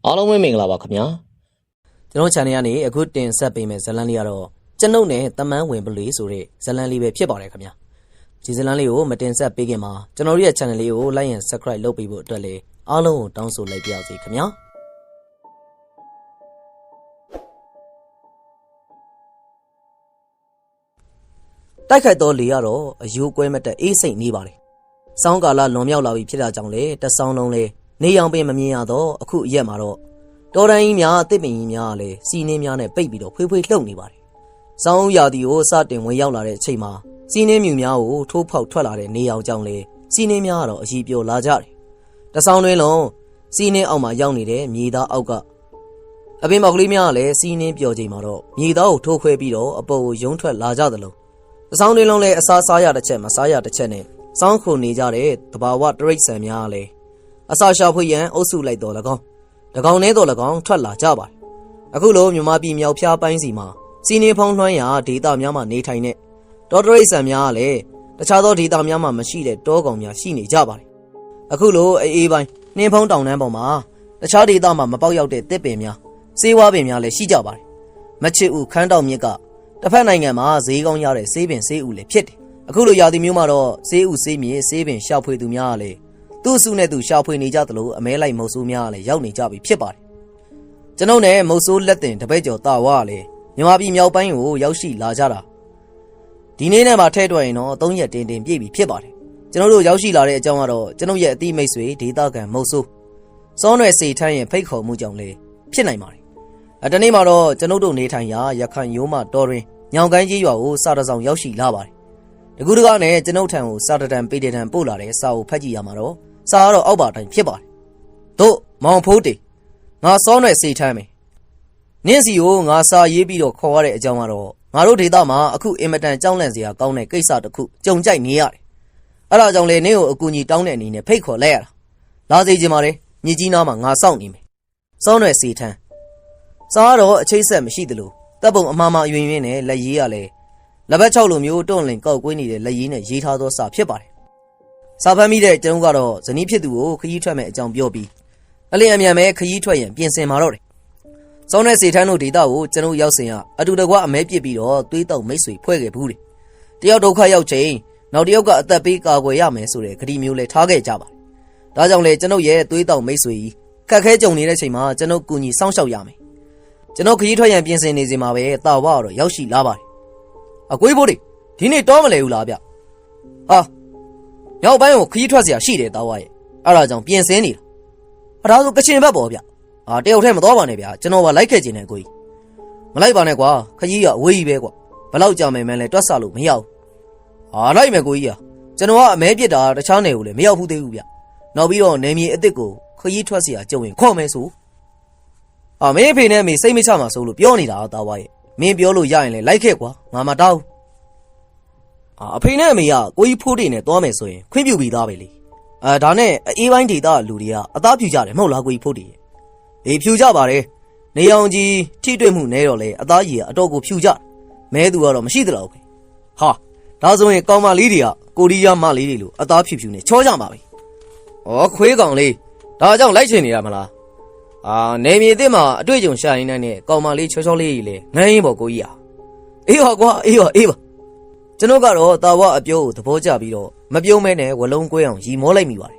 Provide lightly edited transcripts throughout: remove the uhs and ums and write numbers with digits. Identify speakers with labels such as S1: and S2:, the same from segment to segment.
S1: အားလုံးပဲမင်္ဂလာပါခင်ဗျာ
S2: ကျွန်တော် channel ကနေအခုတင်ဆက်ပေးမယ့်ဇာတ်လမ်းလေးကတော့ကျွန်ုပ်နဲ့တမန်းဝင်ပလေးဆိုတဲ့ဇာတ်လမ်းလေးပဲဖြစ်ပါတယ်ခင်ဗျာဒီဇာတ်လမ်းလေးကိုမတင်ဆက်ပေးခင်မှာကျွန်တော်ရဲ့ channel လေးကို like and subscribe လုပ်ပေးဖို့အတွက်လည်းအားလုံးကိုတောင်းဆိုလိုက်ပါရစေခင်ဗျာတိုက်ခိုက်တော်လေကတော့အယိုးကွဲမတက်အေးစိတ်နေပါတယ်စောင်းကာလလွန်မြောက်လာပြီဖြစ်တာကြောင့်လေတဆောင်းလုံးလေနေရောင်ပင်မမြင်ရတော့အခုအရက်မှာတော့တော်တန်ကြီးများအသစ်ပင်ကြီးများလည်းစီးနှင်းများနဲ့ပိတ်ပြီးတော့ဖွေးဖွေးလှုပ်နေပါတယ်။စောင်းရာသီကိုစတင်ဝင်ရောက်လာတဲ့အချိန်မှာစီးနှင်းမြူများကိုထိုးဖောက်ထွက်လာတဲ့နေရောင်ကြောင့်လေစီးနှင်းများကတော့အကြီးပြောလာကြတယ်။တဆောင်းတွင်လုံးစီးနှင်းအောက်မှာရောက်နေတဲ့မြေသားအောက်ကအပင်ပေါက်ကလေးများကလည်းစီးနှင်းပျော်ချိန်မှာတော့မြေသားကိုထိုးခွဲပြီးတော့အပေါ်ကိုယုံထွက်လာကြသလိုတဆောင်းတွင်လုံးလည်းအစားစားရတစ်ချက်မစားရတစ်ချက်နဲ့စောင်းခုန်နေကြတဲ့တဘာဝတရိတ်ဆန်များကလည်းအစာရှာဖွေရန်အုပ်စုလိုက်တော်၎င်းတကောင်နဲ့တော်၎င်းထွက်လာကြပါတယ်အခုလိုမြန်မာပြည်မြောက်ဖျားပိုင်းစီမှာစီနေဖုံးလွှမ်းရာဒေသများမှာနေထိုင်တဲ့တော်တရိတ်ဆန်များကလည်းတခြားသောဒေသများမှာမရှိတဲ့တောကောင်များရှိနေကြပါတယ်အခုလိုအေးပိုင်းနှင်းဖုံးတောင်တန်းပေါ်မှာတခြားဒေသမှာမပေါက်ရောက်တဲ့တစ်ပင်များစေးဝါးပင်များလည်းရှိကြပါတယ်မချစ်ဦးခန်းတောင်မြစ်ကတစ်ဖက်နိုင်ငံမှာဈေးကောင်းရတဲ့ဆေးပင်ဆေးဦးလည်းဖြစ်တယ်အခုလိုရာသီမျိုးမှာတော့ဆေးဦးဆေးမြေဆေးပင်ရှာဖွေသူများကလည်းသူ့စုနဲ့သူရှာဖွေနေကြသလိုအမဲလိုက်မုတ်ဆိုးများကလည်းရောက်နေကြပြီဖြစ်ပါတယ်ကျွန်ုပ်နဲ့မုတ်ဆိုးလက်တင်တပည့်ကျော်တာဝါကလည်းမြန်မာပြည်မြောက်ပိုင်းကိုရောက်ရှိလာကြတာဒီနေ့နဲ့မှထဲထွက်ရင်တော့3ရက်တင်ပြည့်ပြီဖြစ်ပါတယ်ကျွန်တော်တို့ရောက်ရှိလာတဲ့အကြောင်းကတော့ကျွန်ုပ်ရဲ့အတိမိတ်ဆွေဒေသခံမုတ်ဆိုးစောနွယ်စေထန်းရဲ့ဖိတ်ခေါ်မှုကြောင့်လည်းဖြစ်နိုင်ပါတယ်ဒီနေ့မှာတော့ကျွန်ုပ်တို့နေထိုင်ရာရခိုင်ရိုးမတော်တွင်ညောင်ကိုင်းကြီးရွာကိုစာတစောင်ရောက်ရှိလာပါတယ်တကူတကားနဲ့ကျွန်ုပ်ထံကိုစာတတန်ပေတတန်ပို့လာတဲ့စာကိုဖတ်ကြည့်ရမှာတော့စာကတော့အောက်ပါတိုင်းဖြစ်ပါတယ်တို့မောင်ဖိုးတေငါစောနွယ်စေထမ်းမယ်နင့်စီကိုငါစာရေးပြီးတော့ခေါ်ရတဲ့အကြောင်းကတော့ငါတို့ဒေသမှာအခုအင်မတန်ကြောက်လန့်စရာကောင်းတဲ့ကိစ္စတစ်ခုကြုံကြိုက်နေရတယ်အဲ့ဒါကြောင့်လေနင့်ကိုအကူအညီတောင်းတဲ့အနေနဲ့ဖိတ်ခေါ်လိုက်ရတာလာစေချင်ပါတယ်မြစ်ကြီးနားမှာငါစောင့်နေမယ်စောနွယ်စေထမ်းစာကတော့အချိတ်ဆက်မရှိသလိုတပ်ပုံအမှားမှားယွင်ယွင်းနဲ့လက်ရေးရလဲလက်ဘက်6လိုမျိုးတွန့်လင်ကောက်ကွေးနေတဲ့လက်ရေးနဲ့ရေးထားသောစာဖြစ်ပါတယ်စာဖတ်မိတဲ့ကျွန်ုပ်ကတော့ဇနီးဖြစ်သူကိုခရီးထွက်မဲ့အကြောင်းပြောပြီးအလင်းအမြန်ပဲခရီးထွက်ရင်ပြင်ဆင်มาတော့တယ်။စောင်းနဲ့စေထန်းတို့ဒေသကိုကျွန်ုပ်ရောက်စဉ်ကအတူတကွအမဲပစ်ပြီးတော့သွေးတောက်မိတ်ဆွေဖွဲ့ခဲ့ဘူးတယ်။တယောက်ဒုက္ခရောက်ချိန်နောက်တယောက်ကအသက်ပေးကာကွယ်ရမယ်ဆိုတဲ့ဂတိမျိုးလဲထားခဲ့ကြပါတယ်။ဒါကြောင့်လေကျွန်ုပ်ရဲ့သွေးတောက်မိတ်ဆွေကြီးခက်ခဲကြုံနေတဲ့ချိန်မှာကျွန်ုပ်ကူညီစောင့်ရှောက်ရမယ်။ကျွန်ုပ်ခရီးထွက်ရင်ပြင်ဆင်နေစဉ်မှာပဲတာဝါတော့ရောက်ရှိလာပါတယ်။အကွေးဖို့ဒီနေ့တော့မလဲဘူးလားဗျ။ဟာမြောက်ပိုင်းကိုခရီးထွက်เสียရှိတယ်တာဝါရဲ့အဲ့ဒါကြောင့်ပြင်ဆင်နေတာဒါဆိုကချင်ဘက်ပေါ့ဗျတယောက်တည်းမသွားပါနဲ့ဗျကျွန်တော်ကလိုက်ခဲ့ခြင်းနဲ့ကိုကြီးမလိုက်ပါနဲ့ကွာခကြီးကအဝေးကြီးပဲကွာဘလောက်ကြာမယ်မန်းလဲတွတ်ဆလို့မရဘူးလိုက်မယ်ကိုကြီးကျွန်တော်ကအမဲပြစ်တာတခြားနယ်ကိုလည်းမရောက်ဘူးသေးဘူးဗျနောက်ပြီးတော့နေမြေအစ်စ်ကိုခကြီးထွက်เสียကြုံရင်ခေါ်မယ်ဆိုမင်းဖေနဲ့မေစိတ်မချမှာဆိုလို့ပြောနေတာတာဝါရဲ့မင်းပြောလို့ရရင်လည်းလိုက်ခဲ့ကွာငါမတောင်းအဖေနဲ့အမေကကိုကြီးဖိုးတေနဲ့တွားမယ်ဆိုရင်ခွင့်ပြုပြီးသားပဲလေဒါနဲ့အေးပိုင်းဒေသလူတွေကအသားဖြူကြတယ်မဟုတ်လားကိုကြီးဖိုးတေဖြူကြပါတယ်နေအောင်ကြီးထိတွေ့မှုနဲတော့လေအသားကြီးကအတော်ကိုဖြူကြမဲသူကတော့မရှိသလောက်ပဲဟာဒါဆိုရင်ကောင်မလေးတွေကကိုရီးယားမလေးတွေလိုအသားဖြူဖြူနဲ့ချောကြမှာပဲခွေးကောင်လေးဒါကြောင့်လိုက်ချင်နေတာမလားနေမြေအစ်မှာအတွေ့အကြုံရှာရင်းနဲ့ကောင်မလေးချောချောလေးကြီးလေငန်းရင်ပေါ့ကိုကြီးအေးပါကွာအေးပါကျွန်တော်ကတော့တာဝအပြောကိုသဘောကျပြီးတော့မပြုံးမဲနဲ့ဝလုံးကွဲအောင်ရီမောလိုက်မိပါတယ်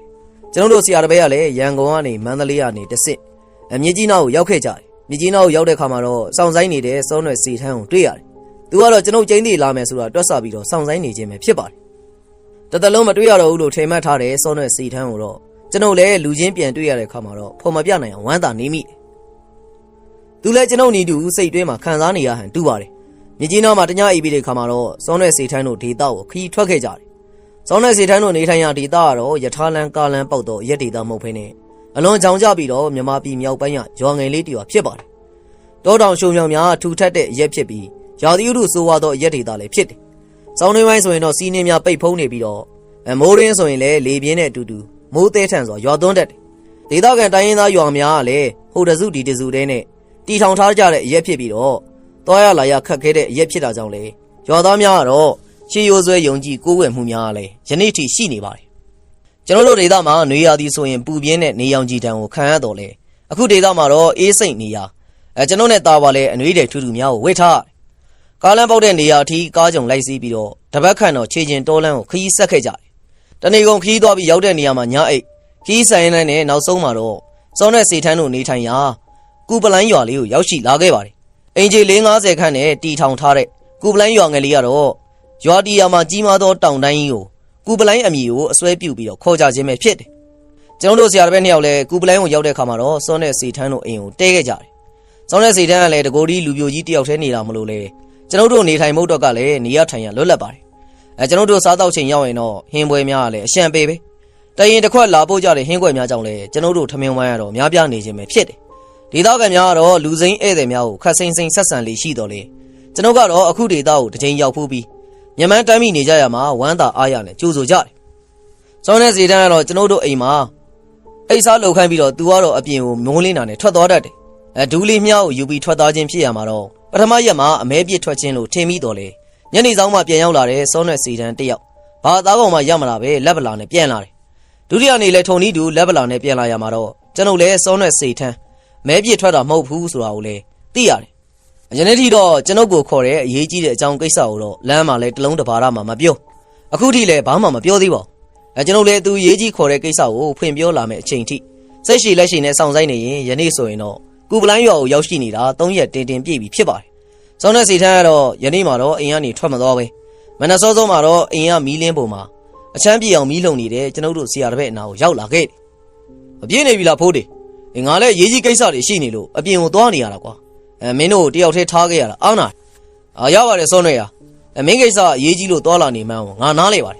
S2: ကျွန်တော်တို့ဆရာတပည့်ကလည်းရန်ကုန်ကနေမန္တလေးကနေတဆင့်မြစ်ကြီးနားကိုရောက်ခဲ့ကြတယ်မြစ်ကြီးနားကိုရောက်တဲ့ခါမှာတော့စောင့်ဆိုင်နေတဲ့စောနွယ်စီထန်းကိုတွေ့ရတယ်သူကတော့ကျွန်တော်ကျင်းသေးလာမယ်ဆိုတာတွက်ဆပြီးတော့စောင့်ဆိုင်နေခြင်းပဲဖြစ်ပါတယ်တသက်လုံးမတွေ့ရတော့ဘူးလို့ထိမ်မှတ်ထားတဲ့စောနွယ်စီထန်းကိုတော့ကျွန်တော်လည်းလူချင်းပြန်တွေ့ရတဲ့ခါမှာတော့ဖော်မပြနိုင်အောင်ဝမ်းသာနေမိတယ်သူလည်းကျွန်တော်ညီတူစိတ်တွင်းမှာခံစားနေရဟန်တူပါတယ်မြကြီးနားမှာတညအိပ်ပြီးတဲ့ခါမှာတော့စောနွယ်စေထန်းတို့ဒေသကိုခရီးထွက်ခဲ့ကြတယ်။စောနွယ်စေထန်းတို့နေထိုင်ရာဒေသကတော့ယထာလန်ကာလန်ပေါက်တော့ရက်ဒေသမဟုတ်ဖ ೇನೆ အလွန်ကြောင်ကြပြီးတော့မြန်မာပြည်မြောက်ပိုင်းကရွာငယ်လေးတရွာဖြစ်ပါတယ်။တောတောင်ရှုံမြောင်များထူထပ်တဲ့ရက်ဖြစ်ပြီးရာသီဥတုဆိုးဝါးသောရက်ဒေသလည်းဖြစ်တယ်။စောင်းနှင်းပိုင်းဆိုရင်တော့စီးနှင်းများပိတ်ဖုံးနေပြီးတော့မိုးရင်းဆိုရင်လည်းလေပြင်းနဲ့အတူတူမိုးသေးထန်စွာရွာသွန်းတတ်တယ်။ဒေသခံတိုင်းရင်းသားရွာများကလည်းဟိုတစုဒီတစုတဲနဲ့တီထောင်ထားကြတဲ့ရက်ဖြစ်ပြီးတော့သွားရလာရခက်ခဲတဲ့အရက်ဖြစ်တာကြောင့်လေရွာသားများကတော့ရှေးရိုးဆွဲယုံကြည်ကိုးကွယ်မှုများကလည်းယနေ့ထိရှိနေပါတယ်ကျွန်တော်တို့ဒေသမှာနေရာသီဆိုရင်ပူပြင်းတဲ့နေရောင်ခြည်တံကိုခံရတော့လေ အခုဒေသမှာတော့အေးစိတ်နေရကျွန်တော်နဲ့တာပါလဲအနှွေးတွေထူထူများကိုဝေထားကားလမ်းပေါက်တဲ့နေရာအထိကားကြုံလိုက်စီးပြီးတော့တပတ်ခန့်တော့ခြေကျင်တောလန်းကိုခရီးဆက်ခဲ့ကြတယ်တနေ့ကုန်ခရီးသွားပြီးရောက်တဲ့နေရာမှာညအိတ်ခရီးဆိုင်နဲ့နောက်ဆုံးမှာတော့စောနဲ့စေထန်းတို့နေထိုင်ရာကူပလိုင်းရွာလေးကိုရောက်ရှိလာခဲ့ပါတယ်အင်ဂျီ450ခန့်နဲ့တီထောင်ထားတဲ့ကူပလိုင်းရွာငယ်လေးကတော့ရွာတီယာမှာကြီးမားသောတောင်တန်းကြီးကိုကူပလိုင်းအမည်ကိုအစွဲပြုပြီးတော့ခေါ်ကြခြင်းပဲဖြစ်တယ်ကျွန်တော်တို့ဆရာတပည့်နှစ်ယောက်လည်းကူပလိုင်းကိုရောက်တဲ့အခါမှာတော့စောနဲ့စေထန်းတို့အိမ်ကိုတဲခဲ့ကြတယ်စောနဲ့စေထန်းကလည်းတကိုယ်ဒီလူပြိုကြီးတယောက်တည်းနေတာမလို့လေကျွန်တော်တို့နေထိုင်မှုတော့ကလည်းနေရထိုင်ရလွတ်လပ်ပါတယ်ကျွန်တော်တို့စားတော့ချိန်ရောက်ရင်တော့ဟင်းပွဲများကလည်းအရှံပေးပဲတရင်တစ်ခွက်လာပို့ကြတဲ့ဟင်းခွက်များကြောင့်လည်းကျွန်တော်တို့ထမင်းဝိုင်းရတော့များပြားနေခြင်းပဲဖြစ်တယ်ဒေသခံများကတော့လူစိမ်းဧည့်သည်များကိုခတ်စိမ့်စိမ့်ဆက်ဆံလေးရှိတော်လေကျွန်တော်ကတော့အခုဒေသကိုတစ်ချိန်ရောက်ဖူးပြီးမြန်မာတမ်းမိနေကြရမှာဝမ်းသာအားရနဲ့ကြိုးဆိုကြတယ်စောနဲ့စေတန်းကတော့ကျွန်တော်တို့အိမ်မှာအိတ်စားလှုပ်ခိုင်းပြီးတော့သူကတော့အပြင်ကိုမိုးလင်းတာနဲ့ထွက်သွားတတ်တယ်ဒူးလေးမြားကိုယူပြီးထွက်သွားခြင်းဖြစ်ရမှာတော့ပထမရက်မှာအမဲပြစ်ထွက်ခြင်းလို့ထင်မိတော်လေညနေဆောင်မှပြန်ရောက်လာတဲ့စောနဲ့စေတန်းတယောက်ဘာသားကောင်မှရမလာပဲလက်ပလာနဲ့ပြန်လာတယ်ဒုတိယနေ့လဲထုံနီးတူလက်ပလာနဲ့ပြန်လာရမှာတော့ကျွန်ုပ်လည်းစောနဲ့စေထန်းမဲပြစ်ထွက်တာမဟုတ်ဘူးဆိုတာကိုလည်းသိရတယ်ယနေ့ထိတော့ကျွန်ုပ်ကိုခေါ်တဲ့အရေးကြီးတဲ့အကြောင်းကိစ္စကိုတော့လမ်းမှာလဲတလုံးတစ်ပါးမှမပြောအခုထိလည်းဘာမှမပြောသေးပါဘူးကျွန်ုပ်လည်းသူရေးကြီးခေါ်တဲ့ကိစ္စကိုဖွင့်ပြောလာမယ့်အချိန်ထိစိတ်ရှိလက်ရှိနဲ့စောင့်ဆိုင်နေရင်ယနေ့ဆိုရင်တော့ကူပလိုင်းရွာကိုရောက်ရှိနေတာ3ရက်တင်တင်ပြည့်ပြီဖြစ်ပါတယ်စောနဲ့စေထန်းကတော့ယနေ့မှာတော့အိမ်ကနေထွက်မသွားပဲမနက်စောစောမှာတော့အိမ်ကမီးလင်းပုံမှာအချမ်းပြေအောင်မီးလုံနေတဲ့ကျွန်ုပ်တို့ဆရာတပည့်အနာကိုရောက်လာခဲ့တယ်မပြေးနေပြီလားဖိုးတေငါလည်းရေးကြီးကိစ္စတွေရှိနေလို့အပြင်ကိုသွားနေရတာကွာမင်းတို့တယောက်တည်းထားခဲ့ရတာအားနာရပါတယ်စောနဲ့ရမင်းကိစ္စရေးကြီးလို့သွားလာနေမှန်းငါနားလေပါတယ်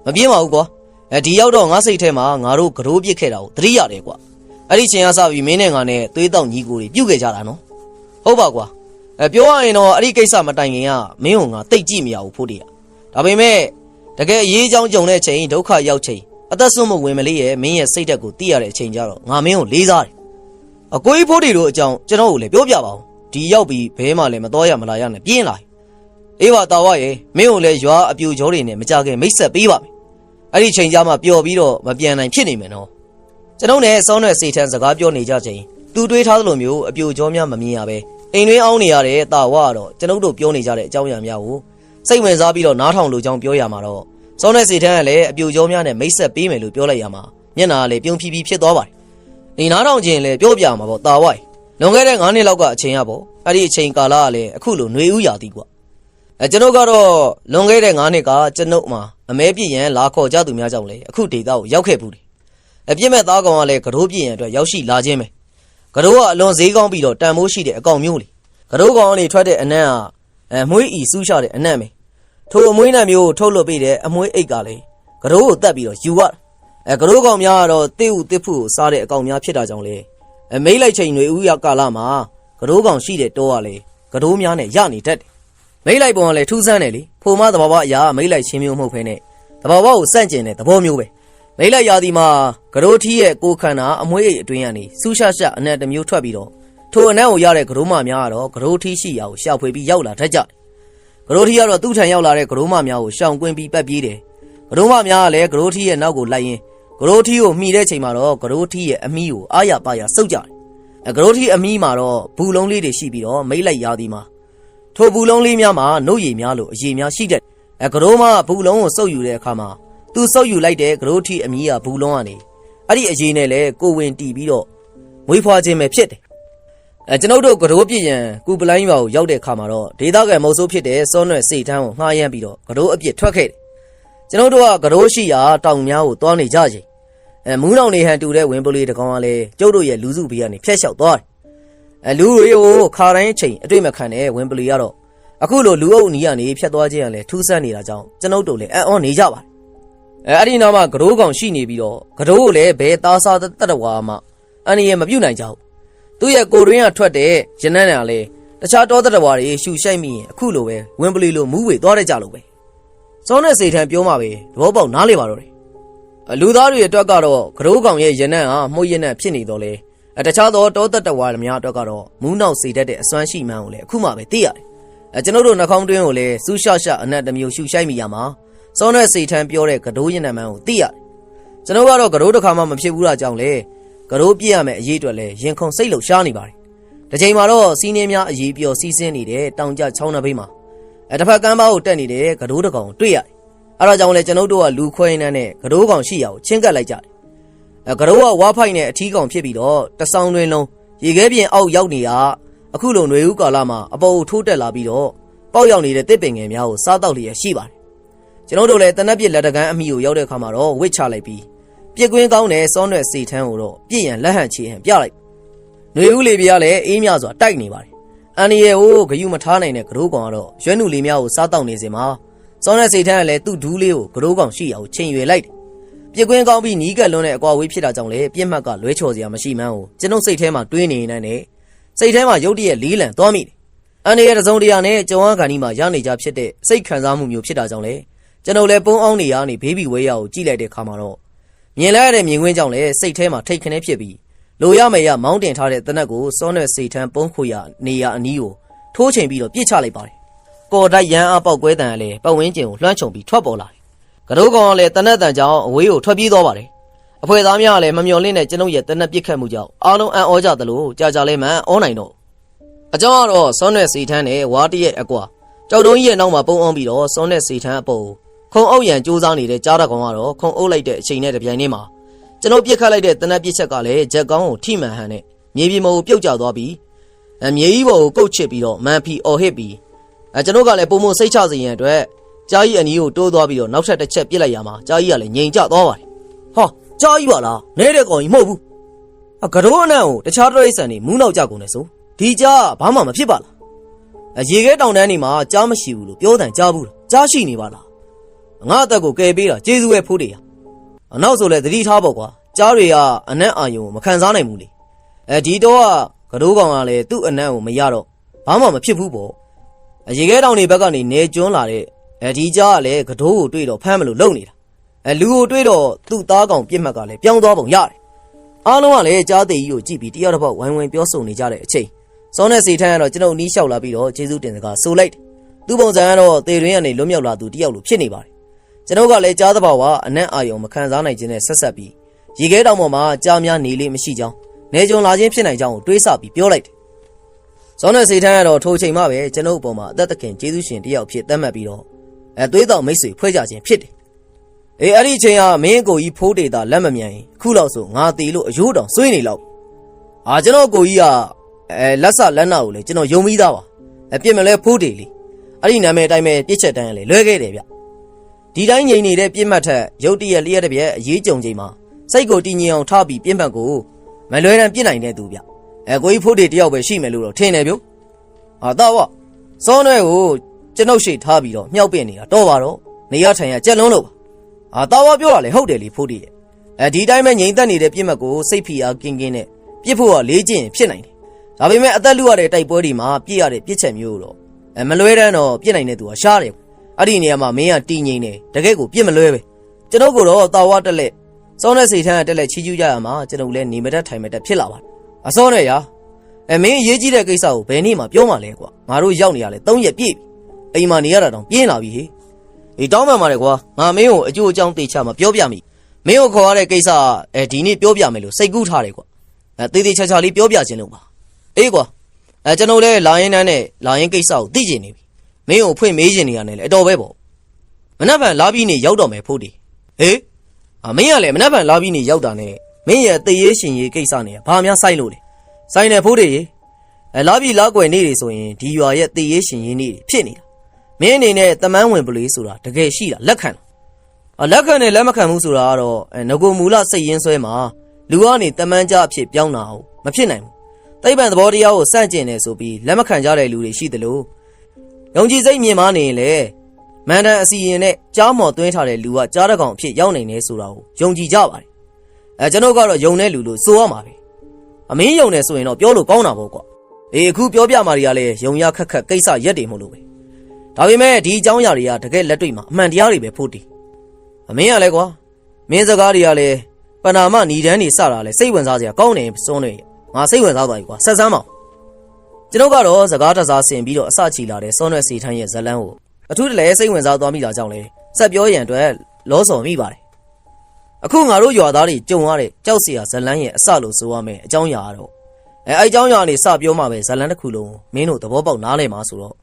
S2: မပြေးပါဘူးကွာဒီရောက်တော့ငါစိတ်ထဲမှာငါတို့ကတိုးပစ်ခဲ့တာကိုသတိရတယ်ကွာအဲ့ဒီချိန်ကစပြီးမင်းနဲ့ငါနဲ့သွေးတောက်ညီကိုတွေပြုတ်ခဲ့ကြတာနော်ဟုတ်ပါကွာပြောရရင်တော့အဲ့ဒီကိစ္စမတိုင်ခင်ကမင်းကငါတိတ်ကြည့်မရဘူးဖိုးတေဒါပေမဲ့တကယ်အရေးအကြောင်းကြုံတဲ့ချိန်ဒုက္ခရောက်ချိန်အသက်ဆုံးမဝင်မလေးရဲ့မင်းရဲ့စိတ်ဓာတ်ကိုသိရတဲ့အချိန်ကျတော့ငါမင်းကိုလေးစားတယ်အကိုကြီးဖိုးတေတို့အကြောင်းကျွန်တော်ကိုလည်းပြောပြပါဦးဒီရောက်ပြီးဘဲမှလည်းမတော်ရမလာရနဲ့ပြင်းလာအေးပါတာဝရဲ့မင်းကိုလည်းရွာအပြူကြောတွေနဲ့မကြခင်မိတ်ဆက်ပေးပါမယ်အဲ့ဒီချိန်ကျမှပျော်ပြီးတော့မပြန်နိုင်ဖြစ်နေမယ်နော်ကျွန်တော်နဲ့စောနဲ့စေထန်းစကားပြောနေကြချိန်သူတွေးထားသလိုမျိုးအပြူကြောများမမြင်ရပဲအိမ်တွင်းအောင်းနေရတဲ့တာဝကတော့ကျွန်တော်တို့ပြောနေကြတဲ့အကြောင်းအရာများကိုစိတ်ဝင်စားပြီးတော့နားထောင်လို့ကြောင်းပြောရမှာတော့စောနဲ့စေထန်းကလည်းအပြူကြောများနဲ့မိတ်ဆက်ပေးမယ်လို့ပြောလိုက်ရမှာမျက်နှာကလည်းပြုံးဖြီးဖြီးဖြစ်သွားပါတယ်ဒီနားထောင်ခြင်းလည်းပြောပြမှာပေါ့တာဝလွန်ခဲ့တဲ့9နှစ်လောက်ကအချိန်ရပေါ့အဲ့ဒီအချိန်ကာလကလည်းအခုလိုຫນွေဥရာသီကွာကျွန်တော်ကတော့လွန်ခဲ့တဲ့9နှစ်ကကျွန်ုပ်မှာအမဲပြည့်ရန်လာခေါ်ကြသူများကြောင့်လေအခုဒေသကိုရောက်ခဲ့ဘူးတယ်အပြစ်မဲ့သားကောင်ကလည်းကတိုးပြည့်ရန်အတွက်ရောက်ရှိလာခြင်းပဲကတိုးကအလွန်ဈေးကောင်းပြီးတော့တန်မိုးရှိတဲ့အကောင်မျိုးလေကတိုးကောင်ကနေထွက်တဲ့အနံ့ကမွှေးဤစူးရှတဲ့အနံ့ပဲထိုအမွှေးနံ့မျိုးထုတ်လွှတ်ပေးတဲ့အမွှေးအိတ်ကလည်းကတိုးကိုတက်ပြီးတော့ယူရကတိုးကောင်များကတော့တိဥတစ်ဖူကိုစားတဲ့အကောင်များဖြစ်တာကြောင့်လေမိတ်လိုက်ချိန်တွေဥရကာလမှာကတိုးကောင်ရှိတဲ့တောကလေကတိုးများနဲ့ရနေတတ်တယ်မိတ်လိုက်ပုံကလည်းထူးဆန်းတယ်လေဖိုမသဘာဝအရာမိတ်လိုက်ချင်းမျိုးမဟုတ်ဖ ೇನೆ သဘာဝကိုစန့်ကျင်တဲ့သဘောမျိုးပဲမိတ်လိုက်ရာသီမှာကတိုးထီးရဲ့ကိုခန္ဓာအမွှေးအိတ်အတွင်းကနေစူးရှရှအနက်တစ်မျိုးထွက်ပြီးတော့ထိုအနက်ကိုရတဲ့ကတိုးမများကတော့ကတိုးထီးရှိရာကိုရှာဖွေပြီးရောက်လာတတ်ကြတယ်ကတိုးထီးကတော့သူ့ထံရောက်လာတဲ့ကတိုးမများကိုရှောင်ကွင်းပြီးပတ်ပြေးတယ်ကတိုးမများကလည်းကတိုးထီးရဲ့နောက်ကိုလိုက်ရင်းကတိုးထီးကိုမှီတဲ့ချိန်မှာတော့ကတိုးထီးရဲ့အမီးကိုအားရပါရစုပ်ကြတယ်ကတိုးထီးအမီးမှာတော့ဘူးလုံးလေးတွေရှိပြီးတော့မိတ်လိုက်ရာသီမှာထိုဘူးလုံးလေးများမှာနှုတ်ရည်များလို့အရည်များရှိတဲ့ကတိုးမဘူးလုံးကိုစုပ်ယူတဲ့အခါမှာသူစုပ်ယူလိုက်တဲ့ကတိုးထီအမီးကဘူးလုံးကနေအဲ့ဒီအရည်နဲ့လဲကိုဝင်တီးပြီးတော့မွေးဖွားခြင်းပဲဖြစ်တယ်ကျွန်ုပ်တို့ကတိုးပြည့်ရန်ကူပလိုင်းရွာကိုရောက်တဲ့အခါမှာတော့ဒေသခံမုတ်ဆိုးဖြစ်တဲ့စောနွယ်စိတ်ထန်းကိုငှားရမ်းပြီးတော့ကတိုးအပြစ်ထွက်ခဲ့တယ်ကျွန်ုပ်တို့ကကတိုးရှိရာတောင်များကိုသွားနေကြချိန်မူးနောင်နေဟန်တူတဲ့ဝင်းပလေးတကောင်ကလည်းကျုပ်တို့ရဲ့လူစုဘေးကနေဖျက်လျှောက်သွားတယ်လူတွေကိုခါတိုင်းချိန်အတွေ့မခံတဲ့ဝင်းပလေးကတော့အခုလိုလူအုပ်နီးကနေဖျက်သွားခြင်းရလဲထူးဆန်းနေတာကြောင့်ကျွန်ုပ်တို့လည်းအံ့ဩနေကြပါတယ်အဲ့ဒီနောက်မှာကတိုးကောင်ရှိနေပြီးတော့ကတိုးကိုလည်းဘယ်သားစားတတဝါမှအန်ရမပြုတ်နိုင်ကြဘူးသူ့ရဲ့ကိုရင်းကထွက်တဲ့ရနန်းကလည်းတခြားတောတဝါတွေရှူရှိုက်မိရင်အခုလိုပဲဝင်းပလီလိုမူးဝေသွားတဲ့ကြလို့ပဲစောနဲ့စိတ်ထန်ပြောမှပဲသဘောပေါက်နားလေပါတော့တယ်လူသားတွေအတွက်ကတော့ကတိုးကောင်ရဲ့ရနန်းဟာမှုတ်ရနန်းဖြစ်နေတော့လေတခြားသောတောတဝါများအတွက်ကတော့မူးနောက်စေတတ်တဲ့အစွမ်းရှိမှန်းကိုလည်းအခုမှပဲသိရတယ်ကျွန်တော်တို့နှာခေါင်းတွင်းကိုလည်းစူးရှရှအနက်တစ်မျိုးရှူရှိုက်မိရမှာစောနဲ့စိတ်ထန်ပြောတဲ့ကတိုးရနန်းမှန်းကိုသိရတယ်ကျွန်တော်ကတော့ကတိုးတစ်ခါမှမဖြစ်ဘူးတာကြောင့်လေ ကတော့ပြည့်ရမယ်အရေးအတွက်လဲရင်ခုန်စိတ်လှုပ်ရှားနေပါတယ်ဒီချိန်မှာတော့စီးနှင်းများအရေးပြောစီးဆင်းနေတဲ့တောင်ကျချောင်းနှဘေးမှာတစ်ဖက်ကမ်းပါးကိုတက်နေတဲ့ကတော့တကောင်တွေ့ရတယ်အဲ့ဒါကြောင့်လဲကျွန်ုပ်တို့ကလူခွဲနေနဲ့ကတော့ကောင်ရှိရအောင်ချင်းကပ်လိုက်ကြတယ်ကတော့ကဝါဖိုက်နဲ့အထီးကောင်ဖြစ်ပြီးတော့တဆောင်တွင်လုံးရေခဲပြင်အောက်ရောက်နေရအခုလိုຫນွေဦးကာလမှာအပေါ်ထိုးတက်လာပြီးတော့ပေါက်ရောက်နေတဲ့တစ်ပင်ငယ်များကိုစားတော့လျက်ရှိပါတယ်ကျွန်တော်တို့လည်းတနက်ပြစ်လက်တကန်းအမိကိုရောက်တဲ့အခါမှာတော့ဝစ်ချလိုက်ပြီးပြစ်ကွင်းကောင်းတဲ့စောနွယ်စီထန်းကိုတော့ပြည့်ရန်လက်ဟန်ချေဟန်ပြလိုက်ຫນွေဦးလေးပြားလည်းအေးမြစွာတိုက်နေပါတယ်အန်ဒီရဲ့ကိုဂယုမထားနိုင်တဲ့ကတော့ကောင်ကတော့ရွက်နုလေးများကိုစားတော့နေစင်မှာစောနွယ်စီထန်းကလည်းသူ့ဒူးလေးကိုကတော့ကောင်ရှိအောင်ချိန်ရွယ်လိုက်တယ်ပြစ်ကွင်းကောင်းပြီးနီးကပ်လွန်းတဲ့အကွာဝေးဖြစ်တာကြောင့်လေပြစ်မှတ်ကလွဲချော်စရာမရှိမှန်းကိုကျွန်ုပ်စိတ်ထဲမှာတွေးနေနေနဲ့စိတ်ထဲမှာရုတ်တရက်လေးလံသွားမိတယ်အန်ဒီရဲ့တစုံတရာနဲ့ကြုံအားကန်ဒီမှာရနေကြဖြစ်တဲ့စိတ်ခံစားမှုမျိုးဖြစ်တာကြောင့်လေကျွန်တော်လည်းပုံအောင်နေရနေဘေဘီဝဲရကိုကြည့်လိုက်တဲ့ခါမှာတော့မြင်လိုက်ရတဲ့မြင်ကွင်းကြောင့်လည်းစိတ်ထဲမှာထိတ်ခနဲဖြစ်ပြီးလိုရမယ်ရမောင်းတင်ထားတဲ့တနက်ကိုစောနွယ်စိတ်ထမ်းပုံးခွေရနေရအနီးကိုထိုးချိန်ပြီးတော့ပြစ်ချလိုက်ပါတယ်ကော်တိုက်ရန်အားပေါက်ကွဲတန်ကလည်းပတ်ဝန်းကျင်ကိုလွှမ်းခြုံပြီးထွက်ပေါ်လာတယ်ကတော့ကောင်ကလည်းတနက်တန်ကြောင့်အဝေးကိုထွက်ပြေးသွားပါတယ်အဖွဲသားများကလည်းမမျော်လင့်တဲ့ကျွန်ုပ်ရဲ့တနက်ပြစ်ခတ်မှုကြောင့်အားလုံးအံ့ဩကြသလိုကြာကြာလေးမှန်ဩနိုင်တော့အကြောင်းကတော့စောနွယ်စိတ်ထမ်းနဲ့ဝါတရက်အကွာကြောက်တုံးကြီးရဲ့နောက်မှာပုံအောင်ပြီးတော့စောနွယ်စိတ်ထမ်းအပေါ်ခုံအုပ်ရန်စူးစမ်းနေတဲ့ကြားတကောင်ကတော့ခုံအုပ်လိုက်တဲ့အချိန်နဲ့တပြိုင်တည်းမှာကျွန်တော်ပြစ်ခတ်လိုက်တဲ့တနက်ပြစ်ချက်ကလည်းဂျက်ကောင်းကိုထိမှန်ဟန်နဲ့မြေပြင်ပေါ်ကိုပြုတ်ကျသွားပြီးမြေကြီးပေါ်ကိုကုတ်ချစ်ပြီးတော့မန်ဖီအော်ဟစ်ပြီးကျွန်တော်ကလည်းပုံမစိတ်ချစေရန်အတွက်ကြားကြီးအနီးကိုတိုးသွားပြီးတော့နောက်ထပ်တစ်ချက်ပြစ်လိုက်ရမှာကြားကြီးကလည်းငြိမ်ကျသွားပါတယ်ဟာကြားကြီးပါလားနဲတဲ့ကောင်ကြီးမဟုတ်ဘူးကတော့အနံ့ကိုတခြားတရိတ်ဆန်နေမူးနောက်ကြကုန်နေဆိုဒီကြားဘာမှမဖြစ်ပါလားရေခဲတောင်တန်းနေမှာကြားမရှိဘူးလို့ပြောတန်ကြားဘူးလားကြားရှိနေပါလားငါအသက်ကိုကယ်ပေးတာကျေးဇူးပဲဖိုးတေရနောက်ဆိုလဲသတိထားပေါ့ကွာကြားတွေကအနံ့အာယုံကိုမခံစားနိုင်ဘူးလေဒီတော့ကတော့ကောင်ကလည်းသူ့အနံ့ကိုမရတော့ဘာမှမဖြစ်ဘူးပေါ့ရေခဲတောင်တွေဘက်ကနေနေကျွန်းလာတဲ့ဒီကြားကလည်းကတော့ကိုတွေ့တော့ဖမ်းမလို့လုံနေတာလူကိုတွေ့တော့သူ့သားကောင်ပြစ်မှတ်ကလည်းပြောင်းသွားပုံရတယ်အားလုံးကလည်းကြားသေးကြီးကိုကြည့်ပြီးတယောက်တစ်ပေါက်ဝိုင်းဝိုင်းပြောဆိုနေကြတဲ့အချိန်စောနဲ့စီထန်းကတော့ကျွန်ုပ်နီးလျှောက်လာပြီးတော့ကျေးဇူးတင်စကားဆိုလိုက်သူ့ပုံစံကတော့သေတွင်းကနေလွတ်မြောက်လာသူတယောက်လိုဖြစ်နေပါတယ်ကျွန်ုပ်ကလည်းကြားသဘာဝအနံ့အာယုံမခံစားနိုင်ခြင်းနဲ့ဆက်ဆက်ပြီးရေခဲတောင်ပေါ်မှာကြားများနေလေးမရှိကြောင်းနေကြုံလာခြင်းဖြစ်နိုင်ကြောင်းကိုတွေးဆပြီးပြောလိုက်တယ်စောနဲ့စီထန်းကတော့ထိုချိန်မှပဲကျွန်ုပ်အပေါ်မှာအသက်သခင်ကျေးဇူးရှင်တယောက်ဖြစ်သတ်မှတ်ပြီးတော့သွေးတော်မိတ်ဆွေဖွဲ့ကြခြင်းဖြစ်တယ်အဲ့ဒီအချိန်ကမင်းကိုကြီးဖိုးတေတာလက်မမြန်ရင်ခုလောက်ဆိုငါတီလို့အယိုးတောင်ဆွေးနေလောက်ကျွန်တော်ကိုကြီးကလက်ဆလက်နာကိုလေကျွန်တော်ယုံပြီးသားပါပြစ်မလဲဖိုးတေလေအဲ့ဒီနာမည်အတိုင်းပဲပြစ်ချက်တန်းလေလွဲခဲ့တယ်ဗျဒီတိုင်းငြိမ်နေတဲ့ပြစ်မှတ်ထက်ရုတ်တရက်လျက်တစ်ပြက်အရေးကြုံချိန်မှာစိတ်ကိုတည်ငြိမ်အောင်ထားပြီးပြစ်မှတ်ကိုမလွဲတမ်းပြစ်နိုင်တဲ့သူဗျကိုကြီးဖိုးတေတယောက်ပဲရှိမယ်လို့တော့ထင်တယ်ဗျတော့ဝစောနွဲကိုကျွန်ုပ်ရှိထားပြီးတော့မြှောက်ပင့်နေတာတော့ပါတော့နေရထိုင်ရကြက်လုံးလို့ပါတော့ဝပြောတာလေဟုတ်တယ်လေဖိုးတေရဲ့ဒီတိုင်းပဲငြိမ်သက်နေတဲ့ပြစ်မှတ်ကိုစိတ်ဖိအားကင်းကင်းနဲ့ပြစ်ဖို့ကလေးကျင့်ဖြစ်နိုင်တယ်ဒါပေမဲ့အသက်လူရတဲ့တိုက်ပွဲတွေမှာပြစ်ရတဲ့ပြစ်ချက်မျိုးတော့မလွဲတမ်းတော့ပြစ်နိုင်တဲ့သူကရှားတယ်အဲ့ဒီနေရာမှာမင်းကတီးငိမ့်နေတကယ်ကိုပြစ်မလွဲပဲကျွန်ုပ်ကတော့တာဝါတက်လက်စောနဲ့စိတ်ထန်းတက်လက်ချီးကျူးကြရမှာကျွန်ုပ်လည်းနေမတတ်ထိုင်မတတ်ဖြစ်လာပါတယ်အစောနဲ့ရာမင်းရေးကြီးတဲ့ကိစ္စကိုဘယ်နေ့မှပြောမှလဲကွာငါတို့ရောက်နေရလဲ3ရက်ပြည့်ပြီအိမ်မှာနေရတာတောင်ပြင်းလာပြီဟေးတောင်းပန်ပါတယ်ကွာငါမင်းကိုအကျိုးအကြောင်းသိချမှာပြောပြမိမင်းကိုခေါ်ရတဲ့ကိစ္စဒီနေ့ပြောပြမယ်လို့စိတ်ကူးထားတယ်ကွာတေးသေးချာချာလေးပြောပြခြင်းလို့ပါအေးကွာကျွန်တော်လည်းလာရင်တန်းနဲ့လာရင်ကိစ္စကိုသိကျင်နေပြီမင်းကိုဖွင့်မေးကျင်နေရတယ်လေအတော်ပဲပေါ့မနှက်ပံလာပြီးနေရောက်တော့မယ်ဖိုးတီဟေးမင်းကလည်းမနှက်ပံလာပြီးနေရောက်တာနဲ့မင်းရဲ့တည်ရေးရှင်ရေးကိစ္စနဲ့ဘာများဆိုင်လို့လဲဆိုင်တယ်ဖိုးတီလာပြီးလာကွယ်နေတွေဆိုရင်ဒီရွာရဲ့တည်ရေးရှင်ရေးနေဖြစ်နေတာမင်းအနေနဲ့တမန်းဝင်ပလေးဆိုတာတကယ်ရှိတာလက်ခံလက်ခံနဲ့လက်မခံဘူးဆိုတာကတော့ငကိုမူလစိတ်ရင်းဆွဲမှာလူကနေတမန်းကြအဖြစ်ပြောင်းတာဟုတ်မဖြစ်နိုင်ဘူးသိပ္ပံသဘောတရားကိုစန့်ကျင်နေဆိုပြီးလက်မခံကြတဲ့လူတွေရှိသလိုယုံကြည်စိတ်မြင်မာနေရင်လေမန္တန်အစီရင်နဲ့ကြားမော်သွင်းထားတဲ့လူကကြားတကောင်အဖြစ်ရောက်နေနေဆိုတာကိုယုံကြည်ကြပါတယ်ကျွန်တော်ကတော့ယုံတဲ့လူလို့ဆိုရမှာပဲအမင်းယုံနေဆိုရင်တော့ပြောလို့ကောင်းတာပေါ့ကွာအခုပြောပြမှာတွေကလည်းယုံရခက်ခက်ကိစ္စရက်တွေမဟုတ်လို့ပဲဒါပေမဲ့ဒီအကြောင်းအရာတွေကတကယ်လက်တွေ့မှာအမှန်တရားတွေပဲဖို့တည်အမင်းကလည်းကွာမင်းစကားတွေကလည်းပဏာမညီတန်းနေစတာလဲစိတ်ဝင်စားစရာကောင်းနေစွန်းနေငါစိတ်ဝင်စားသွားပြီကွာဆက်စမ်းပါကျွန်တော်ကတော့စကားတစားဆင်ပြီးတော့အစချီလာတဲ့စောနွယ်စီထန်းရဲ့ဇလန်းကိုအထူးတလဲစိတ်ဝင်စားသွားမိတာကြောင့်လဲဆက်ပြောရန်အတွက်လောဆော်မိပါတယ် အခုငါတို့ရွာသားတွေကြုံရတဲ့ကြောက်စရာဇလန်းရဲ့အစလို့ဆိုရမယ်အကြောင်းအရာကတော့အဲ့အကြောင်းအရာနေစပြောမှပဲဇလန်းတစ်ခုလုံးမင်းတို့သဘောပေါက်နားလည်မှာဆိုတော့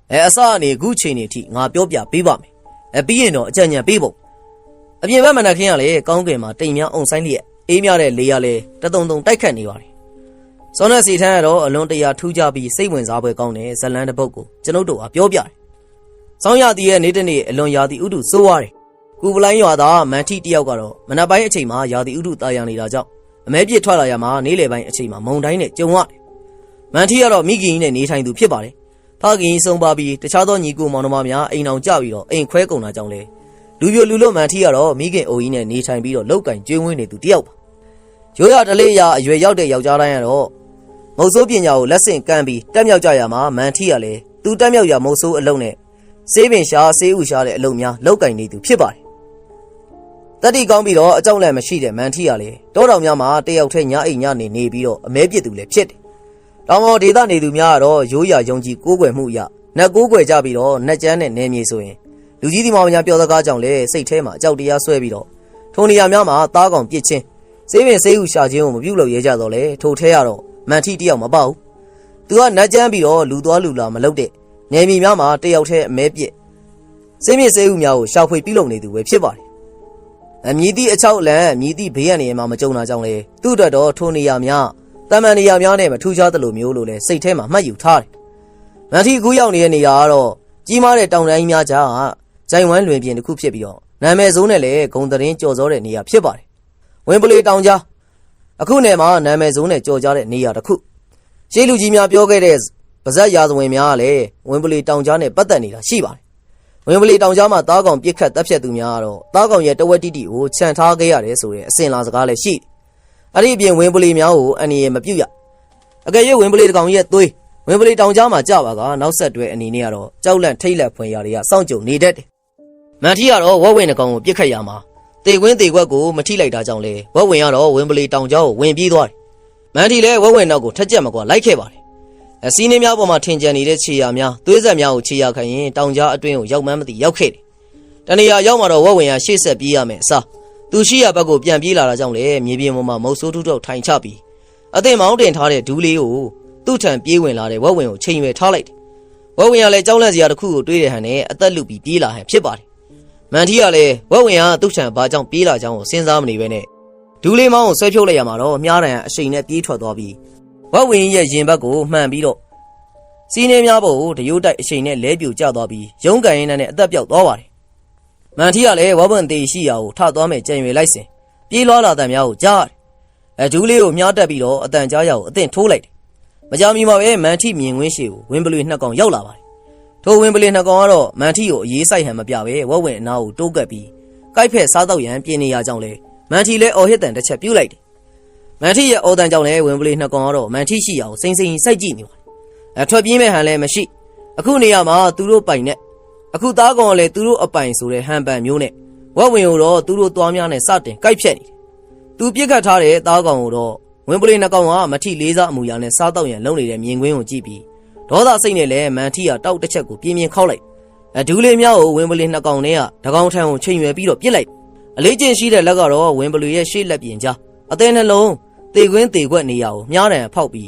S2: အစအနေအခုချိန်နေထိငါပြောပြပေးပါမယ်ပြီးရင်တော့အကြံဉာဏ်ပေးဖို့အပြင်ဘက်မနက်ခင်းကလည်းကောင်းကင်မှာတိမ်များအုံဆိုင်လျက်အေးမြတဲ့လေရလဲတတုံတုံတိုက်ခတ်နေပါတယ်စောနဲ့စီထန်းကတော့အလွန်တရာထူးခြားပြီးစိတ်ဝင်စားပွဲကောင်းတဲ့ဇလန်းတစ်ပုဒ်ကိုကျွန်ုပ်တို့ကပြောပြတယ်။ဆောင်းရသည်ရဲ့နေ့တစ်နေ့အလွန်ရာသီဥတုဆိုးရတယ်။ကူပလိုင်းရွာသားမန်ထီတယောက်ကတော့မနက်ပိုင်းအချိန်မှာရာသီဥတုတာယာနေတာကြောင့်အမဲပြစ်ထွက်လာရမှာနေ့လယ်ပိုင်းအချိန်မှာမုန်တိုင်းနဲ့ကြုံရတယ်။မန်ထီကတော့မိခင်ကြီးနဲ့နေထိုင်သူဖြစ်ပါတယ်။ဖခင်ကြီးဆုံးပါပြီးတခြားသောညီကိုမောင်နှမများအိမ်အောင်ကြပြီးတော့အိမ်ခွဲကုန်တာကြောင့်လေလူပြိုလူလို့မန်ထီကတော့မိခင်အိုကြီးနဲ့နေထိုင်ပြီးတော့လောက်ကင်ကျွေးဝင်းနေသူတယောက်ပါ။ရိုးရတလေးရာအရွယ်ရောက်တဲ့ယောက်ျားတိုင်းကတော့မုတ်ဆိုးပညာကိုလက်ဆင့်ကမ်းပြီးတက်မြောက်ကြရမှာမန်ထီကလည်းသူတက်မြောက်ရမုတ်ဆိုးအလုံးနဲ့ဆေးပင်ရှာဆေးဥရှာတဲ့အလုံးများလောက်ကင်နေသူဖြစ်ပါတယ်။တတိကောင်းပြီးတော့အကြောင်းလည်းမရှိတဲ့မန်ထီကလည်းတောတော်များမှာတယောက်ထဲညအိမ်ညနေပြီးတော့အမဲပြစ်သူလည်းဖြစ်တယ်။တောင်ပေါ်ဒေသနေသူများကတော့ရိုးရာယုံကြည်ကိုးကွယ်မှုအရနတ်ကိုးကွယ်ကြပြီးတော့နတ်ကျန်းနဲ့နေမြေဆိုရင်လူကြီးဒီမောင်များပြောစကားကြောင့်လည်းစိတ်ထဲမှာအကြောက်တရားဆွဲပြီးတော့ထိုနေရာများမှာသားကောင်ပြစ်ချင်းဆေးပင်ဆေးဥရှာခြင်းကိုမပြုလုပ်ရဲကြတော့လေထိုထဲရတော့မန်ထီတယောက်မပေါ့။သူကနတ်ကျန်းပြီးတော့လူသွားလူလာမလုပ်တဲ့နေမြေများမှာတယောက်ထဲအမဲပြစ်စိတ်မြင့်စေးဥများကိုရှာဖွေပြုလုပ်နေသူပဲဖြစ်ပါတယ်။အမြည်သည့်အချောက်လန်အမြည်သည့်ဘေးရန်နေမှာမကြုံတာကြောင့်လေသူ့အတွက်တော့ထိုနေရာများတမန်နေရာများနဲ့မထူးခြားသလိုမျိုးလို့လဲစိတ်ထဲမှာမှတ်ယူထားတယ်။မန်ထီကူးရောက်နေတဲ့နေရာကတော့ကြီးမားတဲ့တောင်တန်းကြီးများကြားကဂျိုင်ဝမ်လွင်ပြင်တစ်ခုဖြစ်ပြီးတော့နာမည်ဆိုးနဲ့လည်းဂုံတရင်ကြော်စောတဲ့နေရာဖြစ်ပါတယ်။ဝင်းပလီတောင်ကြားအခုနယ်မှာနာမည်ဆိုးနဲ့ကြော်ကြားတဲ့နေရာတစ်ခုရှေးလူကြီးများပြောခဲ့တဲ့ပါဇက်ရာဇဝင်များကလည်းဝင်းပလီတောင်ကြားနဲ့ပတ်သက်နေတာရှိပါတယ်။ဝင်းပလီတောင်ကြားမှာတားကောင်ပြစ်ခတ်တပ်ဖြတ်သူများကတော့တားကောင်ရဲ့တဝက်တိတိကိုခြံထားခဲ့ရတယ်ဆိုတဲ့အစင်လာစကားလည်းရှိတယ်။အဲ့ဒီအပြင်ဝင်းပလီများကိုအန်ရမပြုတ်ရအကယ်၍ဝင်းပလီတကောင်ရဲ့သွေးဝင်းပလီတောင်ကြားမှာကြပါကနောက်ဆက်တွဲအနေနဲ့ကတော့ကြောက်လန့်ထိတ်လန့်ဖွယ်ရာတွေကစောင့်ကြုံနေတတ်တယ်။မန်ထီကတော့ဝက်ဝင်တကောင်ကိုပြစ်ခတ်ရမှာတေကွင်းတေကွက်ကိုမထိလိုက်တာကြောင့်လေဝက်ဝင်ကတော့ဝင်းပလီတောင်ကြားကိုဝင်ပြေးသွားတယ်။မန်ထီလည်းဝက်ဝင်နောက်ကိုထက်ကြက်မကွာလိုက်ခဲ့ပါတယ်။အစည်းနှင်းများပေါ်မှာထင်ကြံနေတဲ့ခြေရာများသွေးဆက်များကိုခြေရာခံရင်တောင်ကြားအတွင်းကိုရောက်မှန်းမသိရောက်ခဲ့တယ်။တနေရာရောက်မှတော့ဝက်ဝင်ကရှေ့ဆက်ပြေးရမယ်အစားသူရှိရဘက်ကိုပြန်ပြေးလာတာကြောင့်လေမြေပြင်ပေါ်မှာမုတ်ဆိုးထုထုထိုင်ချပြီးအသိမောင်းတင်ထားတဲ့ဒူးလေးကိုသူ့ထံပြေးဝင်လာတဲ့ဝက်ဝင်ကိုချိန်ရွယ်ထားလိုက်တယ်။ဝက်ဝင်ကလည်းကြောက်လန့်စရာတစ်ခုကိုတွေးတဲ့ဟန်နဲ့အသက်လူပြီးပြေးလာဟန်ဖြစ်ပါတယ်။မန်ထီကလည်းဝက်ဝင်ကသူ့ထံဘာကြောင့်ပြေးလာကြောင်းကိုစဉ်းစားမနေပဲနဲ့ဒူးလေးမောင်းကိုဆွဲဖြုတ်လိုက်ရမှာတော့မြားတန်အရှိန်နဲ့ပြေးထွက်သွားပြီးဝက်ဝင်ရဲ့ရင်ဘက်ကိုမှန်ပြီးတော့စီးနှင်းများပေါ်ကိုတရိုးတိုက်အရှိန်နဲ့လဲပြိုကျသွားပြီးရုံးကန်ရင်းနဲ့အသက်ပြောက်သွားပါတယ်။မန်ထီကလည်းဝက်ဝင်သေးရှိရာကိုထသွားမဲ့ကြံရွယ်လိုက်စဉ်ပြေးလွှားလာတဲ့များကိုကြားတယ်။ဒူးလေးကိုမြားတက်ပြီးတော့အတန်ကြားရကိုအသင့်ထိုးလိုက်တယ်။မကြာမီမှာပဲမန်ထီမြင်ကွင်းရှိကိုဝင်းပလွေနှစ်ကောင်ရောက်လာပါတယ်။ထိုဝင်းပလွေနှစ်ကောင်ကတော့မန်ထီကိုအေးဆိုင်ဟန်မပြပဲဝက်ဝင်အနားကိုတိုးကပ်ပြီးကိုက်ဖက်စားတော့ရန်ပြင်နေရကြောင်းလေမန်ထီလည်းအော်ဟစ်တန်တစ်ချက်ပြုတ်လိုက်တယ်။မန်ထီရဲ့အော်တန်ကြောင့်လည်းဝင်းပလွေနှစ်ကောင်ကတော့မန်ထီရှိရာကိုစိမ့်စိမ့်စိုက်ကြည့်နေပါတယ်။ထွက်ပြေးမဲ့ဟန်လည်းမရှိအခုနေရာမှာသူတို့ပိုင်နဲ့အခုသားကောင်ကလည်းသူတို့အပိုင်ဆိုတဲ့ဟန်ပန်မျိုးနဲ့ဝက်ဝင်ကိုတော့သူတို့သွားများနဲ့စတင်ကိုက်ဖြက်နေတယ်။သူပြစ်ခတ်ထားတဲ့သားကောင်ကိုတော့ဝင်းပလီနှစ်ကောင်ကမထီလေးစားအမူအရာနဲ့စားတော့ရန်လုံနေတဲ့မြင်ကွင်းကိုကြည့်ပြီးဒေါသစိတ်နဲ့လည်းမန်ထီကတောက်တစ်ချက်ကိုပြင်းပြင်းခောက်လိုက်ဒူးလေးများကိုဝင်းပလီနှစ်ကောင်နဲ့ကတကောင်ထံကိုချိန်ရွယ်ပြီးတော့ပြစ်လိုက်အလေးကျင့်ရှိတဲ့လက်ကတော့ဝင်းပလီရဲ့ရှေ့လက်ပြင်ကြားအသေးနှလုံးတေကွင်းတေကွက်နေရာကိုမြားတံဖောက်ပြီ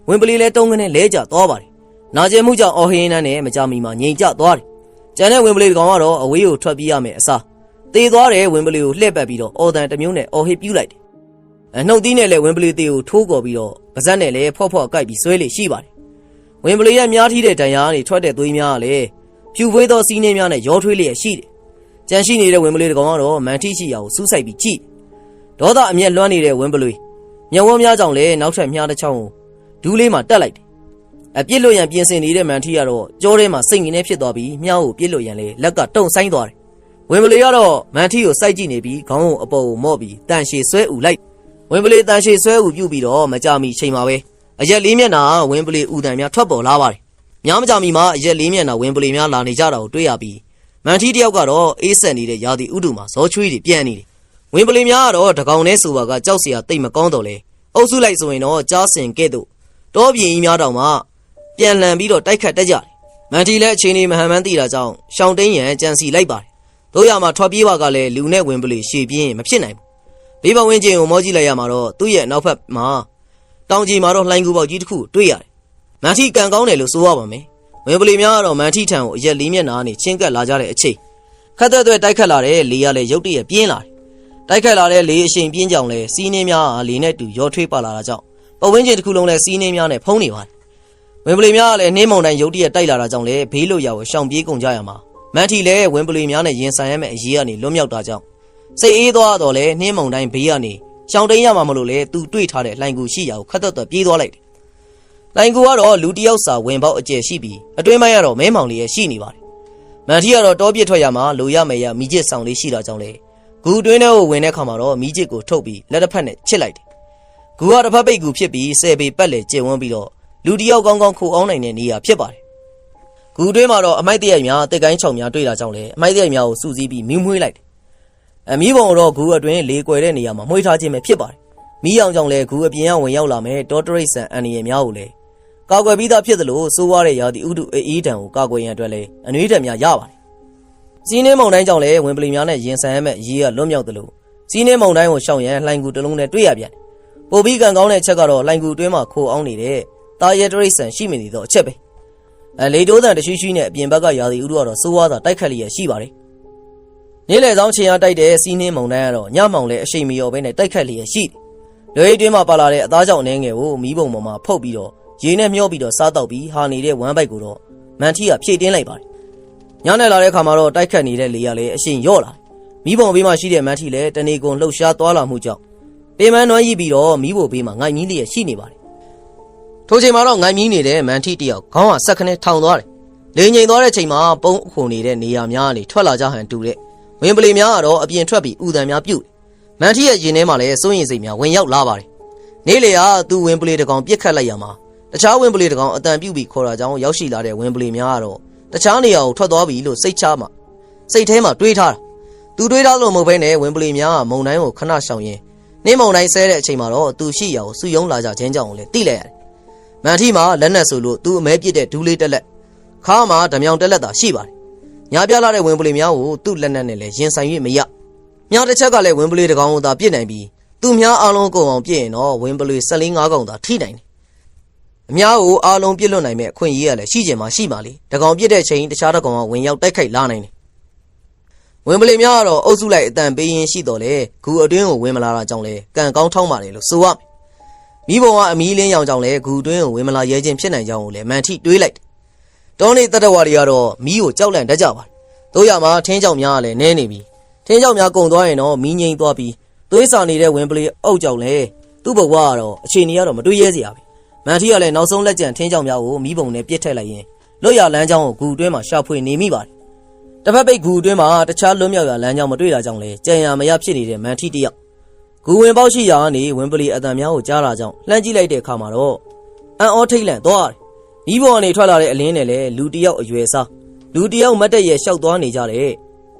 S2: းဝင်းပလီလည်းတုံးကနေလဲကျသွားပါတယ်။နာကျင်မှုကြောင့်အော်ဟင်းနှန်းနဲ့မကြမီမှာငြိမ်ကျသွားတယ်။ကျန်တဲ့ဝင်းပလီကောင်ကတော့အဝေးကိုထွက်ပြေးရမယ်အစားတေသွားတဲ့ဝင်းပလီကိုလှည့်ပတ်ပြီးတော့အော်တန်တစ်မျိုးနဲ့အော်ဟစ်ပြူလိုက်တယ်။နှုတ်သီးနဲ့လည်းဝင်းပလီသေးကိုထိုးကော်ပြီးတော့ပါဇက်နဲ့လည်းဖော့ဖော့ကိုက်ပြီးဆွဲလေရှိပါတယ်။ဝင်းပလီရဲ့မြားထီးတဲ့တန်ရာကနေထွက်တဲ့သွေးများကလည်းဖြူဖွေးသောစီးနှင်းများနဲ့ရောထွေးလျက်ရှိတယ်။ကြံရှိနေတဲ့ဝင်းပလီကောင်ကတော့မန်ထီရှိရာကိုစူးစိုက်ပြီးကြည့်ဒေါသအမျက်လွှမ်းနေတဲ့ဝင်းပလီမျက်ဝန်းများကြောင့်လည်းနောက်ထပ်မြားတစ်ချောင်းကိုဒူးလေးမှာတက်လိုက်တယ်။အပြစ်လို့ရန်ပြင်ဆင်နေတဲ့မန်ထီကတော့ကြောထဲမှာစိတ်ငင်းနေဖြစ်သွားပြီးမြားကိုပြစ်လို့ရန်လေလက်ကတုံဆိုင်သွားတယ်။ဝင်းပလီကတော့မန်ထီကိုစိုက်ကြည့်နေပြီးခေါင်းကိုအပေါ်ကိုမော့ပြီးတန်ရှည်ဆွဲဥလိုက်ဝင်းပလီတန်ရှည်ဆွဲဥပြုတ်ပြီးတော့မကြမီချိန်မှာပဲအရက်လေးမျက်နှာဝင်းပလီဥတန်များထွက်ပေါ်လာပါတယ်။များမကြမီမှာအရက်လေးမျက်နှာဝင်းပလီများလာနေကြတာကိုတွေ့ရပြီးမန်ထီတယောက်ကတော့အေးဆက်နေတဲ့ရာသီဥတုမှာဇောချွေးတွေပြန်နေတယ်။ဝင်းပလီများကတော့တကောင်နဲ့ဆိုပါကကြောက်စရာတိတ်မကောင်းတော့လေအုပ်စုလိုက်ဆိုရင်တော့ကြားစင်ကဲ့သို့တောပြင်းကြီးများတောင်မှပြန်လှန်ပြီးတော့တိုက်ခတ်တက်ကြတယ်။မန်ထီလည်းအချိန်လေးမဟန်မှန်းသိတာကြောင့်ရှောင်းတိန်ရန်ကြံစီလိုက်ပါတယ်။တို့ရမှာထွက်ပြေးပါကလည်းလူနဲ့ဝင်းပလီရှေ့ပြင်းမဖြစ်နိုင်ဘူး ဘေးပဝင်းချင်းကိုမောကြည့်လိုက်ရမှာတော့သူ့ရဲ့နောက်ဖက်မှာတောင်ကြီးမှာတော့လှိုင်းကူပေါက်ကြီးတစ်ခုတွေ့ရတယ်မန်ထီကန်ကောင်းတယ်လို့ဆိုရပါမယ်ဝင်ပလီများကတော့မန်ထီထံကိုအရက်လေးမျက်နှာနဲ့ချင်းကပ်လာကြတဲ့အချိန်ခက်တဲ့တိုက်ခတ်လာတဲ့လေကလည်းရုတ်တရက်ပြင်းလာတယ်တိုက်ခတ်လာတဲ့လေအရှိန်ပြင်းကြောင်လဲစီးနှင်းများဟာလေနဲ့တူရောထွေးပါလာတာကြောင့်ပဝင်းချင်းတစ်ခုလုံးလဲစီးနှင်းများနဲ့ဖုံးနေပါတယ်ဝင်ပလီများကလည်းနှင်းမုန်တိုင်းရုတ်တရက်တိုက်လာတာကြောင့်လဲဘေးလွတ်ရာကိုရှောင်ပြေးကုန်ကြရမှာမန်ထီလည်းဝင်ပလီများနဲ့ရင်ဆိုင်ရမယ့်အရေးကနေလွတ်မြောက်တာကြောင့်စိတ်အေးသွားတော့လဲနှင်းမုန်တိုင်းဘေးကနေရှောင်တိန်ရမှာမလို့လဲသူတွေ့ထားတဲ့လှိုင်ကူရှိရာကိုခတ်တော့ပြေးသွားလိုက်တယ်လှိုင်ကူကတော့လူတယောက်စာဝင်ပေါက်အကျယ်ရှိပြီးအတွင်းပိုင်းကတော့မဲမောင်လေးရဲ့ရှိနေပါတယ်မန်ထီကတော့တောပြစ်ထွက်ရမှာလိုရမယ်ရမိကျစ်ဆောင်လေးရှိတာကြောင့်လဲဂူအတွင်းထဲကိုဝင်တဲ့ခါမှာတော့မိကျစ်ကိုထုတ်ပြီးလက်တစ်ဖက်နဲ့ချစ်လိုက်တယ်ဂူကတစ်ဖက်ပိတ်ကူဖြစ်ပြီး10ပေပတ်လေကျဝန်းပြီးတော့လူတယောက်ကောင်းကောင်းခိုအောင်နိုင်တဲ့နေရာဖြစ်ပါတယ်ဂူအတွင်းမှာတော့အမိုက်တရိုက်များတစ်ကိုင်းချောင်များတွေ့တာကြောင့်လဲအမိုက်တရိုက်များကိုစူးစီးပြီးမီးမွှေးလိုက်တယ်အမီးပုံတော့ဂူအတွင်းလေကွယ်တဲ့နေရာမှာမှွေးထားခြင်းပဲဖြစ်ပါတယ်မီးအောင်ကြောင့်လဲဂူအပြင်ကဝင်ရောက်လာမယ်ဒေါ်တရိတ်ဆန်အန်နီရများကိုလဲကာကွယ်ပြီးသားဖြစ်သလိုစိုးဝါးတဲ့ရာသီဥတုအေးတံကိုကာကွယ်ရန်အတွက်လဲအနှွေးဓာတ်များရပါတယ်စီးနှင်းမုန်တိုင်းကြောင့်လဲဝင်ပလီများနဲ့ရင်ဆိုင်ရမယ့်အရေးကလွတ်မြောက်သလိုစီးနှင်းမုန်တိုင်းကိုရှောင်ရန်လှိုင်ကူတစ်လုံးနဲ့တွေ့ရပြန်ပိုပြီးကန်ကောင်းတဲ့အချက်ကတော့လှိုင်ကူအတွင်းမှာခိုအောင်နေတဲ့တာရဲတရိတ်ဆန်ရှိမနေတော့အချက်ပဲလေတိုးတန်တရှိရှိနဲ့အပြင်ဘက်ကရာသီဥတုကတော့စိုးဝါးစွာတိုက်ခတ်လျက်ရှိပါတယ်နေ့လယ်ဆောင်ချိန်အားတိုက်တဲ့စီးနှင်းမုန်တိုင်းကတော့ညမောင်လဲအရှိန်မလျော်ဘဲနဲ့တိုက်ခတ်လျက်ရှိတယ်လွယ်အတွင်းမှာပါလာတဲ့အသားကြောင့်အနေငယ်ကိုမီးပုံပေါ်မှာဖုတ်ပြီးတော့ရေနဲ့မျောပြီးတော့စားတော့ပြီးဟာနေတဲ့ဝမ်းပိုက်ကိုတော့မန်ထီကဖြည့်တင်းလိုက်ပါတယ်ညနေလာတဲ့အခါမှာတော့တိုက်ခတ်နေတဲ့လေကလည်းအရှိန်လျော့လာမီးပုံဘေးမှာရှိတဲ့မန်ထီလည်းတနေကုန်လှုပ်ရှားသွားလာမှုကြောင့်ပင်မနွမ်းရည်ပြီးတော့မီးပုံဘေးမှာငိုင်မီးလျက်ရှိနေပါတယ်ထိုချိန်မှာတော့ငိုင်မီးနေတဲ့မန်ထီတယောက်ခေါင်းဟာဆက်ခနဲ့ထောင်သွားတယ်လေငိန်သွားတဲ့ချိန်မှာပုံခုန်နေတဲ့နေရာများကနေထွက်လာကြဟန်တူတဲ့ဝင်ပလီများကတော့အပြင်ထွက်ပြီးဥဒံများပြုတ်မန်ထီရဲ့ရင်ထဲမှာလည်းစိုးရင်စိတ်များဝင်ရောက်လာပါတယ်နေ့လေကသူဝင်ပလီတကောင်ပြစ်ခတ်လိုက်ရမှာတခြားဝင်ပလီတကောင်အတန်ပြုတ်ပြီးခေါ်တာကြောင့်ရောက်ရှိလာတဲ့ဝင်ပလီများကတော့တခြားနေရာကိုထွက်သွားပြီလို့စိတ်ထဲမှာတွေးထားတာသူတွေးထားလို့မဟုတ်ဘဲနဲ့ဝင်ပလီများကမုံတိုင်းကိုခဏရှောင်ရင်းနှင်းမုံတိုင်းဆဲတဲ့အချိန်မှာတော့သူရှိရာကိုစုယုံလာကြခြင်းကြောင့်လည်းတိလိုက်ရတယ်မန်ထီမှာလက်နက်ဆိုလို့သူအမဲပြစ်တဲ့ဒူးလေးတက်လက်ခါမှာဓမြောင်တက်လက်သာရှိပါတယ်ညာပြလာတဲ့ဝင်ပလီများကိုသူ့လက်နက်နဲ့လည်းရင်ဆိုင်၍မရမြားတစ်ချက်ကလည်းဝင်ပလီတကောင်ကိုသာပြစ်နိုင်ပြီးသူများအားလုံးကုန်အောင်ပြစ်ရင်တော့ဝင်ပလီ14-5ကောင်သာထိနိုင်တယ်အများကိုအားလုံးပြစ်လွတ်နိုင်မဲ့အခွင့်အရေးကလည်းရှိကြမှာရှိပါလေတကောင်ပြစ်တဲ့ချိန်တခြားတကောင်ကဝင်ရောက်တိုက်ခိုက်လာနိုင်တယ်ဝင်ပလီများကတော့အုပ်စုလိုက်အတန်ပေးရင်ရှိတော့လေဂူအတွင်းကိုဝင်မလာတာကြောင့်လေကံကောင်းထောင်းပါတယ်လို့ဆိုရမယ်မိဘကအမီးလင်းရောင်ကြောင့်လေဂူအတွင်းကိုဝင်မလာရဲခြင်းဖြစ်နိုင်ကြောင်းကိုလည်းမန်ထီတွေးလိုက်တောနေတတဝါတွေကတော့မီးကိုကြောက်လန့်တတ်ကြပါတယ်တို့ရမှာထင်းကြောက်များကလည်းနည်းနေပြီထင်းကြောက်များကုန်သွားရင်တော့မီးငိမ့်သွားပြီးသွေးစာနေတဲ့ဝင်ပလီအုပ်ကြောက်လေသူ့ဘဝကတော့အခြေအနေကတော့မတွေးရဲစရာပဲမန်ထီကလည်းနောက်ဆုံးလက်ကျန်ထင်းကြောက်များကိုမီးပုံနဲ့ပြစ်ထည့်လိုက်ရင်လွတ်ရလမ်းကြောင်းကိုဂူအတွင်းမှာရှာဖွေနေမိပါတယ်တစ်ဖက်ပိတ်ဂူအတွင်းမှာတခြားလွတ်မြောက်ရလမ်းကြောင်းမတွေ့တာကြောင့်လေကြံရမရဖြစ်နေတဲ့မန်ထီတယောက်ဂူဝင်ပေါက်ရှိရာကနေဝင်ပလီအတန်များကိုကြားလာကြောင်းလှမ်းကြည့်လိုက်တဲ့အခါမှာတော့အန်အောထိတ်လန့်သွားတယ်မီးပေါ်ကနေထွက်လာတဲ့အလင်းနဲ့လေလူတယောက်အရွယ်စားလူတယောက်မတ်တက်ရဲ့ရှောက်သွားနေကြတဲ့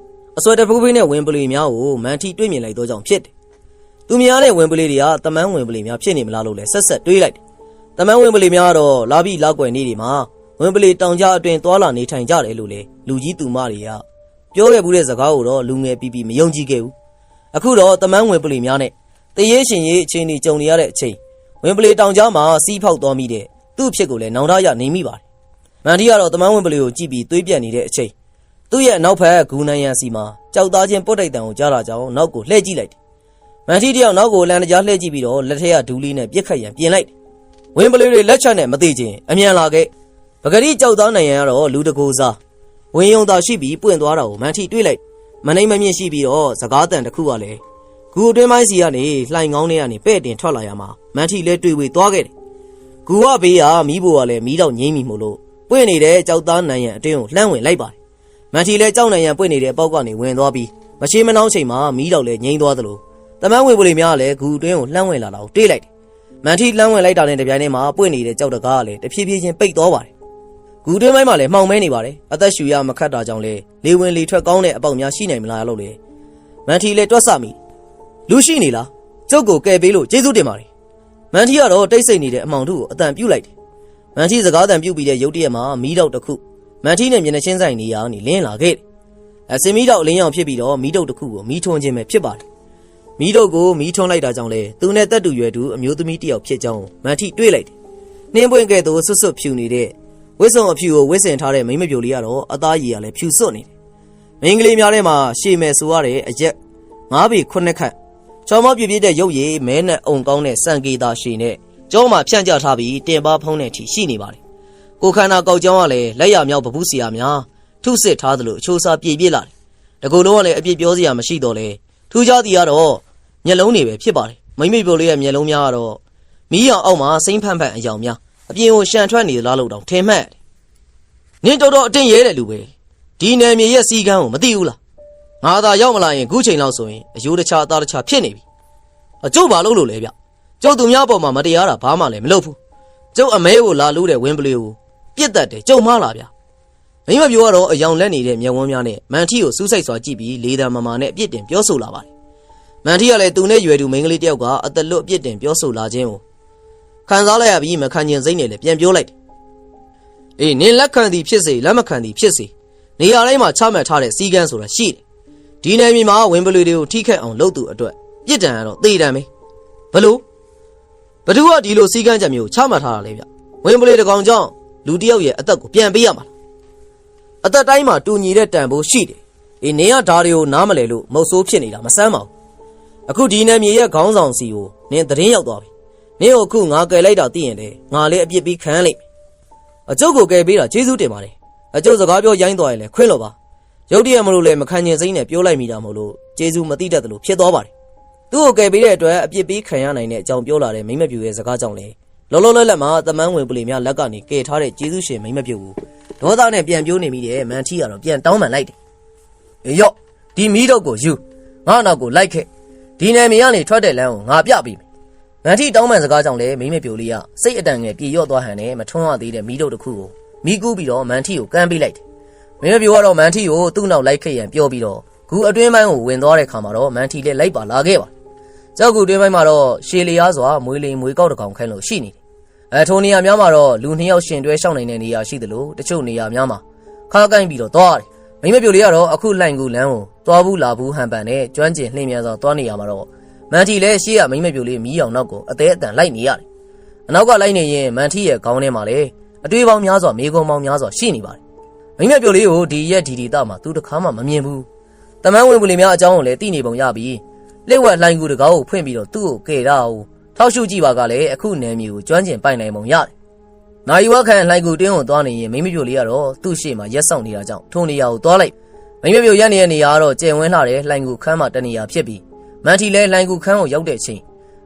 S2: အစွဲတဖူးဖိနဲ့ဝင်ပလီများကိုမန်ထီတွေ့မြင်လိုက်တော့ကြောင့်ဖြစ်တယ်သူများတဲ့ဝင်ပလီတွေကတမန်းဝင်ပလီများဖြစ်နေမလားလို့လဲဆက်တွေးလိုက်တယ်တမန်းဝင်ပလီများကတော့လာပြီးလောက်ွယ်နေဒီမှာဝင်ပလီတောင်ကြားအတွင်းသွာလာနေထိုင်ကြတယ်လို့လေလူကြီးသူမတွေကပြောခဲ့ဘူးတဲ့စကားကိုတော့လူငယ်ပြီးမယုံကြည်ခဲ့ဘူးအခုတော့တမန်းဝင်ပလီများနဲ့တရေရှင်ရေးအချိန်ကြီးကြုံနေရတဲ့အချိန်ဝင်ပလီတောင်ကြားမှာစီးဖောက်သွားမိတဲ့သူ့ဖြစ်ကိုလည်းနောင်တရနေမိပါတယ်မန်ထီကတော့တမန်းဝင်ပလီကိုကြည့်ပြီးသွေးပြတ်နေတဲ့အချိန်သူ့ရဲ့နောက်ဖက်ဂူနန်ရန်စီမှာကြောက်သားချင်းပုတ်တိုက်တံကိုကြားလာကြောင်းနောက်ကိုလှည့်ကြည့်လိုက်တယ်မန်ထီတယောက်နောက်ကိုလန်တကြားလှည့်ကြည့်ပြီးတော့လက်ထက်ကဒူးလေးနဲ့ပြစ်ခတ်ရန်ပြင်လိုက်တယ်ဝင်ပလီတွေလက်ချက်နဲ့မသိချင်းအမြန်လာခဲ့ပဂရီကြောက်သားနိုင်ရန်ကတော့လူတကိုးစားဝင်ယုံသာရှိပြီးပွင့်သွားတာကိုမန်ထီတွေးလိုက်မနှိမ်မမြင့်ရှိပြီးတော့စကားတန်တစ်ခုကလည်းဂူအတွင်းပိုင်းစီကနေလှိုင်ကောင်းထဲကနေပဲ့တင်ထွက်လာရမှာမန်ထီလဲတွေ့ဝေသွားခဲ့တယ်ဂူဝဘေးကမီးဘိုကလည်းမီးတော့ငိမ့်မိမို့လို့ပွင့်နေတဲ့ကြောက်သားနိုင်ရန်အတွင်းကိုလှမ်းဝင်လိုက်ပါတယ်မန်ထီလဲကြောက်နိုင်ရန်ပွင့်နေတဲ့အပေါက်ကနေဝင်သွားပြီးမရှိမနှောင်းချိန်မှာမီးတော့လဲငိမ့်သွားသလိုတမန်းဝင်ပလီများလည်းဂူအတွင်းကိုလှမ်းဝင်လာတာကိုတွေးလိုက်တယ်မန်ထီလှမ်းဝင်လိုက်တာနဲ့တပြိုင်တည်းမှာပွင့်နေတဲ့ကြောက်တကားကလည်းတဖြည်းဖြည်းချင်းပိတ်သွားပါတယ်ဂူတွင်းပိုင်းမှာလည်းမှောင်မဲနေပါတယ်အသက်ရှူရမခတ်တာကြောင့်လေလေဝင်လေထွက်ကောင်းတဲ့အပေါက်များရှိနိုင်မလားလို့လေမန်ထီလည်းတွက်ဆမိလူရှိနေလားကျုပ်ကိုကယ်ပေးလို့ကျေးဇူးတင်ပါတယ်မန်ထီကတော့တိတ်ဆိတ်နေတဲ့အမောင်တို့ကိုအတန်ပြုတ်လိုက်တယ်မန်ထီစကားတန်ပြုတ်ပြီးတဲ့ရုတ်တရက်မှာမီးတောက်တစ်ခုမန်ထီနဲ့မျက်နှာချင်းဆိုင်နေရာကနေလင်းလာခဲ့တယ်အစင်မီးတောက်အလင်းရောင်ဖြစ်ပြီးတော့မီးတုပ်တစ်ခုကိုမီးထွန်းခြင်းပဲဖြစ်ပါတယ် မီးတို့ကိုမီးထွန်းလိုက်တာကြောင့်လေသူနဲ့တက်တူရွယ်သူအမျိုးသမီးတယောက်ဖြစ်ကြောင်းမန်ထီတွေးလိုက်တယ်နှင်းပွင့်ကဲ့သို့ဆွတ်ဆွတ်ဖြူနေတဲ့ဝစ်စုံအဖြူကိုဝစ်စင်ထားတဲ့မိန်းမပြိုလေးကတော့အသားရည်ကလည်းဖြူစွတ်နေတယ်မိန်းကလေးများထဲမှာရှေ့မဲ့ဆိုရတဲ့အရက်9ပေ9ခန့်ချော်မောပြပြတဲ့ရုပ်ရည်မဲနဲ့အုံကောင်းတဲ့စံကေတာရှည်နဲ့ကျောမှာဖြန့်ကျထားပြီးတင်ပါဖုံးတဲ့အထိရှိနေပါတယ်ကိုခန္ဓာကောက်ကြောင်းကလည်းလက်ရမြောက်ပပူးစီယာများထုစစ်ထားသလိုအချိုးစားပြည့်ပြည့်လာတယ်တကူလုံးကလည်းအပြည့်ပြောစရာမရှိတော့လေထူးခြားသည်ကတော့မျက်လုံးတွေပဲဖြစ်ပါတယ်မိမိပြိုလေးရဲ့မျက်လုံးများကတော့မီးရောင်အောက်မှာစိမ့်ဖန့်ဖန့်အယောင်များအပြင်ကိုရှန်ထွက်နေလားလို့တောင်ထင်မှတ်နင်းတော်တော်အတင်းရဲတယ်လူပဲဒီနယ်မြေရဲ့စီကန်းကိုမသိဘူးလားငါသာရောက်မလာရင်ခုချိန်လောက်ဆိုရင်အယိုးတခြားအသားတခြားဖြစ်နေပြီအကျုပ်ဘာလုပ်လို့လဲဗျကျုပ်သူများပေါ်မှာမတရားတာဘာမှလည်းမလုပ်ဘူးကျုပ်အမဲကိုလာလို့တဲ့ဝင်းပလေးကိုပြစ်တတ်တယ်ကျုံမားလာဗျမိမပြိုကတော့အယောင်လက်နေတဲ့မျက်ဝန်းများနဲ့မန်ထီကိုစူးစိုက်စွာကြည့်ပြီးလေတံမမာနဲ့အပြစ်တင်ပြောဆိုလာပါတယ်မန်ထီကလည်းသူနဲ့ရွယ်သူမိန်းကလေးတယောက်ကအသက်လွတ်အပြစ်တင်ပြောဆိုလာခြင်းကိုခံစားလိုက်ရပြီးမခံကျင်စိတ်နဲ့လည်းပြန်ပြောလိုက်တယ်အေးနင်လက်ခံသည်ဖြစ်စေလက်မခံသည်ဖြစ်စေနေရာတိုင်းမှာချမှတ်ထားတဲ့စီကန်းဆိုတာရှိတယ်ဒီနယ်မြေမှာဝင်းပလွေတွေကိုထိခိုက်အောင်လုပ်သူအတွက်ပြစ်ဒဏ်ကတော့သေဒဏ်ပဲဘလို့ဘသူကဒီလိုစီကန်းချက်မျိုးချမှတ်ထားတာလဲဗျဝင်းပလွေတကောင်ကြောင့်လူတယောက်ရဲ့အသက်ကိုပြန်ပေးရမှာအသက်တိုင်းမှာတူညီတဲ့တန်ဖိုးရှိတယ်အေးနင်ကဓာတွေကိုနားမလဲလို့မုတ်ဆိုးဖြစ်နေတာမဆမ်းပါဘူးအခုဒီနယ်မြေရဲ့ခေါင်းဆောင်စီကိုနင်သတင်းရောက်သွားပြီနင်ကိုအခုငါကယ်လိုက်တာသိရင်လေငါလည်းအပြစ်ပြီးခံလိုက်မယ်အကျုပ်ကိုကယ်ပေးတာကျေးဇူးတင်ပါတယ်အကျုပ်စကားပြောရိုင်းသွားရင်လည်းခွင့်လို့ပါရုတ်တရက်မလို့လည်းမခံကျင်စိမ့်နဲ့ပြောလိုက်မိတာမလို့ကျေးဇူးမသိတတ်တယ်လို့ဖြစ်သွားပါတယ်သူ့ကိုကယ်ပေးတဲ့အတွက်အပြစ်ပေးခံရနိုင်တဲ့အကြောင်းပြောလာတဲ့မိမပြူရဲ့စကားကြောင့်လေလောလောလတ်လတ်မှာသမန်းဝင်ပလီများလက်ကနေကယ်ထားတဲ့ကျေးဇူးရှင်မိမပြူကိုဒေါသနဲ့ပြန်ပြောနေမိတဲ့မန်ထီကတော့ပြန်တောင်းပန်လိုက်တယ်အေးရော့ဒီမီးတော့ကိုယူငါနောက်ကိုလိုက်ခဲ့ဒီနယ်မြေကနေထွက်တဲ့လမ်းကိုငါပြပေးမယ်မန်ထီတောင်းပန်စကားကြောင့်လေမိမပြူလေးကစိတ်အတန်ငယ်ပြေရော့သွားဟန်နဲ့မထွန်းရသေးတဲ့မီးတော့တစ်ခုကိုမီးကူးပြီးတော့မန်ထီကိုကမ်းပေးလိုက်တယ်မိမပြူကတော့မန်ထီကိုသူ့နောက်လိုက်ခဲ့ရန်ပြောပြီးတော့ဂူအတွင်းပိုင်းကိုဝင်သွားတဲ့ခါမှာတော့မန်ထီလည်းလိုက်ပါလာခဲ့ပါကြောက်ကူတွင်းပိုင်းမှာတော့ရှေလျားစွာမွေးလိမ်မွေးကောက်တကောင်ခိုင်းလို့ရှိနေတယ်ထိုနေရာများမှာတော့လူ2ယောက်ရှင်တွဲရှောင်းနေတဲ့နေရာရှိသလိုတချို့နေရာများမှာခါကိုင်းပြီးတော့သွားတယ်မိမပြူလေးကတော့အခုလှိုင်ကူလမ်းကိုသွားဘူးလာဘူးဟန်ပန်နဲ့ကျွမ်းကျင်လှင်မြန်စွာသွားနေရမှာတော့မန်ထီလည်းရှေ့ကမိမပြူလေးမီးအောင်နောက်ကိုအသေးအတန်လိုက်နေရတယ်အနောက်ကလိုက်နေရင်မန်ထီရဲ့ခေါင်းထဲမှာလည်းအတွေးပေါင်းများစွာမေကုံပေါင်းများစွာရှိနေပါတယ်မိမပြူလေးကိုဒီရက်ဒီဒီတာမှာသူတခါမှမမြင်ဘူးတမန်ဝင်ပလီများအကြောင်းကိုလည်းသိနေပုံရပြီးလက်ဝက်လှိုင်ကူတကားကိုဖွင့်ပြီးတော့သူ့ကိုကယ်တာကိုထောက်ရှုကြည့်ပါကလည်းအခုနယ်မြေကိုကျွမ်းကျင်ပိုင်နိုင်ပုံရတယ်။နိုင်ဝခန့်လှိုင်ကူတင်းကိုသွားနေရင်မိမပြိုလေးကတော့သူ့ရှေ့မှာရက်ဆောင်နေတာကြောင့်ထိုနေရာကိုသွားလိုက်မိမပြိုရက်နေတဲ့နေရာကတော့ကျယ်ဝန်းလာတဲ့လှိုင်ကူခန်းမှာတနေရာဖြစ်ပြီးမန်ထီလည်းလှိုင်ကူခန်းကိုရောက်တဲ့အချိန်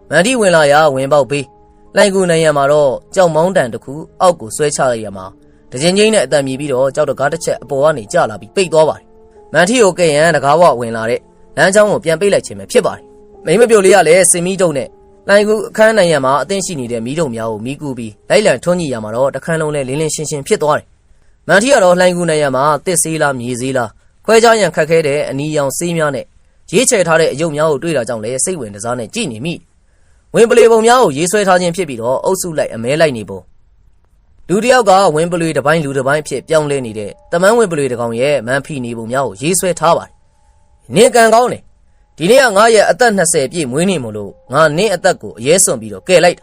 S2: မန်ထီဝင်လာရာဝင်ပေါက်ပေးလှိုင်ကူနိုင်ရမှာတော့ကြောက်မောင်းတန်တစ်ခုအောက်ကိုဆွဲချလိုက်ရမှာတချင်းချင်းနဲ့အတန်မြည်ပြီးတော့ကြောက်တကားတစ်ချက်အပေါ်ကနေကျလာပြီးပိတ်သွားပါတယ်။မန်ထီကိုကဲ့ရန်တကားဝဝင်လာတဲ့လမ်းကြောင်းကိုပြန်ပိတ်လိုက်ခြင်းပဲဖြစ်ပါတယ်။မိမပြိုလေးကလည်းစင်မီတုံနဲ့လှိုင်ကူအခန်းနိုင်ရမှာအသင့်ရှိနေတဲ့မီးတုံများကိုမီးကူပြီးလိုက်လံထွန်းကြည့်ရမှာတော့တခန်းလုံးလဲလင်းလင်းရှင်းရှင်းဖြစ်သွားတယ်။မန်ထီကတော့လှိုင်ကူနိုင်ရမှာတစ်ဆေးလားမြေဆေးလားခွဲခြားရန်ခက်ခဲတဲ့အနီရောင်ဆေးများနဲ့ရေးချယ်ထားတဲ့အယုတ်များကိုတွေ့တာကြောင့်လဲစိတ်ဝင်စားနဲ့ကြည်နေမိ။ဝင်ပလီပုံများကိုရေးဆွဲထားခြင်းဖြစ်ပြီးတော့အုပ်စုလိုက်အမဲလိုက်နေပုံလူတယောက်ကဝင်ပလီတစ်ပိုင်းလူတစ်ပိုင်းဖြစ်ပြောင်းလဲနေတဲ့တမန်ဝင်ပလီတစ်ကောင်ရဲ့မန်ဖီနေပုံများကိုရေးဆွဲထားပါတယ်။နေကန်ကောင်းတယ်ဒီနေ့ကငါရဲ့အသက်20ပြည့်မွေးနေမို့လို့ငါနင်းအသက်ကိုအရေးစွန်ပြီးတော့ကယ်လိုက်တာ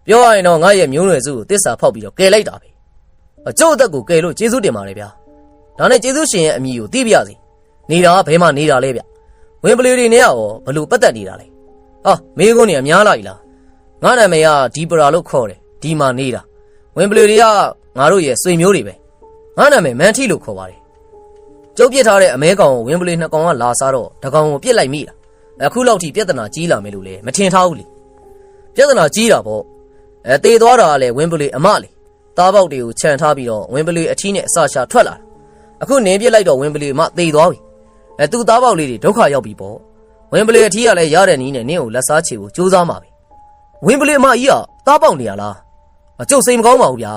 S2: ပြောရရင်တော့ငါရဲ့မျိုးနွယ်စုကိုတစ္ဆာဖောက်ပြီးတော့ကယ်လိုက်တာပဲအကျိုးအသက်ကိုကယ်လို့ကျေးဇူးတင်ပါတယ်ဗျာဒါနဲ့ကျေးဇူးရှင်ရဲ့အမိကိုသိပြရစီနေတာကဘယ်မှာနေတာလဲဗျဝင်ပလီတွေနဲ့ရောဘလို့ပတ်သက်နေတာလဲဟာမေးခွန်းနေအများလာ ਈ လားငါနာမည်ကဒီပရာလို့ခေါ်တယ်ဒီမှာနေတာဝင်ပလီတွေကငါတို့ရဲ့ဆွေမျိုးတွေပဲငါနာမည်မန်ထီလို့ခေါ်ပါတယ်ကျုပ်ပြစ်ထားတဲ့အမဲကောင်ကိုဝင်းပလီ2ကောင်ကလာစားတော့တကောင်ကိုပြစ်လိုက်မိတာအခုလောက်ထိပြဿနာကြီးလာမယ်လို့လေမထင်ထားဘူးလေပြဿနာကြီးတာပေါ့တေသွားတာကလည်းဝင်းပလီအမလေသားပေါက်တွေကိုခြံထားပြီးတော့ဝင်းပလီအထီးနဲ့အစာရှာထွက်လာတာအခုနင်းပြစ်လိုက်တော့ဝင်းပလီအမတေသွားပြီသူ့သားပေါက်လေးတွေဒုက္ခရောက်ပြီပေါ့ဝင်းပလီအထီးကလည်းရတဲ့နီးနဲ့နင်းကိုလက်စားချေဖို့ကြိုးစားမှာပဲဝင်းပလီအမကြီးကသားပေါက်နေရလားအကျုပ်စိတ်မကောင်းပါဘူးဗျာ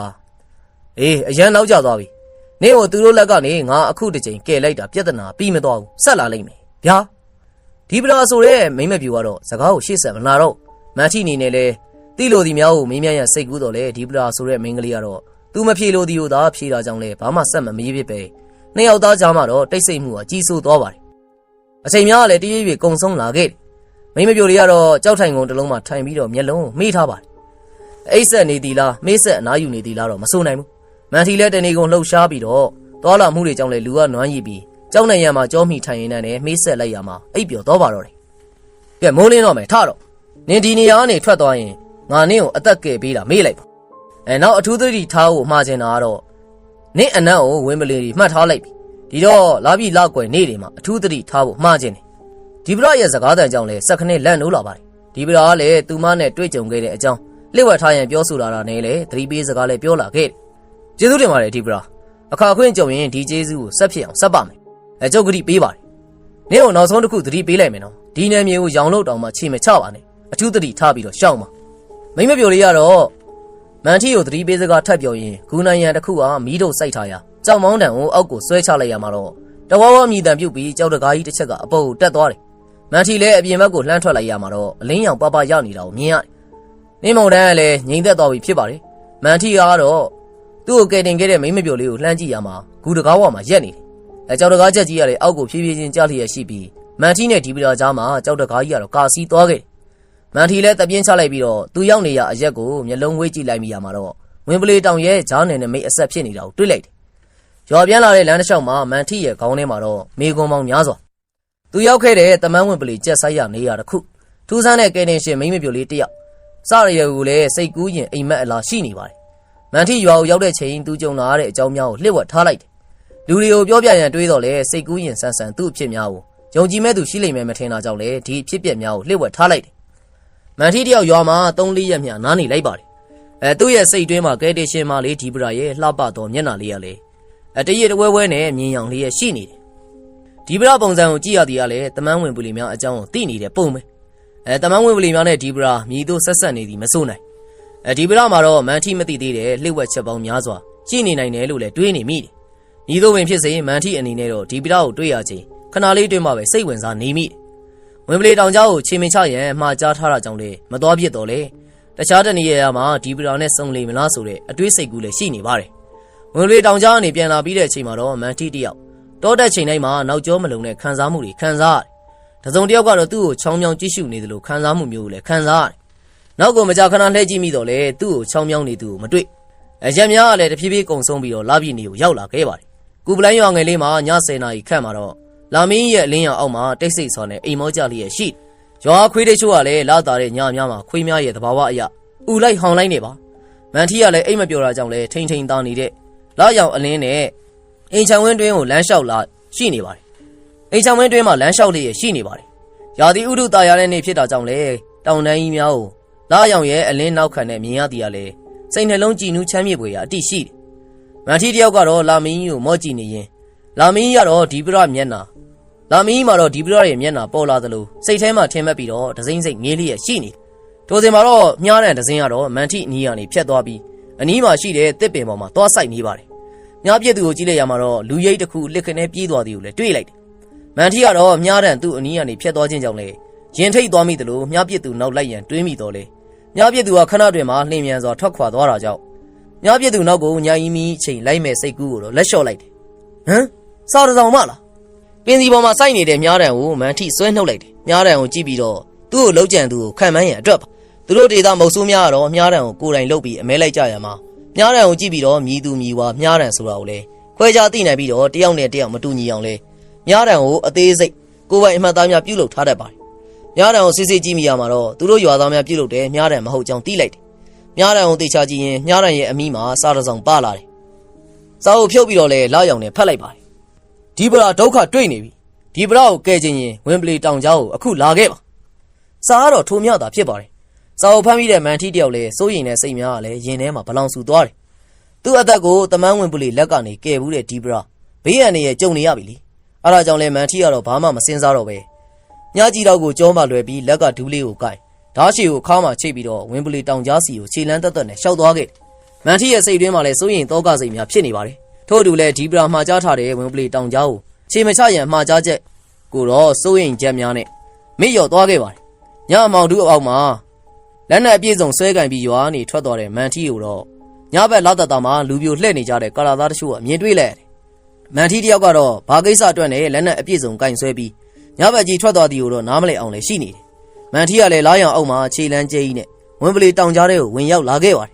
S2: အေးအရန်နောက်ကျသွားပြီနင်းကိုသူတို့လက်ကနေငါအခုတစ်ချိန်ကယ်လိုက်တာပြဿနာပြီးမသွားဘူးဆက်လာလိမ့်မယ်ဗျာဒီပလာဆိုတဲ့မိမပြူကတော့စကားကိုရှေ့ဆက်မလာတော့မန်ထီနေနဲ့လဲတိလိုဒီများကိုမင်းများရစိတ်ကူးတော့လဲဒီပလာဆိုတဲ့မိန်းကလေးကတော့သူမဖြေလို့ဒီကိုသာဖြေတာကြောင့်လဲဘာမှဆက်မမေးဖြစ်ပဲနှစ်ယောက်သားကြားမှာတော့တိတ်ဆိတ်မှုကကြီးစိုးသွားပါတယ်အချိန်များကလည်းတရွေ့ရွေ့ကုံဆုံးလာခဲ့တယ် မိမပြိုလေးကတော့ကြောက်ထိုင်ကုန်တစ်လုံးမှာထိုင်ပြီးတော့မျက်လုံးမေးထားပါတယ်အိတ်ဆက်နေသည်လားမေးဆက်အနားယူနေသည်လားတော့မဆိုနိုင်ဘူးမန်ထီလည်းတနေကုန်လှုပ်ရှားပြီးတော့တောလာမှုတွေကြောင့်လေလူကနွမ်းရည်ပြီးကြောက်နေရမှာကြောမိထိုင်ရင်းနဲ့မေးဆက်လိုက်ရမှာအိပ်ပျော်တော့ပါတော့တယ်ကဲမိုးလင်းတော့မယ်ထတော့နင်ဒီနေရာကနေထွက်သွားရင်ငါနင့်ကိုအသက်ကယ်ပေးတာမေးလိုက်ပါနောက်အထူးသတိထားဖို့မှားချင်တာကတော့နင့်အနက်ကိုဝင်းပလီတွေမှတ်ထားလိုက်ပြီဒီတော့လာပြီလောက်ွယ်နေတယ်မှာအထူးသတိထားဖို့မှားချင်တယ်ဒီပရရဲ့စကားတန်ကြောင့်လဲစက်ခနဲ့လန့်နိုးလာပါတယ်ဒီပရကလည်းသူမနဲ့တွေ့ကြုံခဲ့တဲ့အကြောင်းလစ်ဝက်ထားရင်ပြောဆိုလာတာနဲ့လေသတိပေးစကားလည်းပြောလာခဲ့တယ်ကျေးဇူးတင်ပါတယ်ဒီပရအခါခွင့်ကြုံရင်ဒီကျေးဇူးကိုဆက်ဖြစ်အောင်ဆက်ပါမယ်ကျုပ်ကတိပေးပါတယ်နင့်ကိုနောက်ဆုံးတစ်ခုသတိပေးလိုက်မယ်နော်ဒီနယ်မြေကိုရောင်လို့တောင်မှချိန်မချပါနဲ့အထူးသတိထားပြီးတော့ရှောက်ပါမိမပြိုလေးကတော့မန်ထီကိုသတိပေးစကားထပ်ပြောရင်ဂူနိုင်ရန်တစ်ခုကမီးတို့စိုက်ထားရာကြောက်မောင်းတံကိုအောက်ကိုဆွဲချလိုက်ရမှာတော့တဝဝမြည်တံပြုတ်ပြီးကြောက်တကားကြီးတစ်ချက်ကအပေါ်ကိုတက်သွားတယ်မန်ထီလည်းအပြင်ဘက်ကိုလှမ်းထွက်လိုက်ရမှာတော့အလင်းရောင်ပပရောက်နေတာကိုမြင်ရတယ်နင်းမောင်တန်းကလည်းငြိမ်သက်သွားပြီဖြစ်ပါတယ်မန်ထီကတော့သူ့ကိုကယ်တင်ခဲ့တဲ့မိမပြိုလေးကိုလှမ်းကြည့်ရမှာဂူတကားဝမှာရက်နေတယ်ကြောက်တကားချက်ကြီးကလည်းအောက်ကိုဖြည်းဖြည်းချင်းကျလျက်ရှိပြီးမန်ထီနဲ့ဒီပီတာကြားမှာကြောက်တကားကြီးကတော့ကာစီးသွားခဲ့မန်ထီလည်းတပြင်းချလိုက်ပြီးတော့သူရောက်နေရအရက်ကိုမျက်လုံးဝေးကြည့်လိုက်မိရမှာတော့ဝင်းပလေးတောင်ရဲ့ဂျားနယ်နဲ့မိတ်အဆက်ဖြစ်နေတာကိုတွေ့လိုက်တယ်ရွာပြန်လာတဲ့လမ်းတစ်လျှောက်မှာမန်ထီရဲ့ခေါင်းထဲမှာတော့မေကွန်ပေါင်းများစွာသူရောက်ခဲ့တဲ့တမန်းဝင်းပလေးကြက်ဆိုင်ရနေရတစ်ခုထူးဆန်းတဲ့ကယ်တင်ရှင်မိမပြိုလေးတစ်ယောက်စရရကိုလည်းစိတ်ကူးရင်အိမ်မက်အလားရှိနေပါတယ်မန်ထီရွာကိုရောက်တဲ့ချိန်သူကြုံလာတဲ့အကြောင်းများကိုလှည့်ဝက်ထားလိုက်တယ်လူတွေကိုပြောပြရန်တွေးတော့လဲစိတ်ကူးရင်ဆန်းဆန်းသူ့အဖြစ်များကိုယုံကြည်မဲ့သူရှိလိမ့်မယ်မထင်တာကြောင့်လေဒီအဖြစ်ပြက်များကိုလှည့်ဝက်ထားလိုက်တယ်မန်ထီတယောက်ရွာမှာ3-4ရက်မြနားနေလိုက်ပါတယ်သူ့ရဲ့စိတ်တွင်းမှာကဲတင်ရှင်မလေးဒီပရာရဲ့လှပတော်မျက်နှာလေးရလေတရစ်တဝဲဝဲနဲ့မြင်ရောင်လေးရရှိနေတယ်ဒီပရာပုံစံကိုကြည့်ရသည်ကလည်းတမန်းဝင်ပလီများအကြောင်းကိုသိနေတဲ့ပုံပဲတမန်းဝင်ပလီများနဲ့ဒီပရာမြည်တို့ဆက်ဆက်နေသည်မဆိုးနိုင်ဒီပရာမှာတော့မန်ထီမသိသေးတဲ့လှည့်ဝက်ချက်ပေါင်းများစွာရှိနေနိုင်တယ်လို့လည်းတွေးနေမိတယ်ညီတို့ဝင်ဖြစ်စေမန်ထီအနေနဲ့တော့ဒီပရာကိုတွေးရချင်းခဏလေးတွင်းမှာပဲစိတ်ဝင်စားနေမိတယ်ဝင်ပလီတောင်ကြားကိုချိန်မချရန်မှားကြားထားတာကြောင့်လေမတော်ဖြစ်တော့လေတခြားတနည်းရမှာဒီပရာနဲ့စုံလီမလားဆိုတဲ့အတွေးစိတ်ကူးလည်းရှိနေပါတယ်ဝင်ပလီတောင်ကြားကနေပြန်လာပြီးတဲ့အချိန်မှာတော့မန်ထီတယောက်တောတက်ချိန်တိုင်းမှာနောက်ကျောမလုံတဲ့ခံစားမှုတွေခံစားရတယ်တစုံတယောက်ကတော့သူ့ကိုချောင်းမြောင်းကြည့်ရှုနေတယ်လို့ခံစားမှုမျိုးကိုလည်းခံစားရတယ်နောက်ကိုမကြာခဏလှည့်ကြည့်မိတော့လေသူ့ကိုချောင်းမြောင်းနေသူကိုမတွေ့ရက်များကလည်းတဖြည်းဖြည်းကုံဆုံးပြီးတော့လာပြည့်နေကိုရောက်လာခဲ့ပါတယ်ကူပလိုင်းရွာငယ်လေးမှာည10 နာရီခန့်မှာတော့လာမင်းရဲ့အလင်းရောင်အောက်မှာတိတ်ဆိတ်စွာနဲ့အိမ်မောကြလျက်ရှိရွာခွေးတိတ်ချို့ကလည်းလာတာတဲ့ညများမှာခွေးများရဲ့သဘာဝအရာဥလိုက်ဟောင်းလိုက်နေပါမန်ထီကလည်းအိမ်မပြောတာကြောင့်လည်းထိန်ထိန်သားနေတဲ့လာရောင်အလင်းနဲ့အိမ်ချောင်းဝင်းတွင်းကိုလမ်းလျှောက်လာရှိနေပါတယ်အိမ်ချောင်းဝင်းတွင်းမှာလမ်းလျှောက်လေးရရှိနေပါတယ်ရာသီဥတုတာယာတဲ့နေ့ဖြစ်တာကြောင့်လည်းတောင်တန်းကြီးများကိုလာရောင်ရဲ့အလင်းနောက်ခံနဲ့မြင်ရသည်ကလည်းစိတ်နှလုံးကြည်နူးချမ်းမြေ့ပွေရာအတိရှိတယ်မန်ထီတယောက်ကတော့လာမင်းကြီးကိုမော့ကြည့်နေရင်လာမင်းကြီးကတော့ဒီပရမျက်နှာလာမင်းကြီးမှာတော့ဒီပရရဲ့မျက်နှာပေါ်လာသလိုစိတ်ထဲမှာထင်မှတ်ပြီးတော့ဒစိမ့်စိတ်ငေးလျက်ရှိနေထိုစဉ်မှာတော့မြားတဲ့ဒဇင်းကတော့မန်ထီအနီးကနေဖြတ်သွားပြီးအနီးမှာရှိတဲ့တစ်ပင်ပေါ်မှာသွားဆိုင်နေပါတယ်မြားပြည့်သူကိုကြည့်လိုက်ရမှာတော့လူရိပ်တစ်ခုလက်ခနဲ့ပြေးသွားသည်ကိုလည်းတွေ့လိုက်တယ်မန်ထီကတော့မြားတဲ့သူ့အနီးကနေဖြတ်သွားခြင်းကြောင့်လေရင်ထိတ်သွားမိသလိုမြားပြည့်သူနောက်လိုက်ရန်တွေးမိတော့လေမြားပြည့်သူကခဏတွင်မှလှင်မြန်စွာထွက်ခွာသွားတာကြောင့်မြားပြည့်သူနောက်ကိုညာအီမီချိန်လိုက်မဲ့စိတ်ကူးကိုတော့လက်လျှော့လိုက်တယ်ဟမ်စားတစောင်မလားပင်စီပေါ်မှာစိုက်နေတဲ့မြားတံကိုမန်ထီဆွဲနှုတ်လိုက်တယ်မြားတံကိုကြည့်ပြီးတော့သူ့ကိုလှုပ်ကြံသူကိုခံမှန်းရန်အတွက်ပါသူတို့ဒေသမုတ်ဆိုးများကတော့မြားတံကိုကိုယ်တိုင်လှုပ်ပြီးအမဲလိုက်ကြရမှာမြားတံကိုကြည့်ပြီးတော့မြည်သူမြည်ဝါမြားတံဆိုတာကိုလေခွဲခြားသိနိုင်ပြီးတော့တယောက်နဲ့တယောက်မတူညီအောင်လေမြားတံကိုအသေးစိတ်ကိုယ်ပိုင်အမှတ်သားများပြုလုပ်ထားတတ်ပါတယ်မြားတံကိုစစ်စစ်ကြည့်မိရမှာတော့သူတို့ရွာသားများပြုလုပ်တယ်မြားတံမဟုတ်ကြောင်းသိလိုက်တယ်မြားတံကိုတေချာကြည့်ရင်မြားတံရဲ့အမိမှာစားတစောင်ပါလာတယ်စာအုပ်ဖြုတ်ပြီးတော့လေလာရောင်နဲ့ဖတ်လိုက်ပါတယ်ဒီပရာဒုက္ခတွေ့နေပြီဒီပရာကိုကဲခြင်းရင်ဝင်းပလီတောင်ကြားကိုအခုလာခဲ့ပါစာကတော့ထိုမြတာဖြစ်ပါတယ်စာအုပ်ဖမ်းပြီးတဲ့မန်ထီတယောက်လည်းစိုးရိမ်တဲ့စိတ်များကလည်းရင်ထဲမှာဘလောင်ဆူသွားတယ်သူ့အသက်ကိုတမန်းဝင်းပလီလက်ကနေကယ်ဘူးတဲ့ဒီပရာဘေးရန်နေရဲ့ကြုံနေရပြီလေအဲဒါကြောင့်လဲမန်ထီကတော့ဘာမှမစင်စားတော့ပဲညကြီးတော့ကိုကြောမှလွယ်ပြီးလက်ကဒူးလေးကိုကိုက်ဓာတ်ရှည်ကိုခါမှချိတ်ပြီးတော့ဝင်းပလီတောင်ကြားစီကိုခြေလန်းတက်တက်နဲ့ရှောက်သွားခဲ့မန်ထီရဲ့စိတ်တွင်းမှာလည်းစိုးရိမ်သောကစိတ်များဖြစ်နေပါတယ်ထို့အတူလည်းဒီပရာမှာကြားထားတဲ့ဝင်းပလီတောင်ကြားကိုခြေမချရန်မှာကြားချက်ကိုတော့စိုးရိမ်ချက်များနဲ့မိလျော်သွားခဲ့ပါတယ်ညအမောင်တူအောက်မှာလက်နက်အပြည့်စုံဆွဲကင်ပြီးရွာနေထွက်သွားတဲ့မန်ထီကိုတော့ညဘက်လောက်တတမှာလူပြိုလှည့်နေကြတဲ့ကာလာသားတချို့ကအမြင်တွေ့လိုက်ရတယ်မန်ထီတယောက်ကတော့ဘာကိစ္စအတွက်နဲ့လက်နက်အပြည့်စုံကင်ဆွဲပြီးညဘက်ကြီးထွက်သွားသည်ကိုတော့နားမလည်အောင်လည်းရှိနေတယ် မန်ထီကလည်းလားရောင်အောက်မှာခြေလန်းကျဲကြီးနဲ့ဝင်းပလီတောင်ကြားထဲကိုဝင်ရောက်လာခဲ့ပါတ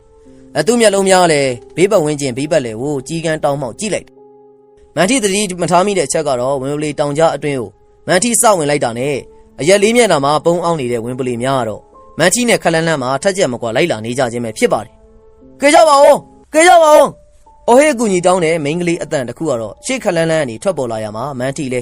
S2: ယ်သူ့မျက်လုံးများလည်းဘေးပတ်ဝန်းကျင်ဘေးပတ်လေကိုကြီးကန်းတောင်းမှောက်ကြည့်လိုက်တယ်မန်ထီသတိမထားမိတဲ့အချက်ကတော့ဝင်းပလီတောင်ကြားအတွင်းကိုမန်ထီစောင့်ဝင်လိုက်တာနဲ့အရက်လေးမျက်နှာမှာပုံအောင်နေတဲ့ဝင်းပလီများကတော့မန်ထီနဲ့ခလန်းလန်းမှာထက်ချက်မကွာလိုက်လာနေကြခြင်းပဲဖြစ်ပါတယ်။ကဲကြပါဦး။အော်ဟေးကူညီတောင်းတဲ့မိန်းကလေးအတန်တစ်ခုကတော့ရှေ့ခလန်းလန်းကနေထွက်ပေါ်လာရမှာမန်ထီလဲ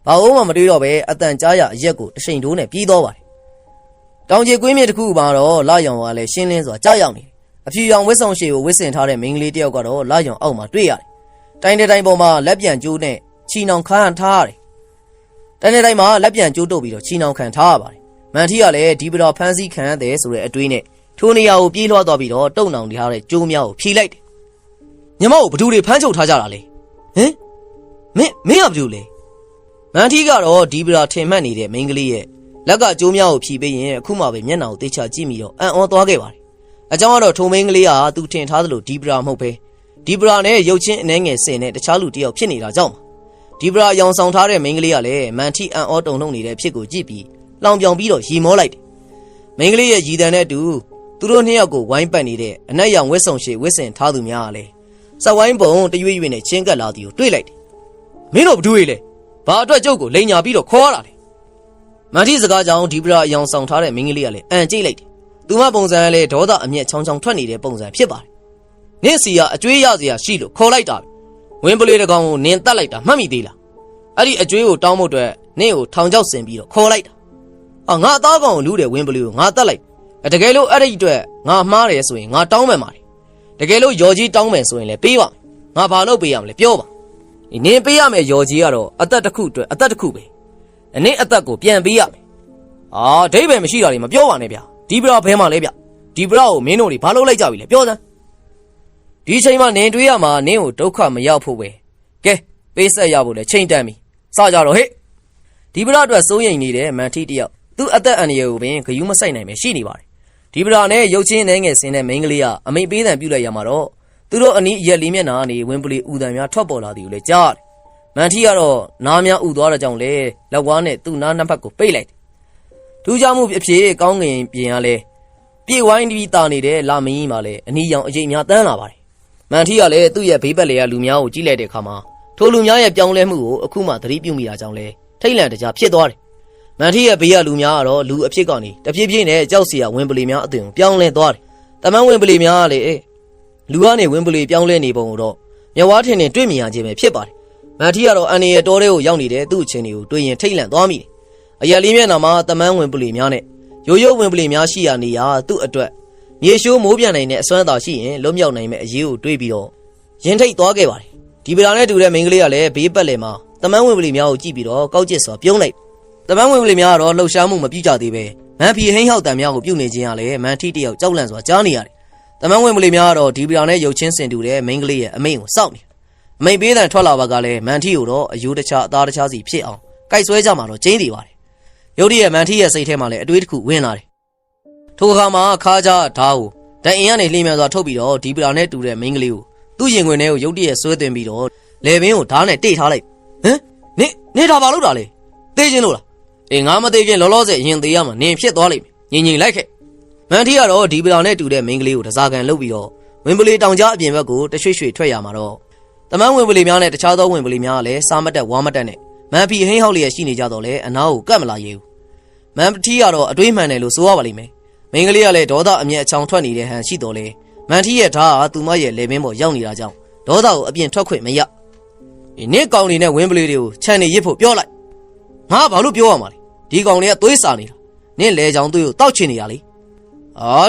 S2: ဘာလို့မှမတွေးတော့ပဲအတန်ကြားရအရက်ကိုတရှိန်တိုးနဲ့ပြေးသွားပါတယ်။တောင်ကြီးကွင်းမြစ်တစ်ခုမှာတော့လာရောင်ကလည်းရှင်းလင်းစွာကြားရောက်နေတယ်။အဖြူရောင်ဝစ်ဆောင်ရှည်ကိုဝစ်ဆင်ထားတဲ့မိန်းကလေးတစ်ယောက်ကတော့လာရောင်အောက်မှာတွေ့ရတယ်။တိုင်းတဲ့တိုင်းပေါ်မှာလက်ပြန်ကျိုးနဲ့ချီနှောင်ခန့်ထားရတယ်။တိုင်းတဲ့တိုင်းမှာလက်ပြန်ကျိုးတုပ်ပြီးတော့ချီနှောင်ခံထားရပါတယ်။မန်ထီကလည်းဒီပတော်ဖမ်းဆီးခံရတယ်ဆိုတဲ့အတွေးနဲ့ထိုနေရာကိုပြေးလွှားသွားပြီးတော့တုံနှောင်ထားတဲ့ကျိုးများကိုဖြီးလိုက်တယ်။ညီမကိုဘသူတွေဖမ်းချုပ်ထားကြတာလေ။ဟင်မင်းကဘသူလဲ။မန်ထီကတော့ဒီပတော်ထင်မှတ်နေတဲ့မိန်းကလေးရဲ့လက်ကကျိုးများကိုဖြီးပေးရင်အခုမှပဲမျက်နှာကိုတေချာကြည့်ပြီးတော့အံ့ဩသွားခဲ့ပါတယ်။အကြောင်းကတော့ထိုမိန်းကလေးကသူထင်ထားသလိုဒီပတော်မဟုတ်ပဲဒီပတော်နဲ့ရုပ်ချင်းအနှဲငယ်စင်နဲ့တခြားလူတစ်ယောက်ဖြစ်နေတာကြောင့်ဒီပတော်ရောင်ဆောင်ထားတဲ့မိန်းကလေးကလည်းမန်ထီအံ့ဩတုန်လှုပ်နေတဲ့အဖြစ်ကိုကြည့်ပြီးလောင်ပြောင်ပြီးတော့ရီမောလိုက်တယ်။မိန်းကလေးရဲ့ရည်တန်တဲ့အတူသူတို့နှစ်ယောက်ကိုဝိုင်းပတ်နေတဲ့အနက်ရောင်ဝစ်ဆောင်ရှည်ဝစ်စင်ထားသူများကလည်းစက်ဝိုင်းပုံတရွေ့ရွေ့နဲ့ချင်းကပ်လာသူကိုတွေ့လိုက်တယ်။မင်းတို့ဘသူတွေလဲ။ဘာအတွက်ကျုပ်ကိုလိန်ညာပြီးတော့ခေါ်ရတာလဲ။မန်ထီစကားကြောင့်ဒီပရာအယောင်ဆောင်ထားတဲ့မိန်းကလေးကလည်းအံ့ကြိတ်လိုက်တယ်။သူမပုံစံကလည်းဒေါသအမျက်ချောင်းချောင်းထွက်နေတဲ့ပုံစံဖြစ်ပါတယ်။နင့်စီကအကျွေးရစရာရှိလို့ခေါ်လိုက်တာပဲ။ဝင်းပလေးတကောင်ကိုနင်တတ်လိုက်တာမှတ်မိသေးလား။အဲ့ဒီအကျွေးကိုတောင်းဖို့အတွက်နင့်ကိုထောင်ချောက်ဆင်ပြီးတော့ခေါ်လိုက်တာ။ငါအသားကောင်ကိုလူးတယ်ဝင်းပလေးကိုငါတတ်လိုက်တကယ်လို့အဲ့ဒီအတွက်ငါမှားတယ်ဆိုရင်ငါတောင်းမယ်ပါတယ်တကယ်လို့ယော်ကြီးတောင်းမယ်ဆိုရင်လည်းပေးပါငါဘာလို့ပေးရမလဲပြောပါနင်ပေးရမယ်ယော်ကြီးကတော့အသက်တစ်ခုအတွက်အသက်တစ်ခုပဲနင်အသက်ကိုပြန်ပေးရမယ်အဓိပ္ပာယ်မရှိတာတွေမပြောပါနဲ့ဗျဒီပရာဘဲမှာလဲဗျဒီပရာကိုမင်းတို့တွေဘာလို့လိုက်ကြပြီလဲပြောစမ်းဒီချိန်မှာနင်တွေးရမှာနင်ကိုဒုက္ခမရောက်ဖို့ပဲကဲပေးဆက်ရဖို့လဲချိန်တန်ပြီစကြတော့ဟဲ့ဒီပရာအတွက်စိုးရိမ်နေတဲ့မန်ထီတယောက်သူ့အသက်အန္တရာယ်ကိုပင်ဂယုမဆိုင်နိုင်ပဲရှိနေပါတယ်ဒီပရာနဲ့ရုပ်ချင်းနှဲငယ်စင်းတဲ့မိန်းကလေးကအမိတ်ပေးတံပြုလိုက်ရမှာတော့သူတို့အနီးရက်လေးမျက်နှာကနေဝင်းပလီဥတံများထွက်ပေါ်လာသည်ကိုလည်းကြားတယ်မန်ထီကတော့နားများဥသွားတဲ့ကြောင့်လေလက်ဝါးနဲ့သူ့နားနှစ်ဖက်ကိုပိတ်လိုက်တယ်ထူးခြားမှုအဖြစ်ကောင်းကင်ပြင်ကလည်းပြေဝိုင်းပြီးတာနေတဲ့လာမင်းကြီးမှလည်းအနီးရောင်အရေးများတန်းလာပါတယ်မန်ထီကလည်းသူ့ရဲ့ဘေးပတ်လေကလူများကိုကြည့်လိုက်တဲ့အခါမှာထိုလူများရဲ့ပြောင်းလဲမှုကိုအခုမှသတိပြုမိတာကြောင့်လေထိတ်လန့်တကြားဖြစ်သွားတယ်မန်ထီရဲ့ဘေးကလူများကတော့လူအဖြစ်ကနေတဖြည်းဖြည်းနဲ့ကြောက်စရာဝင်းပလီများအသွင်ကိုပြောင်းလဲသွားတယ်။တမန်ဝင်းပလီများကလည်းလူကနေဝင်းပလီပြောင်းလဲနေပုံကိုတော့မျက်ဝါးထင်ထင်တွေ့မြင်ရခြင်းပဲဖြစ်ပါတယ်။မန်ထီကတော့အန်နီရဲ့တောထဲကိုရောက်နေတဲ့သူ့အချင်းတွေကိုတွေ့ရင်ထိတ်လန့်သွားမိတယ်။အရက်လေးမျက်နှာမှာတမန်ဝင်းပလီများနဲ့ရိုးရိုးဝင်းပလီများရှိရနေရသူ့အတွက်မြေရှိုးမိုးပြန်နိုင်တဲ့အစွမ်းသာရှိရင်လွတ်မြောက်နိုင်မဲ့အရေးကိုတွေးပြီးတော့ရင်ထိတ်သွားခဲ့ပါတယ်။ဒီပရာနဲ့တူတဲ့မိန်းကလေးကလည်းဘေးပတ်လည်မှာတမန်ဝင်းပလီများကိုကြည့်ပြီးတော့ကောက်ကျစ်စွာပြုံးလိုက်တမန်ဝင်ပလီများကတော့လှုပ်ရှားမှုမပြုကြသေးပဲမန်ဖီဟင်းဟောက်တံများကိုပြုတ်နေခြင်းကလည်းမန်ထီတယောက်ကြောက်လန့်စွာကြားနေရတယ်။တမန်ဝင်ပလီများကတော့ဒီပရာနဲ့ရုပ်ချင်းစင်တူတဲ့မိန်းကလေးရဲ့အမိန့်ကိုစောင့်နေတယ်။အမိန့်ပေးတဲ့ထွက်လာပါကလည်းမန်ထီကိုတော့အယိုးတခြားအသားတခြားစီဖြစ်အောင်ကိုက်ဆွဲကြမှာတော့ကျင်းနေပါတယ်။ရုပ်တရက်မန်ထီရဲ့စိတ်ထဲမှာလည်းအတွေးတစ်ခုဝင်လာတယ်။ထိုအခါမှာခါးကြားဓာတ်ကိုတန်အင်ကနေလှိမ့်မြန်စွာထုတ်ပြီးတော့ဒီပရာနဲ့တူတဲ့မိန်းကလေးကိုသူ့ရင်ခွင်ထဲကိုရုပ်တရက်ဆွဲသွင်းပြီးတော့လေပင်ကိုဓာတ်နဲ့တိတ်ထားလိုက်။ဟမ်နေဒါဘာလုပ်တာလဲ။သိချင်းလို့လားငါမသေးခင်လောလောဆယ်ရင်သေးရမှာနင်ဖြစ်သွားလိမ့်မယ်ငြိမ်လိုက်ခဲ့မန်ထီကတော့ဒီပလာနဲ့တူတဲ့မိန်းကလေးကိုတစားကန်လုပ်ပြီးတော့ဝင်းပလီတောင်ကြားအပြင်ဘက်ကိုတရွှေ့ရွှေ့ထွက်ရမှာတော့တမန်ဝင်းပလီများနဲ့တခြားသောဝင်းပလီများကလည်းစားမတက်ဝါမတက်နဲ့မန်ဖီဟင်းဟောက်လျက်ရှိနေကြတော့လေအနားကိုကတ်မလာရဘူးမန်ထီကတော့အတွေးမှန်တယ်လို့ဆိုရပါလိမ့်မယ်မိန်းကလေးကလည်းဒေါသအမျက်အချောင်ထွက်နေတဲ့ဟန်ရှိတော့လေမန်ထီရဲ့ဓာတ်ဟာသူမရဲ့လေပင်ပေါ်ရောက်နေတာကြောင့်ဒေါသကိုအပြင်ထွက်ခွင့်မရနင့်ကောင်နေနဲ့ဝင်းပလီတွေကိုခြံနေရစ်ဖို့ပြောလိုက်ငါဘာလို့ပြောရမှာလဲဒီကောင်လေးကသွေးစာနေတာနင့်လေချောင်းသွေးကိုတောက်ချင်နေတာလ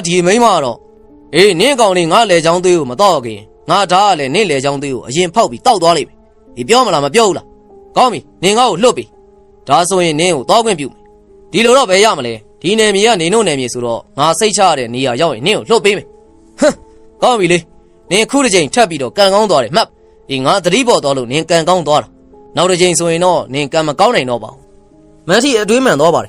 S2: ေဒီမိန်းမကတော့နင့်ကောင်လေးငါလေချောင်းသွေးကိုမတောက်ခင်ငါဓာတ်ကလည်းနင့်လေချောင်းသွေးကိုအရင်ဖောက်ပြီးတောက်သွားလိမ့်မယ်ဒီပြောမလားမပြောဘူးလားကောင်းပြီနင်ငါ့ကိုလွတ်ပြီဒါဆိုရင်နင့်ကိုတောက်ခွင့်ပြုမယ်ဒီလိုတော့ဘယ်ရမလဲဒီနယ်မြေကနေတို့နယ်မြေဆိုတော့ငါစိတ်ချရတဲ့နေရာရောက်ရင်နင့်ကိုလွတ်ပေးမယ်ဟမ်ကောင်းပြီလေနင်ခုတစ်ချိန်ထပ်ပြီးတော့ကန်ကောင်းသွားတယ်မှတ်ငါသတိပေါ်သွားလို့နင်ကန်ကောင်းသွားတာနောက်တစ်ချိန်ဆိုရင်တော့နင်ကန်မကောင်းနိုင်တော့ပါဘူးမန်ထီအတွေးမှန်သွားပါတယ်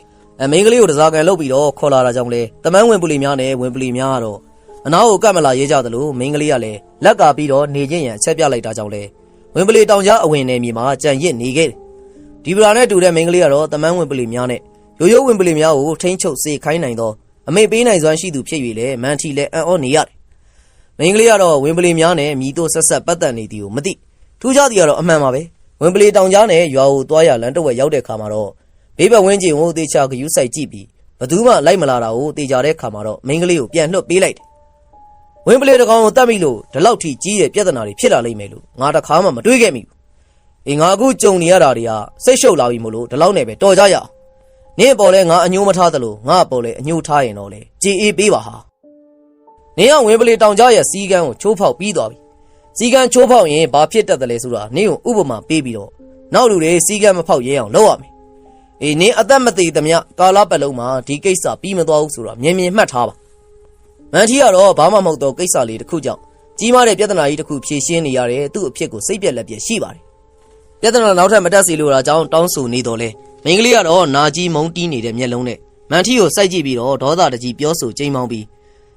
S2: မိန်းကလေးကိုတစားကန်လုပ်ပြီးတော့ခေါ်လာတာကြောင့်လေတမန်ဝင်ပလီများနဲ့ဝင်ပလီများကတော့အနားကိုကတ်မလာရေးကြသလိုမိန်းကလေးကလည်းလက်ကပြီးတော့နေချင်းရန်အချက်ပြလိုက်တာကြောင့်လေဝင်ပလီတောင်ကြားအဝင်နယ်မြေမှာကြံရစ်နေခဲ့တယ်ဒီပလာနဲ့တူတဲ့မိန်းကလေးကတော့တမန်ဝင်ပလီများနဲ့ ရိုးရိုးဝင်ပလီများကိုထိန်းချုပ်စေခိုင်းနိုင်သောအမိတ်ပေးနိုင်စွမ်းရှိသူဖြစ်၍လည်းမန်ထီလည်းအံ့ဩနေရတယ်။မိန်းကလေးကတော့ဝင်ပလီများနဲ့မိတို့ဆက်ဆက်ပတ်သက်နေသည်ကိုမသိထူးခြားသည်ကတော့အမှန်ပါပဲဝင်ပလီတောင်ကြားနဲ့ရွာကိုသွားရလမ်းတစ်ဝက်ရောက်တဲ့ခါမှာတော့ဘေးဘက်ဝင်းကျင်ကိုတေချာဂယူးဆိုင်ကြည့်ပြီးဘသူမှလိုက်မလာတာကိုတေချာတဲ့ခါမှာတော့မိန်းကလေးကိုပြန်လွှတ်ပေးလိုက်တယ်။ဝင်ပလီတကောင်ကိုတတ်မိလို့ဒီလောက်ထိကြီးတဲ့ပြဿနာတွေဖြစ်လာလိမ့်မယ်လို့ငါတခါမှမတွေးခဲ့မိဘူး။ငါအခုကြုံနေရတာတွေကစိတ်ရှုပ်လာပြီမို့လို့ဒီလောက်နဲ့ပဲတော်ကြရအောင်။နင့်ပေါ်လဲငါအညိုးမထားသလိုငါပေါ်လဲအညိုးထားရင်တော့လေကြေအေးပေးပါဟာ။နင်ကဝင်ပလီတောင်ကြားရဲ့စီကန်းကိုချိုးဖောက်ပြီးသွားပြီ။စီကန်းချိုးဖောက်ရင်ဘာဖြစ်တတ်တယ်လဲဆိုတာနင့်ကိုဥပမာပေးပြီးတော့နောက်လူတွေစီကန်းမဖောက်ရဲအောင်လုပ်ရမယ်။နင်အသက်မသေးသမျှကာလပတ်လုံးမှာဒီကိစ္စပြီးမသွားဘူးဆိုတာမြင်မှတ်ထားပါ။မန်ထီကတော့ဘာမှမဟုတ်တော့ကိစ္စလေးတစ်ခုကြောင့်ကြီးမားတဲ့ပြဿနာကြီးတစ်ခုဖြေရှင်းနေရတဲ့သူ့အဖြစ်ကိုစိတ်ပြက်လက်ပြက်ရှိပါတယ်။ပြဿနာနောက်ထပ်မတက်စီလို့တာကြောင့်တောင်းဆိုနေတော့လဲမိန်းကလေးကတော့နာကြီးမုန်းတီးနေတဲ့မျက်လုံးနဲ့မန်ထီကိုစိုက်ကြည့်ပြီးတော့ဒေါသတကြီးပြောဆိုကြိမ်မောင်းပြီး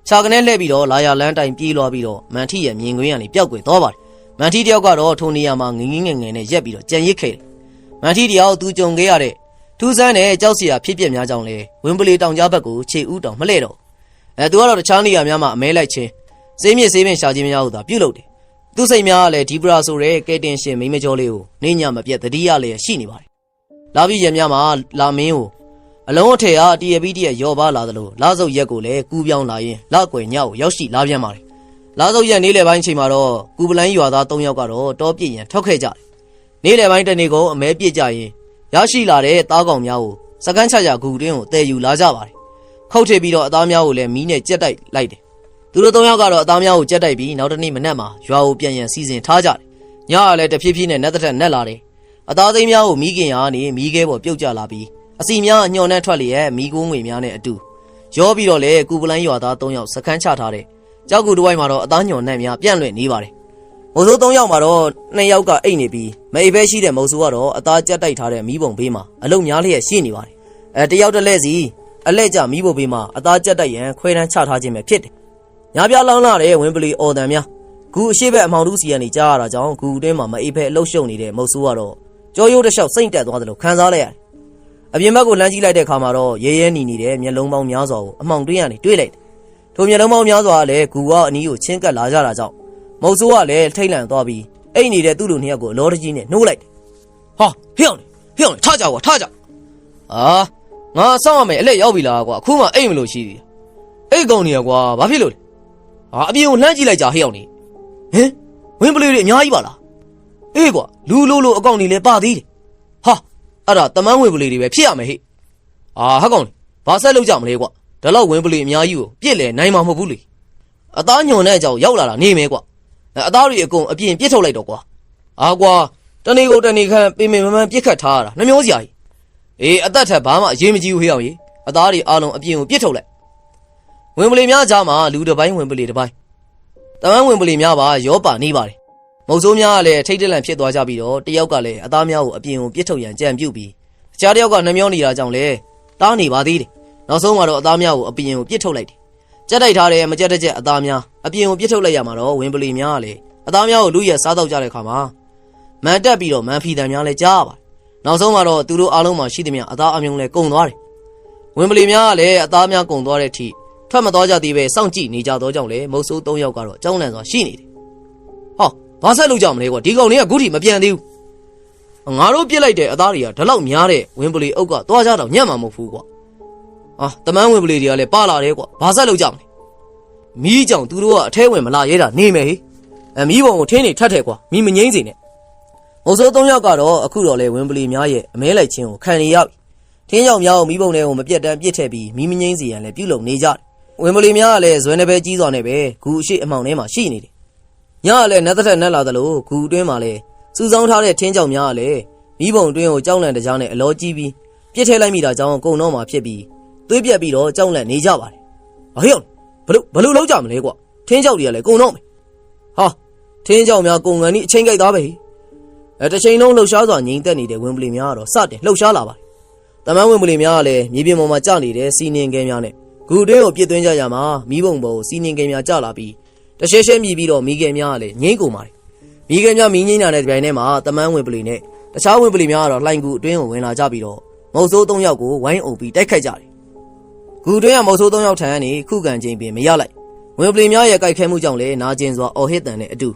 S2: ခြာကနေလှည့်ပြီးတော့လာရလန်းတိုင်ပြေးလွှားပြီးတော့မန်ထီရဲ့မြင်ကွင်းကနေပျောက်ကွယ်သွားပါတယ်။မန်ထီတယောက်ကတော့ထိုနေရာမှာငငယ်နဲ့ရက်ပြီးတော့ကြံရစ်ခဲ့တယ်။မန်ထီတယောက်သူကြုံခဲ့ရတဲ့ထူးဆန်းတဲ့ကြောက်စရာဖြစ်ပျက်များကြောင့်လဲဝင်ပလီတောင်ကြားဘက်ကိုခြေဦးတောင်မလှဲ့တော့သူကတော့တခြားနေရာများမှာအမဲလိုက်ခြင်းစေးမြင့်စေးပင်ရှာခြင်းများဟုသာပြုတ်လုပ်တယ်။သူ့စိတ်များကလည်းဒီပရာဆိုတဲ့ကဲတင်ရှင်မိမကျော်လေးကိုနေညမပြတ်တတိယလည်းရှိနေပါတယ်။လာပြီးရများမှာလာမင်းကိုအလုံးအထည်အားတရပြီးတရရောပါလာသလိုလာစုပ်ရက်ကိုလည်းကူးပြောင်းလာရင်လက်ကွယ်ညောက်ရောက်ရှိလာပြန်ပါတယ်။လာစုပ်ရက်နေ့လယ်ပိုင်းချိန်မှာတော့ကူပလန်းရွာသား3ယောက်ကတော့တောပြည့်ရန်ထောက်ခဲ့ကြတယ်။နေ့လယ်ပိုင်းတနေ့ကအမဲပြစ်ကြရင်ရရှိလာတဲ့သားကောင်များကိုစကန်းချဂူတွင်းကိုတည်ယူလာကြပါတယ်။ခုတ်ထည့်ပြီးတော့အသားများကိုလည်းမီးနဲ့ကြက်တိုက်လိုက်တယ်။သူတို့3ယောက်ကတော့အသားများကိုကြက်တိုက်ပြီးနောက်တနေ့မနက်မှာရွာကိုပြန်ရန်စီစဉ်ထားကြတယ်။ညကလည်းတဖြည်းဖြည်းနဲ့နက်သက်နက်လာတယ်။အသားသိမ်းများကိုမီးကင်ရာကနေမီးခဲပေါ်ပြုတ်ကျလာပြီးအစီများညှော်နှက်ထွက်လျက်မီးကိုးငွေများနဲ့အတူရောပြီးတော့လေကူပလန်းရွာသား3ယောက်စကန်းချထားတဲ့ကြောက်ကူတစ်ဝိုက်မှာတော့အသားညှော်နှက်များပြန့်လွင့်နေပါတယ်။မုံဆိုး3ယောက်မှာတော့2ယောက်ကအိတ်နေပြီးမအိပ်ပဲရှိတဲ့မုံဆိုးကတော့အသားကြက်တိုက်ထားတဲ့မီးပုံဘေးမှာအလုံများလျက်ရှိနေပါတယ်။တယောက်တစ်လက်စီအလက်ကြမီးပုံဘေးမှာအသားကြက်တိုက်ရန်ခွဲတန်းချထားခြင်းပဲဖြစ်တယ်။ညာပြလောင်းလာတဲ့ဝင်ပလီအော်တန်များဂူအရှိဘက်အမောင်တူးစီကနေကြားရတာကြောင့်ဂူအတွင်းမှာမအိပ်ပဲအလုရှုံနေတဲ့မုံဆိုးကတော့ကြောရိုးတစ်လျှောက်စိမ့်တက်သွားသလိုခံစားလိုက်ရတယ်။အပြင်ဘက်ကိုလမ်းကြည့်လိုက်တဲ့အခါမှာတော့ရဲရဲနီနေတဲ့မျက်လုံးပေါင်းများစွာကိုအမှောင်တွင်းကနေတွေ့လိုက်တယ်။ထိုမျက်လုံးပေါင်းများစွာကလည်းဂူကအနီးကိုချင်းကပ်လာကြတာကြောင့်မုံဆိုးကလည်းထိတ်လန့်သွားပြီးအိတ်နေတဲ့သူ့လူနှစ်ယောက်ကိုအလောတကြီးနဲ့နှိုးလိုက်တယ်။ဟာဟေ့အောင်ထားကြကွာထားကြ။ငါစောင့်ရမယ်အလက်ရောက်ပြီလားကွာအခုမှအိတ်မလို့ရှိသေးတယ်။အိတ်ကောင်နေရကွာဘာဖြစ်လို့လဲ။အပြင်ကိုလှမ်းကြည့်လိုက်ကြဟေ့အောင်နေ။ဟင်ဝင်ပလီတွေအများကြီးပါလား။အေးကွာလူလိုအကောင်တွေလည်းပါသေးတယ်။ဟာအဲ့ဒါတမန်းဝင်ပလီတွေပဲဖြစ်ရမယ်ဟဲ့။ဟက်ကောင်လေဘာဆက်လုပ်ကြမလဲကွာဒါတော့ဝင်ပလီအများကြီးကိုပြစ်လဲနိုင်မှာမဟုတ်ဘူးလေ။အသားညွန်တဲ့အကြောင်းရောက်လာတာနေမယ်ကွာ။အသားတွေအကုန်အပြင်ပြစ်ထုတ်လိုက်တော့ကွာ။ကွာတနေ့ကိုတနေ့ခန့်ပင်မမှန်ပြစ်ခတ်ထားရတာနှမျောစရာကြီး။အသက်ထက်ဘာမှအရေးမကြီးဘူးဟေ့အောင်ကြီး။အသားတွေအားလုံးအပြင်ကိုပြစ်ထုတ်လိုက်။ဝင်ပလီများကြားမှာလူတစ်ပိုင်းဝင်ပလီတစ်ပိုင်းတမန်းဝင်ပလီများပါရောပါနေပါတယ်။မုံဆိုးများကလည်းထိတ်တလန့်ဖြစ်သွားကြပြီးတော့တယောက်ကလည်းအသားများကိုအပြင်ကိုပြစ်ထုတ်ရန်ကြံပြုတ်ပြီးအခြားတယောက်ကနှမျောနေတာကြောင့်လည်းတားနေပါသေးတယ်။နောက်ဆုံးမှာတော့အသားများကိုအပြင်ကိုပြစ်ထုတ်လိုက်တယ်။ကြက်တိုက်ထားတဲ့မကြက်တဲ့အသားများအပြင်ကိုပြစ်ထုတ်လိုက်ရမှာတော့ဝင်ပလီများကလည်းအသားများကိုလူရဲစားတော့ကြတဲ့ခါမှာမန်တက်ပြီးတော့မန်ဖီတန်များလည်းကြားရပါတယ်။နောက်ဆုံးမှာတော့သူတို့အားလုံးမှာရှိသမျှအသားအမြုံလည်းကုန်သွားတယ်။ဝင်ပလီများကလည်းအသားများကုန်သွားတဲ့အထိထွက်မသွားကြသေးပဲစောင့်ကြည့်နေကြတော့ကြောင့်လေမုတ်ဆိုး3ယောက်ကတော့ကြောင်းလန့်စွာရှိနေတယ်။ဘာဆက်လုပ်ကြမလဲကွာဒီကောင်လေးကခုထိမပြန်သေးဘူး။ငါတို့ပြစ်လိုက်တဲ့အသားတွေကဒီလောက်များတဲ့ဝင်ပလီအုပ်ကသွားကြတော့ညံ့မှာမဟုတ်ဘူးကွာ။တမန်းဝင်ပလီတွေကလည်းပါလာတယ်ကွာဘာဆက်လုပ်ကြမလဲ။မီးကြောင်သူတို့ကအထဲဝင်မလာရဲတာနေမယ်ဟေ့။မီးပုံကိုထင်းနေထက်ထဲကွာမီးမငိမ့်စေနဲ့။မုတ်ဆိုး3ယောက်ကတော့အခုတော့လေဝင်ပလီများရဲ့အမဲလိုက်ခြင်းကိုခံနေရပြီ။ထင်းကြောင်များကိုမီးပုံတွေကိုမပြတ်တမ်းပြစ်ထည့်ပြီးမီးမငိမ့်စေရန်လည်းပြုလုပ်နေကြတယ်။ဝင်ပလီများကလည်းဇွဲနှပဲကြီးစွာနဲ့ပဲဂူအရှိအမောင်ထဲမှာရှိနေတယ်။ညကလည်းနက်သက်နက်လာသလိုဂူအတွင်းမှာလည်းစူဆောင်းထားတဲ့ထင်းကြောင်များကလည်းမီးပုံအတွင်းကိုကြောက်လန့်တကြားနဲ့အလောကြီးပြီးပြစ်ထည့်လိုက်မိတာကြောင့်ကုံတော့မှာဖြစ်ပြီးသွေးပြက်ပြီးတော့ကြောက်လန့်နေကြပါတယ်။ဟေ့ဘလို့လောက်ကြမလဲကွာထင်းကြောက်တွေကလည်းကုံတော့မယ်။ထင်းကြောက်များကုံကန်ဤအချိန်ကြိုက်သားပဲ။တစ်ချိန်လုံးလှုပ်ရှားစွာငြိမ်သက်နေတဲ့ဝင်ပလီများကတော့စတင်လှုပ်ရှားလာပါတယ်။တမန်းဝင်ပလီများကလည်းမြေပြင်ပေါ်မှာကျနေတဲ့စီနင်ကဲများနဲ့ဂူအတွင်းကိုပြစ်သွင်းကြရမှာမီးပုံပေါ်ကိုစီနင်ကဲများကျလာပြီးတရှဲရှဲမြည်ပြီးတော့မီးကဲများကလည်းငိမ့်ကုန်ပါတယ်။မီးကဲများမီးငိမ့်လာတဲ့ကြိုင်ထဲမှာတမန်းဝင်ပလီနဲ့တခြားဝင်ပလီများကတော့လှိုင်ကူအတွင်းကိုဝင်လာကြပြီးတော့ မုတ်ဆိုး3ယောက်ကိုဝိုင်းအုပ်ပြီးတိုက်ခိုက်ကြတယ်။ဂူတွင်းကမုတ်ဆိုး3ယောက်ထံကနေခုခံချိန်ပင်မရလိုက်ဝင်းပလီများရဲ့ကြိုက်ခဲမှုကြောင့်လည်းနာကျင်စွာအော်ဟစ်တန်နဲ့အတူ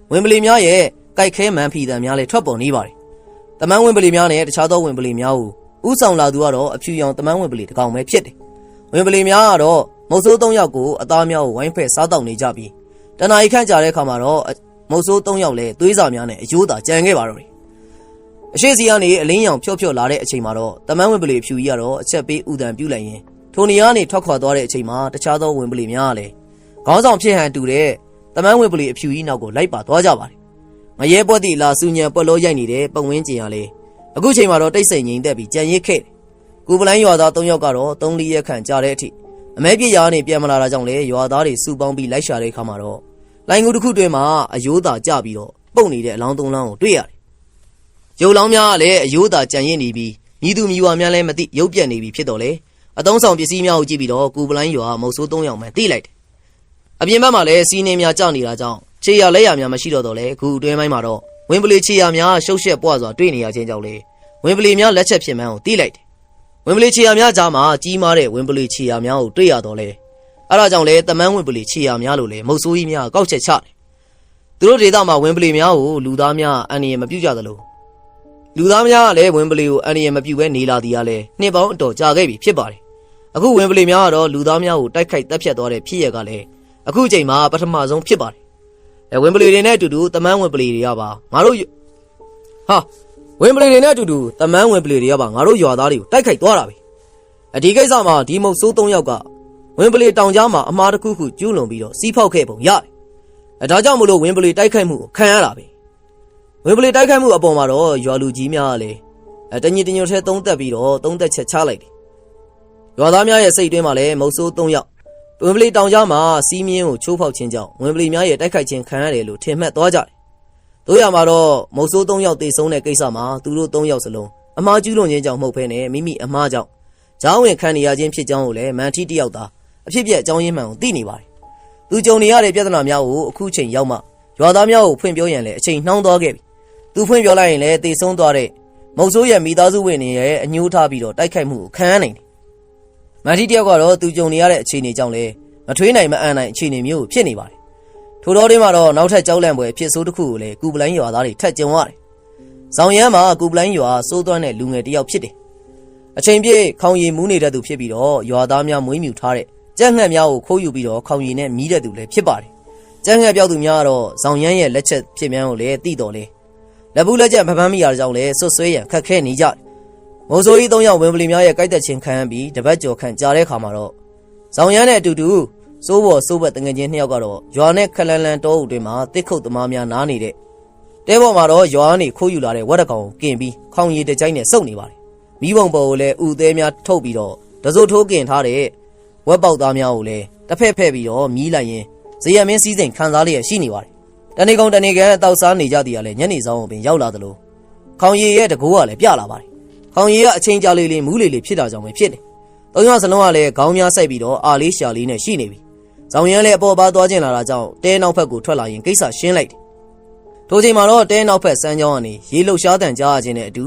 S2: ဝင်းပလီများရဲ့ကြိုက်ခဲမှန်ဖီတန်များလည်းထွက်ပေါ်နေပါတယ်။တမန်ဝင်းပလီများနဲ့တခြားသောဝင်းပလီများကိုဥဆောင်လာသူကတော့အဖြူရောင်တမန်ဝင်းပလီတစ်ကောင်ပဲဖြစ်တယ်။ဝင်းပလီများကတော့မုတ်ဆိုး3ယောက်ကိုအသားများကိုဝိုင်းဖက်စားတောက်နေကြပြီးတနာရီခန့်ကြာတဲ့အခါမှာတော့မုတ်ဆိုး3ယောက်လည်းသွေးစာများနဲ့အယိုးသာကြံခဲ့ပါတော့တယ်။အရှိစီကနေအလင်းရောင်ဖြော့ဖြော့လာတဲ့အချိန်မှာတော့တမန်ဝင်းပလီဖြူကြီးကတော့အချက်ပေးဥဒံပြုလိုက်ရင်ထိုနေရာကနေထွက်ခွာသွားတဲ့အချိန်မှာတခြားသောဝင်းပလီများကလည်းခေါင်းဆောင်ဖြစ်ဟန်တူတဲ့တမန်ဝင်းပလီအဖြူကြီးနောက်ကိုလိုက်ပါသွားကြပါတယ်။ငရဲပွက်တိလာစူညံပွက်လို့ရိုက်နေတဲ့ပတ်ဝန်းကျင်ကလည်းအခုချိန်မှာတော့တိတ်ဆိတ်ငြိမ်သက်ပြီးကြံရစ်ခဲ့တယ်။ကူပလိုင်းရွာသား3ယောက်ကတော့3-4ရက်ခန့်ကြာတဲ့အထိအမဲပြစ်ရာကနေပြန်မလာတာကြောင့်လေရွာသားတွေစုပေါင်းပြီးလိုက်ရှာတဲ့အခါမှာတော့လိုင်ငူတစ်ခုတွင်မှာအယိုးသာကျပြီးတော့ပုတ်နေတဲ့အလောင်း3လောင်းကိုတွေ့ရတယ်။ရုပ်လောင်းများကလည်းအယိုးသာကြံရစ်နေပြီးမြည်သူမြည်ဝါများလည်းမသိရုပ်ပြက်နေပြီဖြစ်တော့လေအတုံးဆောင်ပစ္စည်းများကိုကြည့်ပြီးတော့ကူပလိုင်းရွာမုတ်ဆိုး3ယောက်မှတိလိုက်တယ်။အပြင်ဘက်မှာလည်းစီးနေများကြောက်နေတာကြောင့်ခြေရလက်ရများမရှိတော့တော့လေခုအတွင်းပိုင်းမှာတော့ဝင်းပလီခြေရများရှုပ်ရှက်ပွားစွာတွေ့နေရခြင်းကြောင့်လေဝင်းပလီများလက်ချက်ဖြစ်မှန်းကိုတိလိုက်တယ်။ဝင်းပလီခြေရများကြားမှာကြီးမားတဲ့ဝင်းပလီခြေရများကိုတွေ့ရတော့လေအဲဒါကြောင့်လေတမန်ဝင်းပလီခြေရများလို့လေမုတ်ဆိုးကြီးများကောက်ချက်ချတယ်။သူတို့ဒေသမှာဝင်းပလီများကိုလူသားများအန္တရာယ်မပြုကြသလိုလူသားများကလည်းဝင်းပလီကိုအန္တရာယ်မပြုဘဲနေလာသည်ကလည်းနှစ်ပေါင်းအတော်ကြာခဲ့ပြီဖြစ်ပါတယ်။အခုဝင်းပလီများကတော့လူသားများကိုတိုက်ခိုက်တပ်ဖြတ်သွားတဲ့ဖြစ်ရကလည်းအခုချိန်မှာပထမဆုံးဖြစ်ပါတယ်။ဝင်းပလီတွေနဲ့အတူတူတမန်ဝင်းပလီတွေကပါငါတို့ဝင်းပလီတွေနဲ့အတူတူတမန်ဝင်းပလီတွေကပါငါတို့ရွာသားတွေကိုတိုက်ခိုက်သွားတာပဲ။ဒီကိစ္စမှာဒီမုတ်ဆိုး3ယောက်ကဝင်းပလီတောင်ကြားမှာအမှားတစ်ခုခုကျူးလွန်ပြီးတော့စီးဖောက်ခဲ့ပုံရတယ်။ဒါကြောင့်မလို့ဝင်းပလီတိုက်ခိုက်မှုကိုခံရတာပဲ။ဝင်းပလီတိုက်ခိုက်မှုအပေါ်မှာတော့ရွာလူကြီးများကလည်းတညီတညွတ်ထဲသုံးသက်ပြီးတော့သုံးသက်ချက်ချလိုက်တယ်။ရွာသားများရဲ့စိတ်တွင်းမှာလည်းမုတ်ဆိုး3ယောက်ဝင်းပလီတောင်ကြားမှာစီးမြင်းကိုချိုးဖောက်ခြင်းကြောင့်ဝင်းပလီများရဲ့တိုက်ခိုက်ခြင်းခံရတယ်လို့ထင်မှတ်သွားကြတယ်။တို့ရမှာတော့မုတ်ဆိုး3ယောက်တေဆုံးတဲ့ကိစ္စမှာသူတို့3ယောက်စလုံးအမှားကျူးလွန်ခြင်းကြောင့်မဟုတ်ဘဲနဲ့မိမိအမှားကြောင့်ဂျောင်းဝင်ခံနေရခြင်းဖြစ်ကြောင်းကိုလည်းမန်ထီတယောက်သာအဖြစ်ပြက်အကြောင်းရင်းမှန်ကိုသိနေပါတယ်။သူကြုံနေရတဲ့ပြဿနာများကိုအခုချိန်ရောက်မှရွာသားများကိုဖွင့်ပြောရန်လည်းအချိန်နှောင်းသွားခဲ့ပြီ။သူဖွင့်ပြောလိုက်ရင်လည်းတေဆုံးသွားတဲ့မုတ်ဆိုးရဲ့မိသားစုဝင်တွေရဲ့အညှိုးထားပြီးတော့တိုက်ခိုက်မှုကိုခံရနိုင်တယ်။မန်ထီတယောက်ကတော့သူကြုံနေရတဲ့အခြေအနေကြောင့်လည်းမထွေးနိုင်မအံ့နိုင်အခြေအနေမျိုးဖြစ်နေပါတယ်။ထို့တော်တွင်မှာတော့နောက်ထပ်ကြောက်လန့်ပွဲအဖြစ်ဆိုးတစ်ခုကိုလည်းကူပလိုင်းရွာသားတွေထပ်ကြုံရတယ်။ဇောင်ရမ်းမှာကူပလိုင်းရွာစိုးသွမ်းတဲ့လူငယ်တစ်ယောက်ဖြစ်တယ်။အချိန်ပြည့်ခေါင်ရည်မူးနေတဲ့သူဖြစ်ပြီးတော့ရွာသားများမွေးမြူထားတဲ့ကြက်ငှက်များကိုခိုးယူပြီးတော့ခေါင်ရည်နဲ့မီးတဲ့သူလည်းဖြစ်ပါတယ်။ကြက်ငှက်ပြောက်သူများကတော့ဇောင်ရမ်းရဲ့လက်ချက်ဖြစ်မှန်းကိုလည်းသိတော်လေ။လက်ဘူးလက်ချက်မပန်းမိရတဲ့ကြောင့်လည်းဆွဆွဲရန်ခက်ခဲနေကြတယ်။မုံဆိုးကြီး3ယောက်ဝင်းပလီများရဲ့ကြိုက်သက်ခြင်းခံရပြီးတပတ်ကျော်ခန့်ကြာတဲ့အခါမှာတော့ဇောင်ရမ်းနဲ့အတူတူစိုးဘော်စိုးဘက်တငယ်ချင်း2ယောက်ကတော့ရွာနဲ့ခလန်လန်တောအုပ်တွေမှာတစ်ခုတ်သမားများနားနေတဲ့တဲပေါ်မှာတော့ရွာကနေခိုးယူလာတဲ့ဝက်တကောင်ကိုကင်ပြီးခေါင်ရည်တကြိုက်နဲ့စုပ်နေပါတယ်။မိဘုံပေါ်ကိုလည်းဥသေးများထုတ်ပြီးတော့တစိုးထိုးကင်ထားတဲ့ဝက်ပေါက်သားများကိုလည်းတစ်ဖက်ဖက်ပြီးတော့မြီးလိုက်ရင်ဇေယျမင်းစည်းစိမ်ခံစားလျက်ရှိနေပါတယ်။တဏီကုံတဏီကန်တောက်စားနေကြသည်ကလည်းညနေဆောင်ပင်ရောက်လာသလိုခေါင်ရည်ရဲ့တကိုးကလည်းပြလာပါတယ်။ခေါင်ရည်ကအချိန်ကြာလေးလေးမူးလေးလေးဖြစ်တာကြောင့်ပဲဖြစ်တယ်။သုံးယောက်စလုံးကလည်းခေါင်းများစိုက်ပြီးတော့အာလေးရှာလေးနဲ့ရှိနေပြီ။ဇောင်ရမ်းလည်းအပေါ်ပါသွားခြင်းလာတာကြောင့်တဲနောက်ဘက်ကိုထွက်လာရင်ကိစ္စရှင်းလိုက်တယ်။ထိုချိန်မှာတော့တဲနောက်ဘက်စမ်းကြောင်းကနေရေလှုပ်ရှားတန်ကြားခြင်းနဲ့အတူ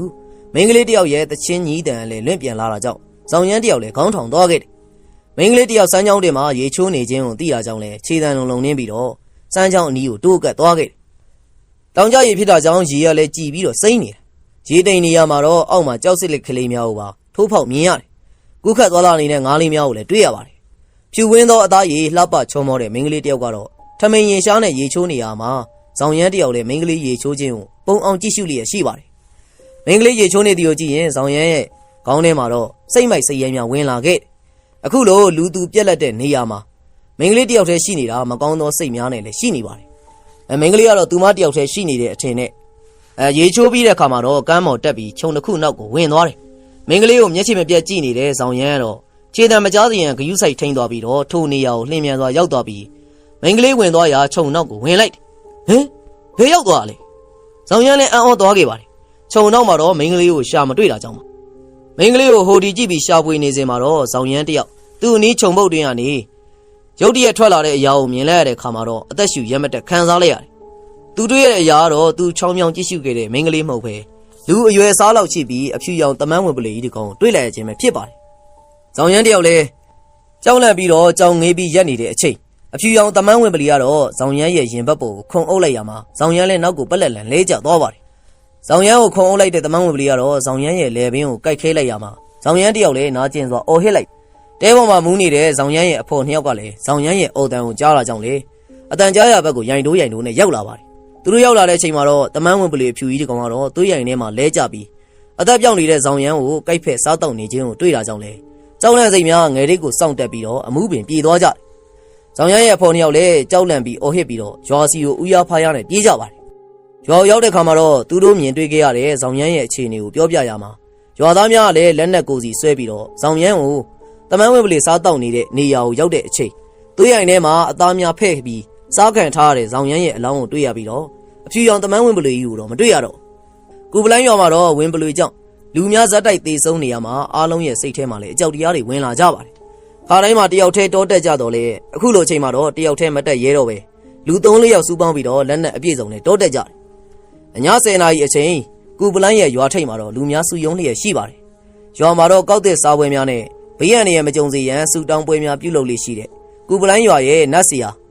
S2: မိန်းကလေးတယောက်ရဲ့တချင်းညီးတန်လည်းလွင့်ပြန်လာတာကြောင့်ဇောင်ရမ်းတယောက်လည်းခေါင်းထောင်သွားခဲ့တယ်။မိန်းကလေးတယောက်စမ်းကြောင်းတင်မှာရေချိုးနေခြင်းကိုသိတာကြောင့်လည်းခြေတံလုံးလုံးနှင်းပြီးတော့စမ်းကြောင်းအနီးကိုတိုးကပ်သွားခဲ့တယ်။တောင်ကျရေဖြစ်တာကြောင့်ရေကလည်းကြည်ပြီးတော့စိမ့်နေတယ်။ရေတိမ်နေရမှာတော့အောက်မှာကြောက်စစ်လက်ကလေးများကိုပါထိုးဖောက်မြင်ရတယ်။ကုခတ်သွားလာနေတဲ့ငါးလေးများကိုလည်းတွေ့ရပါတယ်။ဖြူဝင်းသောအသားရည်လှပချုံမောတဲ့မိန်းကလေးတယောက်ကတော့ထမိန်ရင်ရှားနဲ့ရေချိုးနေရမှာဇောင်ရမ်းတယောက်လည်းမိန်းကလေးရေချိုးခြင်းကိုပုံအောင်ကြည့်ရှုလျက်ရှိပါတယ်။မိန်းကလေးရေချိုးနေသည်ကိုကြည့်ရင်ဇောင်ရမ်းရဲ့ခေါင်းထဲမှာတော့စိတ်မိုက်စိတ်ရဲများဝင်လာခဲ့တယ်။အခုလိုလူသူပြက်လက်တဲ့နေရာမှာမိန်းကလေးတယောက်တည်းရှိနေတာမကောင်းသောစိတ်များနဲ့လည်းရှိနေပါတယ်။မိန်းကလေးကတော့သူမတယောက်တည်းရှိနေတဲ့အထင်နဲ့ရေချိုးပြီးတဲ့အခါမှာတော့ကမ်းမော်တက်ပြီးခြုံတစ်ခုနောက်ကိုဝင်သွားတယ်။မိန်းကလေးကိုမျက်ခြေမပြတ်ကြည့်နေတဲ့ဇောင်ရမ်းကတော့ခြေတံမကြားစီရင်ဂယုစိုက်ထိန်သွားပြီးတော့ထိုနေရာကိုလှည့်မြန်စွာရောက်သွားပြီးမိန်းကလေးဝင်သွားရာခြုံနောက်ကိုဝင်လိုက်တယ်။ဘယ်ရောက်သွားလဲ။ဇောင်ရမ်းလည်းအံ့ဩသွားခဲ့ပါတယ်။ခြုံနောက်မှာတော့မိန်းကလေးကိုရှာမတွေ့တာကြောင့်ပါ။မိန်းကလေးကိုဟိုဒီကြည့်ပြီးရှာဖွေနေစဉ်မှာတော့ဇောင်ရမ်းတယောက်သူ့အနီးခြုံပုတ်တွင်ကနေရုတ်တရက်ထွက်လာတဲ့အရာကိုမြင်လိုက်ရတဲ့အခါမှာတော့အသက်ရှူရက်မတက်ခံစားလိုက်ရတယ်။သူတွေ့ရတဲ့အရာကတော့သူချောင်းချောင်းကြည့်ရှုခဲ့တဲ့မိန်းကလေးမဟုတ်ပဲ လူအရွယ်စားလောက်ရှိပြီးအဖြူရောင်တမန်းဝင်ပလေကြီးတကောင်တွေ့လိုက်ရခြင်းပဲဖြစ်ပါတယ်။ဇောင်ရမ်းတယောက်လည်းကြောက်လန့်ပြီးတော့ကြောင်ငေးပြီးရက်နေတဲ့အချိန်အဖြူရောင်တမန်းဝင်ပလေကတော့ဇောင်ရမ်းရဲ့ရင်ဘတ်ပေါ်ကိုခုံအုပ်လိုက်ရမှာဇောင်ရမ်းလည်းနောက်ကိုပက်လက်လန်လဲကျသွားပါတယ်။ဇောင်ရမ်းကိုခုံအုပ်လိုက်တဲ့တမန်းဝင်ပလေကတော့ဇောင်ရမ်းရဲ့လေပင်ကိုကိုက်ခဲလိုက်ရမှာဇောင်ရမ်းတယောက်လည်းနာကျင်စွာအော်ဟစ်လိုက်တဲပေါ်မှာမူးနေတဲ့ဇောင်ရမ်းရဲ့အဖော်နှစ်ယောက်ကလည်းဇောင်ရမ်းရဲ့အော်တန်ကိုကြားလာကြောင်းလေအတန်ကြားရဘက်ကိုရိုင်တိုးနဲ့ရောက်လာပါတယ်။သူတို့ရောက်လာတဲ့အချိန်မှာတော့တမန်းဝင်ပလေအဖြူကြီးတကောင်ကတော့သွေးရိုင်ထဲမှာလဲကျပြီးအသက်ပြောင်းနေတဲ့ဇောင်ရမ်းကိုကိုက်ဖက်စားတောက်နေခြင်းကိုတွေ့လာကြောင်းလေကြောက်လန့်စိတ်များငယ်လေးကိုစောင့်တက်ပြီးတော့အမှုပင်ပြေးသွားကြတယ်။ဇောင်ရမ်းရဲ့အဖော်နှစ်ယောက်လည်းကြောက်လန့်ပြီးအော်ဟစ်ပြီးတော့ရွာစီကိုဥရားဖားရနဲ့ပြေးကြပါတယ်။ရွာရောက်တဲ့ခါမှာတော့သူတို့မြင်တွေ့ခဲ့ရတဲ့ဇောင်ရမ်းရဲ့အခြေအနေကိုပြောပြရမှာရွာသားများကလည်းလက်နက်ကိုစီဆွဲပြီးတော့ဇောင်ရမ်းကိုတမန်းဝင်ပလေစားတောက်နေတဲ့နေရာကိုရောက်တဲ့အချိန်သွေးရိုင်ထဲမှာအသားများဖဲ့ပြီးစားခံထားရတဲ့ဇောင်ရမ်းရဲ့အလောင်းကိုတွေ့ရပြီးတော့အဖြူရောင်တမန်းဝင်ပလေကြီးကိုတော့မတွေ့ရတော့ကူပလိုင်းရွာမှာတော့ဝင်ပလေကြောင့်လူများဇက်တိုက်သေးဆုံးနေရမှာအားလုံးရဲ့စိတ်ထဲမှာလည်းအကြောက်တရားတွေဝင်လာကြပါတယ်ခါတိုင်းမှာတယောက်တည်းတောတက်ကြတော့လေအခုလိုအချိန်မှာတော့တယောက်တည်းမတက်ရဲတော့ပဲလူ3-4ယောက်စုပေါင်းပြီးတော့လက်နက်အပြည့်စုံနဲ့တောတက်ကြတယ်အည10နာရီအချိန်ကူပလိုင်းရဲ့ရွာထိပ်မှာတော့လူများစုယုံလျက်ရှိပါတယ်ရွာမှာတော့ကောက်တဲ့စားပွဲများနဲ့ဘေးရန်တွေမကြုံစေရန်စူတောင်းပွဲများပြုလုပ်လေးရှိတဲ့ကူပလိုင်းရွာရဲ့နတ်စီယာ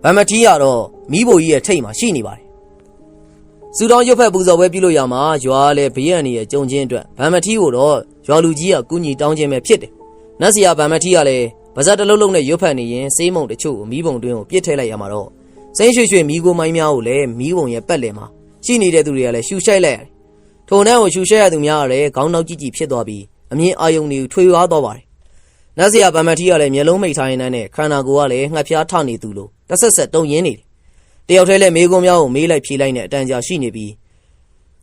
S2: ဗမ္မတီးရတော့မိဘကြီးရဲ့ထိပ်မှာရှိနေပါတယ်စူတောင်းရွတ်ဖက်ပူဇော်ပွဲပြုလုပ်ရမှာရွာလည်းဘေးရန်တွေရဲ့ကြုံချင်းအတွက်ဗမ္မတီးကိုတော့ရွာလူကြီးကကူညီတောင်းခြင်းပဲဖြစ်တယ်နတ်စီယာဗမ္မတီးကလည်းဗဇက်တစ်လုံးလုံးနဲ့ရွတ်ဖက်နေရင်စေးမုံတချို့ကိုမိဘုံတွင်းကိုပြစ်ထည့်လိုက်ရမှာတော့စိမ့်ရွှေမိကိုမိုင်းများကိုလည်းမိဘုံရဲ့ပတ်လည်မှာရှိနေတဲ့သူတွေကလည်းရှူရှိုက်လိုက်ရတယ်ထိုနှံကိုရှူရှိုက်ရသူများကလည်းခေါင်းနောက်ကြည့်ကြည့်ဖြစ်သွားပြီးအမြင်အာယုံတွေကိုထွေရွာသွားပါတယ်နတ်စီယာဗမ္မတီးကလည်းမျက်လုံးမိတ်ထားရင်းနဲ့ခန္ဓာကိုယ်ကလည်းငှက်ဖျားထနေသူလိုတဆက်ဆက်တုံရင်းနေတယ်တယောက်တည်းလည်းမေးခွန်းများကိုမေးလိုက်ဖြေလိုက်နဲ့အတန်ကြာရှိနေပြီး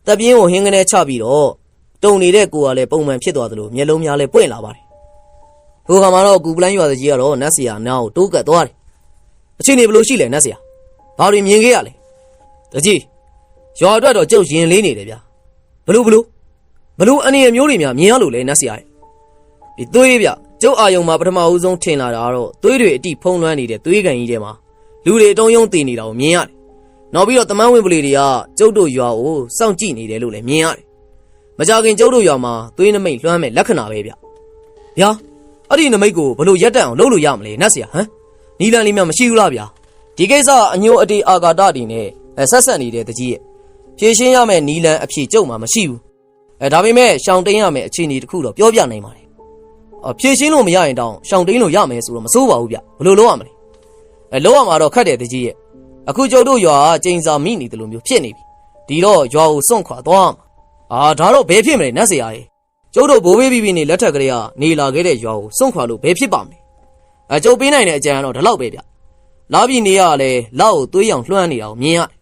S2: တပ်ပြင်းကိုဟင်းကနေချပြီးတော့တုံနေတဲ့ကိုယ်ကလည်းပုံမှန်ဖြစ်သွားသလိုမျက်လုံးများလည်းပွင့်လာပါတယ်ဟိုခါမှာတော့ကူပလိုင်းရွာကြီးကတော့နတ်စီယာနားကိုတိုးကပ်သွားတယ်အချိန်နေဘလို့ရှိလဲနတ်စီယာဘာတွေမြင်ခဲ့ရလဲတကြီးရွာအတွက်တော့ကျုပ်ရင်လေးနေတယ်ဗျာဘလို့အနေရမျိုးတွေများမြင်ရလို့လဲနတ်စီယာဒီသွေးဗျကျုပ်အာယုံမှာပထမဦးဆုံးထင်လာတာကတော့သွေးတွေအတိဖုံးလွှမ်းနေတဲ့သွေးကန်ကြီးထဲမှာလူတွေတုံးယုံတည်နေတာကိုမြင်ရတယ်နောက်ပြီးတော့တမန်းဝင်ပလီတွေကကျုပ်တို့ရွာကိုစောင့်ကြည့်နေတယ်လို့လည်းမြင်ရတယ်မကြခင်ကျုပ်တို့ရွာမှာသွေးနမိတ်လွှမ်းမဲ့လက္ခဏာပဲဗျအဲ့ဒီနမိတ်ကိုဘလို့ရက်တက်အောင်လုပ်လို့ရမလဲနတ်ဆရာဟမ်နီလန်လေးများမရှိဘူးလားဗျာဒီကိစ္စအညိုအတေအာကာတတွေနဲ့ဆက်ဆက်နေတဲ့တကြီးရဲ့ဖြည့်ရှင်းရမယ့်နီလန်အဖြေကျုပ်မှာမရှိဘူးဒါပေမဲ့ရှောင်တင်းရမယ့်အခြေအနေတစ်ခုတော့ပြောပြနိုင်ပါတယ်ဖြည့်ရှင်းလို့မရရင်တောင်ရှောင်တင်းလို့ရမယ်ဆိုတော့မစိုးပါဘူးဗျဘလို့လုပ်ရမလဲလုပ်ရမှာတော့ခက်တယ်တကြီးရဲ့အခုကျုပ်တို့ရွာကကျိန်စာမိနေတယ်လို့မျိုးဖြစ်နေပြီဒီတော့ရွာကိုစွန့်ခွာသွားမှာဒါတော့ဘယ်ဖြစ်မလဲနတ်ဆရာရဲ့ကျုပ်တို့ဘိုးဘေးပြီးနေလက်ထက်ကလေးကနေလာခဲ့တဲ့ရွာကိုစွန့်ခွာလို့ဘယ်ဖြစ်ပါမလဲကျုပ်ပေးနိုင်တဲ့အကြံကတော့ဒီလောက်ပဲဗျလာပြီးနေရလဲလောက်ကိုသွေးရောင်လွှမ်းနေတာကိုမြင်ရတယ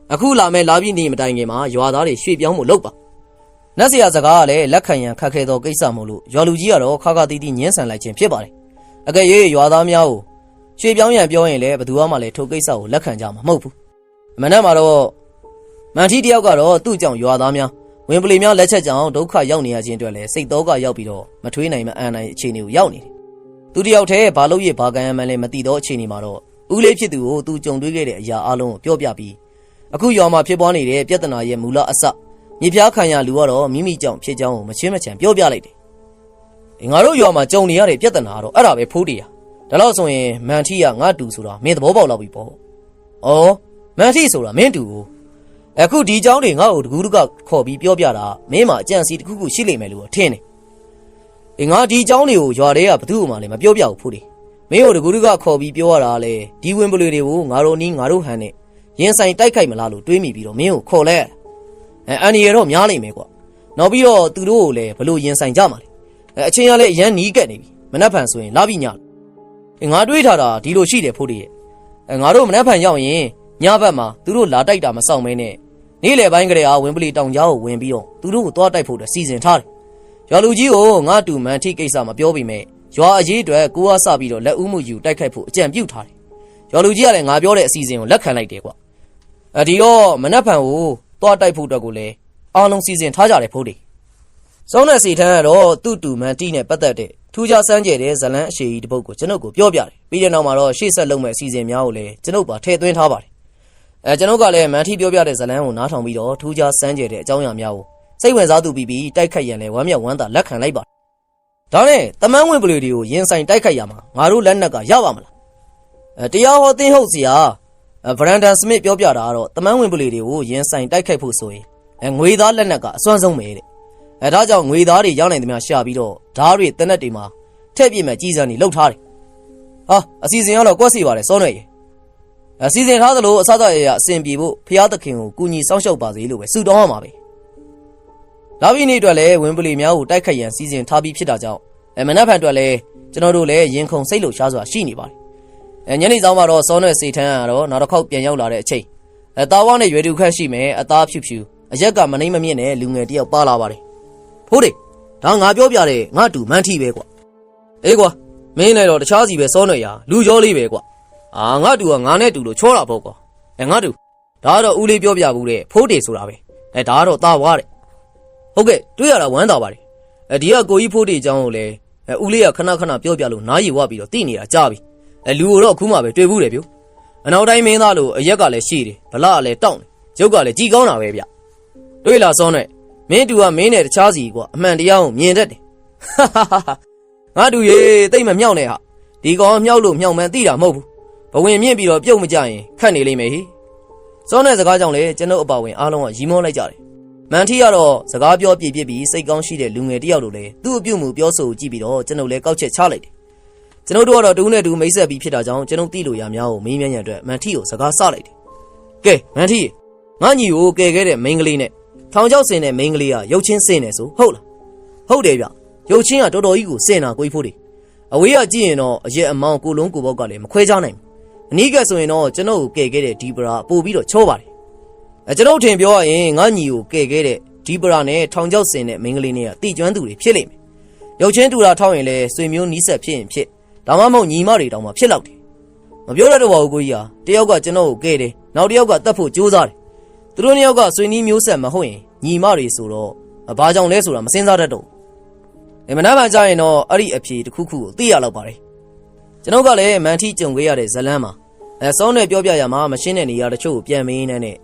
S2: ်အခုလာမဲ့လာပြီးနေမတိုင်ခင်မှာရွာသားတွေရွှေ့ပြောင်းဖို့လုပ်ပါနတ်ဆရာစကားကလည်းလက်ခံရန်ခက်ခဲသောကိစ္စမို့လို့ရွာလူကြီးကတော့ခါခါတီးတီးညှင်းဆန်လိုက်ခြင်းဖြစ်ပါတယ်အကယ်၍ရွာသားများကိုရွှေ့ပြောင်းရန်ပြောရင်လည်းဘယ်သူမှလည်းထိုကိစ္စကိုလက်ခံကြမှာမဟုတ်ဘူးမနေ့မှာတော့မန်ထီတယောက်ကတော့သူ့ကြောင့်ရွာသားများဝင်ပလီများလက်ချက်ကြောင့်ဒုက္ခရောက်နေရခြင်းအတွက်လည်းစိတ်သောကရောက်ပြီးတော့မထွေးနိုင်မအန်နိုင်အခြေအနေကိုရောက်နေတယ်သူတယောက်တည်းဘာလို့ရဘာကံရမှန်းလဲမသိတော့အခြေအနေမှာတော့ဦးလေးဖြစ်သူကိုသူကြုံတွေ့ခဲ့တဲ့အရာအလုံးကိုပြောပြပြီးအခုရွာမှာဖြစ်ပွားနေတဲ့ပြဿနာရဲ့မူလအစမြေပြားခံရလူကတော့မိမိကြောင့်ဖြစ်ကြောင်းကိုမချင်းမချန်ပြောပြလိုက်တယ်ငါတို့ရွာမှာကြုံနေရတဲ့ပြဿနာကတော့အဲ့ဒါပဲဖိုးတရားဒါလို့ဆိုရင်မန်ထီကငါတူဆိုတာမင်းသဘောပေါက်လောက်ပြီပေါ့မန်ထီဆိုတာမင်းတူကိုအခုဒီเจ้าတွေငါ့ကိုတကူးတကခေါ်ပြီးပြောပြတာမင်းမှာအကြံစီတစ်ခုခုရှိလိမ့်မယ်လို့ထင်တယ်ငါဒီเจ้าတွေကိုရွာထဲကဘသူ့မှလည်းမပြောပြဘူးဖိုးတယ်မင်းကိုတကူးတကခေါ်ပြီးပြောရတာလေဒီဝင်ပလွေတွေကိုငါတို့နီးငါတို့ဟန်နဲ့ရင်ဆိုင်တိုက်ခိုက်မလားလို့တွေးမိပြီးတော့မင်းကိုခေါ်လဲအန်ဒီရတော့များလိမ့်မယ်ကွာနောက်ပြီးတော့သူတို့ကိုလည်းဘလို့ရင်ဆိုင်ကြမှာလဲအချင်းရလည်းအရန်နီးကက်နေပြီမနှက်ဖန်ဆိုရင်လာပြီးညငါတွေးထားတာဒီလိုရှိတယ်ဖိုးတယ်ငါတို့မနှက်ဖန်ရောက်ရင်ညဘက်မှာသူတို့လာတိုက်တာမဆောင်မဲနဲ့နေ့လယ်ပိုင်းကလေးအားဝင်ပလီတောင်ကြားကိုဝင်ပြီးတော့သူတို့ကိုသွားတိုက်ဖို့အတွက်စီစဉ်ထားတယ်ရွာလူကြီးကိုငါတူမန်ထိကိစ္စမပြောပြမယ်ရွာအရေးအတွက်ကိုအားစပြီးတော့လက်ဦးမှုယူတိုက်ခိုက်ဖို့အကြံပြုထားတယ်ရွာလူကြီးကလည်းငါပြောတဲ့အစီအစဉ်ကိုလက်ခံလိုက်တယ်ကွာဒီတော့မနှက်ဖန်ကိုသွားတိုက်ဖို့အတွက်ကိုလည်းအားလုံးစီစဉ်ထားကြတယ်ဖိုးတယ်စောင်းတဲ့စီထန်းကတော့သူ့တူမန်တီနဲ့ပတ်သက်တဲ့ထူးခြားစမ်းကြဲတဲ့ဇလန်းအရှိကြီးတစ်ပုဒ်ကိုကျွန်ုပ်ကိုပြောပြတယ်ပြီးတဲ့နောက်မှာတော့ရှေ့ဆက်လုပ်မဲ့အစီအစဉ်များကိုလည်းကျွန်ုပ်ပါထည့်သွင်းထားပါတယ် ကျွန်တော်ကလည်းမန်ထီပြောပြတဲ့ဇလန်းကိုနားထောင်ပြီးတော့ထူးခြားစမ်းကြဲတဲ့အကြောင်းအရာများကိုစိတ်ဝင်စားသူပြီးတိုက်ခိုက်ရန်လဲဝမ်းမြောက်ဝမ်းသာလက်ခံလိုက်ပါဒါနဲ့တမန်ဝင်ပလူတွေကိုရင်ဆိုင်တိုက်ခိုက်ရမှာငါတို့လက်နက်ကရပါမလားတရားဟောသင်းဟုတ်စီဟာဗရန်ဒန်စမစ်ပြောပြတာကတော့တမန်ဝင်ပလူတွေကိုရင်ဆိုင်တိုက်ခိုက်ဖို့ဆိုရင်ငွေသားလက်နက်ကအစွမ်းဆုံးပဲတဲ့ဒါကြောင့်ငွေသားတွေရောက်နိုင်သမျှရှာပြီးတော့ဓားတွေတနက်တွေမှာထည့်ပြမဲ့ကြီးစံတွေလှုပ်ထားတယ်ဟာအစီအစဉ်ကတော့ကွက်စီပါတယ်စောနေရေအစီအစဉ်ထားသလိုအစသအရာအစဉ်ပြေဖို့ဖျားသခင်ကိုကူညီစောင့်ရှောက်ပါစေလို့ပဲဆုတောင်းရမှာပဲလာပြီးနေ့အတွက်လည်းဝင်ပလီများကိုတိုက်ခိုက်ရန်စီစဉ်ထားပြီးဖြစ်တာကြောင့်မနက်ဖြန်အတွက်လည်းကျွန်တော်တို့လည်းရင်ခုန်စိတ်လှုပ်ရှားစွာရှိနေပါတယ်ညနေဆောင်မှာတော့စောနဲ့စေထန်းကတော့နောက်တစ်ခေါက်ပြန်ရောက်လာတဲ့အချိန်တာဝါနဲ့ရွယ်တူခန့်ရှိမယ်အသားဖြူဖြူအရက်ကမနှိမ့်မမြင့်နဲ့လူငယ်တယောက်ပါလာပါတယ်ဖိုးတယ်ဒါငါပြောပြတဲ့ငါတူမန်းထီပဲကွာအေးကွာမင်းလည်းတော့တခြားစီပဲစောနေရလူကြောလေးပဲကွာငါတူကငါနဲ့တူလို့ချောတာပေါ့ကွာငါတူဒါကတော့ဦးလေးပြောပြဘူးတဲ့ဖိုးတယ်ဆိုတာပဲဒါကတော့တာဝါတဲ့ဟုတ်ကဲ့တွေ့ရတာဝမ်းသာပါတယ်ဒီကကိုကြီးဖိုးတယ်အကြောင်းကိုလည်းဦးလေးကခဏခဏပြောပြလို့နားရည်ဝပြီးတော့သိနေတာကြားပြီလူကိုတော့အခုမှပဲတွေ့ဘူးတယ်ဗျအနောက်တိုင်းမင်းသားလို့အရက်ကလည်းရှိတယ်ဗလာကလည်းတောင့်တယ်ရုပ်ကလည်းကြည်ကောင်းတာပဲဗျတွေ့လားစောနဲ့မင်းတူကမင်းနဲ့တခြားစီကွာအမှန်တရားကိုမြင်တတ်တယ်ငါတူရေတိတ်မမြောက်နဲ့ဟာဒီကောင်မြောက်လို့မြောက်မှန်းသိတာမဟုတ်ဘူးဘဝင်မြင့်ပြီးတော့ပြုတ်မကြရင်ခတ်နေလိမ့်မယ်ဟိစောနဲ့စကားကြောင့်လေကျွန်တော်အပါဝင်အားလုံးကရီမောလိုက်ကြတယ်မန်ထီကတော့စကားပြောပြပြပြီးစိတ်ကောင်းရှိတဲ့လူငယ်တယောက်လိုလေသူ့အပြုတ်မှုပြောဆိုကြည့်ပြီးတော့ကျွန်တော်လည်းကောက်ချက်ချလိုက်တယ်ကျွန်တော်တို့ကတော့တူးနဲ့တူမိတ်ဆက်ပြီးဖြစ်တာကြောင့်ကျွန်တော်သိလို့ရများကိုမင်းမြန်းရန်အတွက်မန်ထီကိုစကားဆလိုက်တယ်ကဲမန်ထီငါညီကိုကယ်ခဲ့တဲ့မိန်းကလေးနဲ့ထောင်ချောက်စင်တဲ့မိန်းကလေးကရုပ်ချင်းစင်နေဆိုဟုတ်လားဟုတ်တယ်ဗျရုပ်ချင်းကတော်တော်ကြီးကိုစင်တာကိုကြီးဖို့တယ်အဝေးကကြည့်ရင်တော့အရက်အမောင်းကိုလုံးကိုပေါက်ကလည်းမခွဲခြားနိုင်ဘူးအနီးကဆိုရင်တော့ကျွန်တော်ကိုကယ်ခဲ့တဲ့ဒီပရာပို့ပြီးတော့ချောပါတယ်ကျွန်တော်ထင်ပြောရရင်ငါညီကိုကယ်ခဲ့တဲ့ဒီပရာနဲ့ထောင်ချောက်စင်တဲ့မိန်းကလေးနဲ့ကတိကျွမ်းသူတွေဖြစ်လိမ့်မယ်ရုပ်ချင်းတူတာထောက်ရင်လည်းဆွေမျိုးနီးဆက်ဖြစ်ရင်ဖြစ်ဒါမှမဟုတ်ညီမတွေတောင်မှဖြစ်လောက်တယ်မပြောရတော့ပါဘူးကိုကြီးဟာတယောက်ကကျွန်တော်ကိုကယ်တယ်နောက်တယောက်ကတတ်ဖို့ကြိုးစားတယ်သူတို့နှစ်ယောက်ကဆွေနီးမျိုးဆက်မဟုတ်ရင်ညီမတွေဆိုတော့ဘာကြောင့်လဲဆိုတာမစင်စားတတ်တော့မနာမှကြရင်တော့အဲ့ဒီအဖြေတစ်ခုခုကိုသိရလောက်ပါတယ်ကျွန်တော်ကလည်းမန်ထီကြုံခဲ့ရတဲ့ဇလန်းမှာစောနဲ့ပြောပြရမှာမရှင်းတဲ့နေရာတချို့ကိုပြန်မင်းနဲ့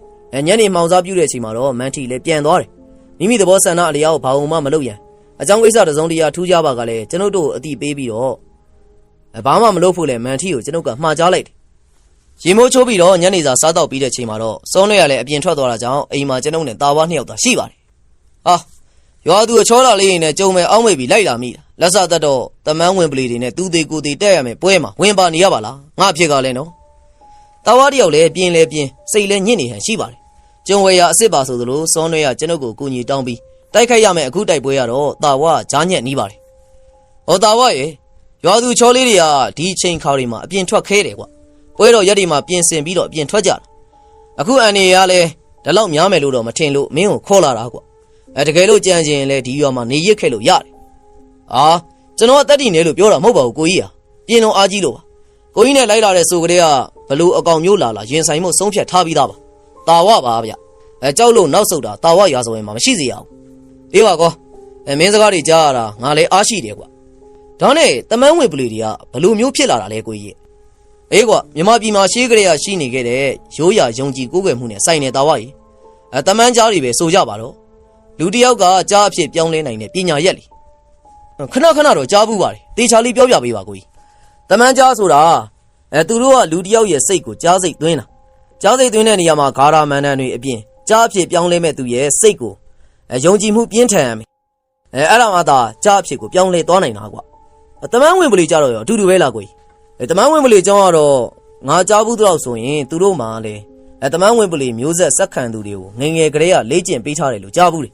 S2: ညနေမှောင်စားပြုတဲ့အချိန်မှာတော့မန်ထီလည်းပြန်သွားတယ်မိမိသဘောဆန္ဒအလျောက်ဘာမှမလုပ်ရန်အကြောင်းကိစ္စတစ်စုံတရာထူးခြားပါကလည်းကျွန်တော်တို့အတိပေးပြီးတော့ဘာမှမလုပ်ဖို့လဲမန်ထီကိုကျွန်တော်ကမှားကြားလိုက်တယ်ရေမိုးချိုးပြီးတော့ညနေစာစားတော့ပြီးတဲ့ချိန်မှာတော့စောနဲ့ရလည်းအပြင်ထွက်သွားတာကြောင့်အိမ်မှာကျွန်တော်နဲ့တာဝါနှစ်ယောက်သာရှိပါတယ်ဟာရွာသူအချောလာလေးနဲ့ကြုံမဲ့အောင်းမိတ်ပြီးလိုက်လာမိတာလက်စသက်တော့တမန်းဝင်ပလီတွေနဲ့သူသေးကိုသေးတက်ရမယ်ပွဲမှာဝင်ပါနေရပါလားငါအဖြစ်ကလည်းနော်တာဝါတယောက်လည်းပြင်းလဲပြင်းစိတ်လဲညစ်နေဟန်ရှိပါတယ်ကျုံဝေရအစ်စ်ပါဆိုသလိုစောနဲ့ရကျွန်ုပ်ကိုကူညီတောင်းပြီးတိုက်ခိုက်ရမယ်အခုတိုက်ပွဲရတော့တာဝါဂျားညက်နီးပါတယ်ဟောတာဝါရေရွာသူချောလေးတွေကဒီချိန်ခါတွေမှာအပြင်ထွက်ခဲတယ်ကွာပွဲတော်ရက်တွေမှာပြင်ဆင်ပြီးတော့အပြင်ထွက်ကြတာအခုအန်နေရလဲဒါလောက်များမယ်လို့တော့မထင်လို့မင်းကိုခေါ်လာတာကွာတကယ်လို့ကြံကျင်လဲဒီရွာမှာနေရစ်ခဲ့လို့ရတယ်ကျွန်တော်အသက်တည်နေလို့ပြောတာမဟုတ်ပါဘူးကိုကြီးဟာပြင်တော်အားကြီးလို့ပါကိုကြီးနဲ့လိုက်လာတဲ့ဆိုကလေးကဘလို့အကောင်မျိုးလာရင်ဆိုင်မှုဆုံးဖြတ်ထားပြီးသားပါတာဝပါဗျကြောက်လို့နောက်ဆုတ်တာတာဝရာဇဝင်မှာမရှိစေရဘူးအေးပါကောမင်းစကားတွေကြားရတာငါလည်းအားရှိတယ်ကွာဒါနဲ့တမန်းဝင်ပလီတွေကဘလို့မျိုးဖြစ်လာတာလဲကိုကြီးအေးကွာမြန်မာပြည်မှာရှေးကလေးကရှိနေခဲ့တဲ့ရိုးရာယုံကြည်ကိုးကွယ်မှုနဲ့ဆိုင်နေတာဝါကြီးတမန်းကြားတွေပဲဆိုကြပါတော့လူတယောက်ကကြားအဖြစ်ပြောင်းလဲနိုင်တဲ့ပညာရက်လीခဏခဏတော့ကြားဘူးပါတယ်တေချာလေးပြောပြပေးပါကိုကြီးတမန်းကြားဆိုတာသူတို့ကလူတယောက်ရဲ့စိတ်ကိုကြားစိတ်သွင်းတာကြားစိတ်သွင်းတဲ့နေရာမှာဂါရာမန္တန်တွေအပြင်ကြားအဖြစ်ပြောင်းလဲမဲ့သူရဲ့စိတ်ကိုယုံကြည်မှုပြင်းထန်ရမယ်အဲ့ဒါမှသာကြားအဖြစ်ကိုပြောင်းလဲသွားနိုင်တာကွာတမန်းဝင်ပလီကြတော့ရောအတူတူပဲလားကိုကြီးတမန်းဝင်ပလီကြောင်းကတော့ငါကြားဘူးတော့ဆိုရင်သူတို့မှလည်းတမန်းဝင်ပလီမျိုးဆက်စက်ခံသူတွေကိုငငယ်ကလေးကလေ့ကျင့်ပေးထားတယ်လို့ကြားဘူးလေ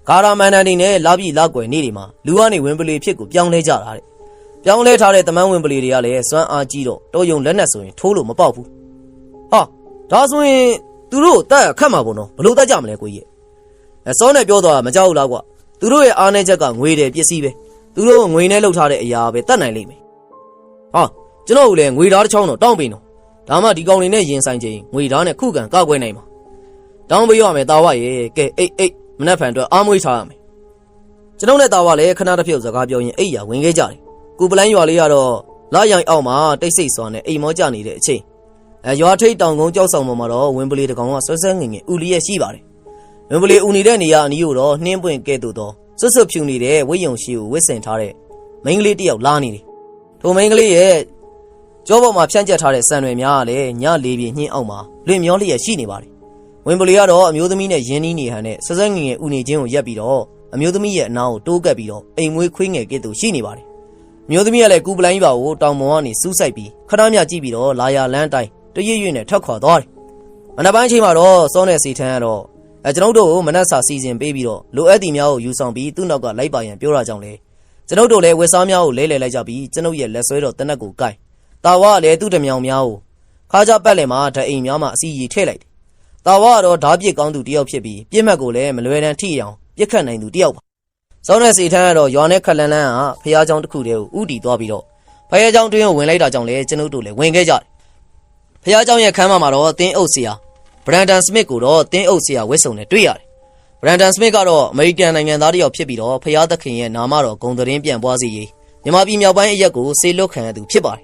S2: ဂါရာမန္တန်တွေနဲ့လာပြီလာကွယ်နေတွေမှာလူကနေဝင်ပလီဖြစ်ကိုပြောင်းလဲကြတာတဲ့ပြောင်းလဲထားတဲ့တမန်းဝင်ပလီတွေကလည်းစွမ်းအားကြီးတော့တော်ယုံလက်နက်ဆိုရင်ထိုးလို့မပေါက်ဘူးဟာဒါဆိုရင်သူတို့တက်ခတ်မှာပေါ့နော်ဘလို့တက်ကြမလဲကိုကြီးစောနဲ့ပြောတော့မကြောက်ဘူးလားကွာသူတို့ရဲ့အားနည်းချက်ကငွေတယ်ပစ္စည်းပဲသူတို့ငွေနဲ့လှုပ်ထားတဲ့အရာပဲတတ်နိုင်လိမ့်မယ်ဟာကျွန်တော်ကလည်းငွေဓာတ်တစ်ချောင်းတော့တောင်းပေးနော်ဒါမှဒီကောင်တွေနဲ့ရင်ဆိုင်ချိန်ငွေဓာတ်နဲ့ခုခံကောက်ကွဲနိုင်မှာတောင်းပေးရမယ်တာဝရဲ့ကဲအိတ်မနှက်ဖန်အတွက်အားမွေးထားရမယ်ကျွန်တော်နဲ့တာဝလည်းခဏတစ်ဖြုတ်စကားပြောရင်အိတ်ရဝင်ခဲ့ကြတယ်ကိုပလိုင်းရွာလေးကတော့လာရိုင်အောက်မှာတိတ်ဆိတ်စွာနဲ့အိမ်မောကြနေတဲ့အချိန် ရွာထိပ်တောင်ကုန်းကြောက်ဆောင်ပေါ်မှာတော့ဝင်းပလီတကောင်ကဆွဲဆွဲငင်ငင်ဦးလီရဲ့ရှိပါတယ်ဝင်းပလီဦးနေတဲ့နေရာအနီးကိုတော့နှင်းပွင့်ကဲ့သို့သောဆွတ်ဆွတ်ဖြူနေတဲ့ဝိယုံရှိကိုဝစ်ဆင်ထားတဲ့မိန်းကလေးတယောက်လာနေတယ်ထိုမိန်းကလေးရဲ့ကြောပေါ်မှာဖြန့်ကျက်ထားတဲ့စံတွေများကလည်းညလေးပြင်းညှင်းအောင်မှာလွင်မျောလျက်ရှိနေပါတယ်ဝင်းပလီကတော့အမျိုးသမီးနဲ့ရင်းနှီးနေဟန်နဲ့ဆွဲဆွဲငင်ငင်ဦးနေခြင်းကိုရက်ပြီးတော့အမျိုးသမီးရဲ့အနားကိုတိုးကပ်ပြီးတော့အိမ်မွေးခွေးငယ်ကဲ့သို့ရှိနေပါတယ်မျိုးသမီးကလည်းကူပလိုင်းပါကိုတောင်ပေါ်ကနေစူးစိုက်ပြီးခဏမြကြည့်ပြီးတော့လာရလန်းတိုင်းတရွရွနဲ့ထွက်ခွာသွားတယ်။မနက်ပိုင်းချိန်မှာတော့စောနဲ့စီထန်းကတော့ကျွန်ုပ်တို့ကိုမနက်စာစီစဉ်ပေးပြီးတော့လိုအပ်သည့်များကိုယူဆောင်ပြီးသူ့နောက်ကလိုက်ပါရန်ပြောတာကြောင့်လေကျွန်ုပ်တို့လည်းဝက်စားများကိုလဲလှယ်လိုက်ကြပြီးကျွန်ုပ်ရဲ့လက်ဆွဲတော်တနက်ကိုကိုင်တာဝါကလည်းသူ့တမြောင်များကိုခါကြပတ်လည်မှာဓာတ်အိမ်များမှာအစီရီထည့်လိုက်တယ်။တာဝါကတော့ဓာပြစ်ကောင်းသူတယောက်ဖြစ်ပြီးပြစ်မှတ်ကိုလည်းမလွယ်တမ်းထိအောင်ပြစ်ခတ်နိုင်သူတယောက်ပါစောနဲ့စီထန်းကတော့ရွာနဲ့ခက်လန်းလန်းကဖះเจ้าတစ်ခုတည်းကိုဥတီသွားပြီးတော့ဖះเจ้าတွင်းကိုဝင်လိုက်တာကြောင့်လေကျွန်ုပ်တို့လည်းဝင်ခဲ့ကြတယ်ဖះเจ้าရဲ့ခန်းမမှာတော့တင်းအုပ်ဆရာဘရန်ဒန်စမစ်ကိုတော့တင်းအုပ်ဆရာဝစ်စုံနဲ့တွေ့ရတယ်ဘရန်ဒန်စမစ်ကတော့အမေရိကန်နိုင်ငံသားတယောက်ဖြစ်ပြီးတော့ဖះသခင်ရဲ့နာမတော်ဂုံသတင်းပြန်ပွားစီရေးမြန်မာပြည်မြောက်ပိုင်းအရက်ကိုဆေးလွတ်ခံရသူဖြစ်ပါတယ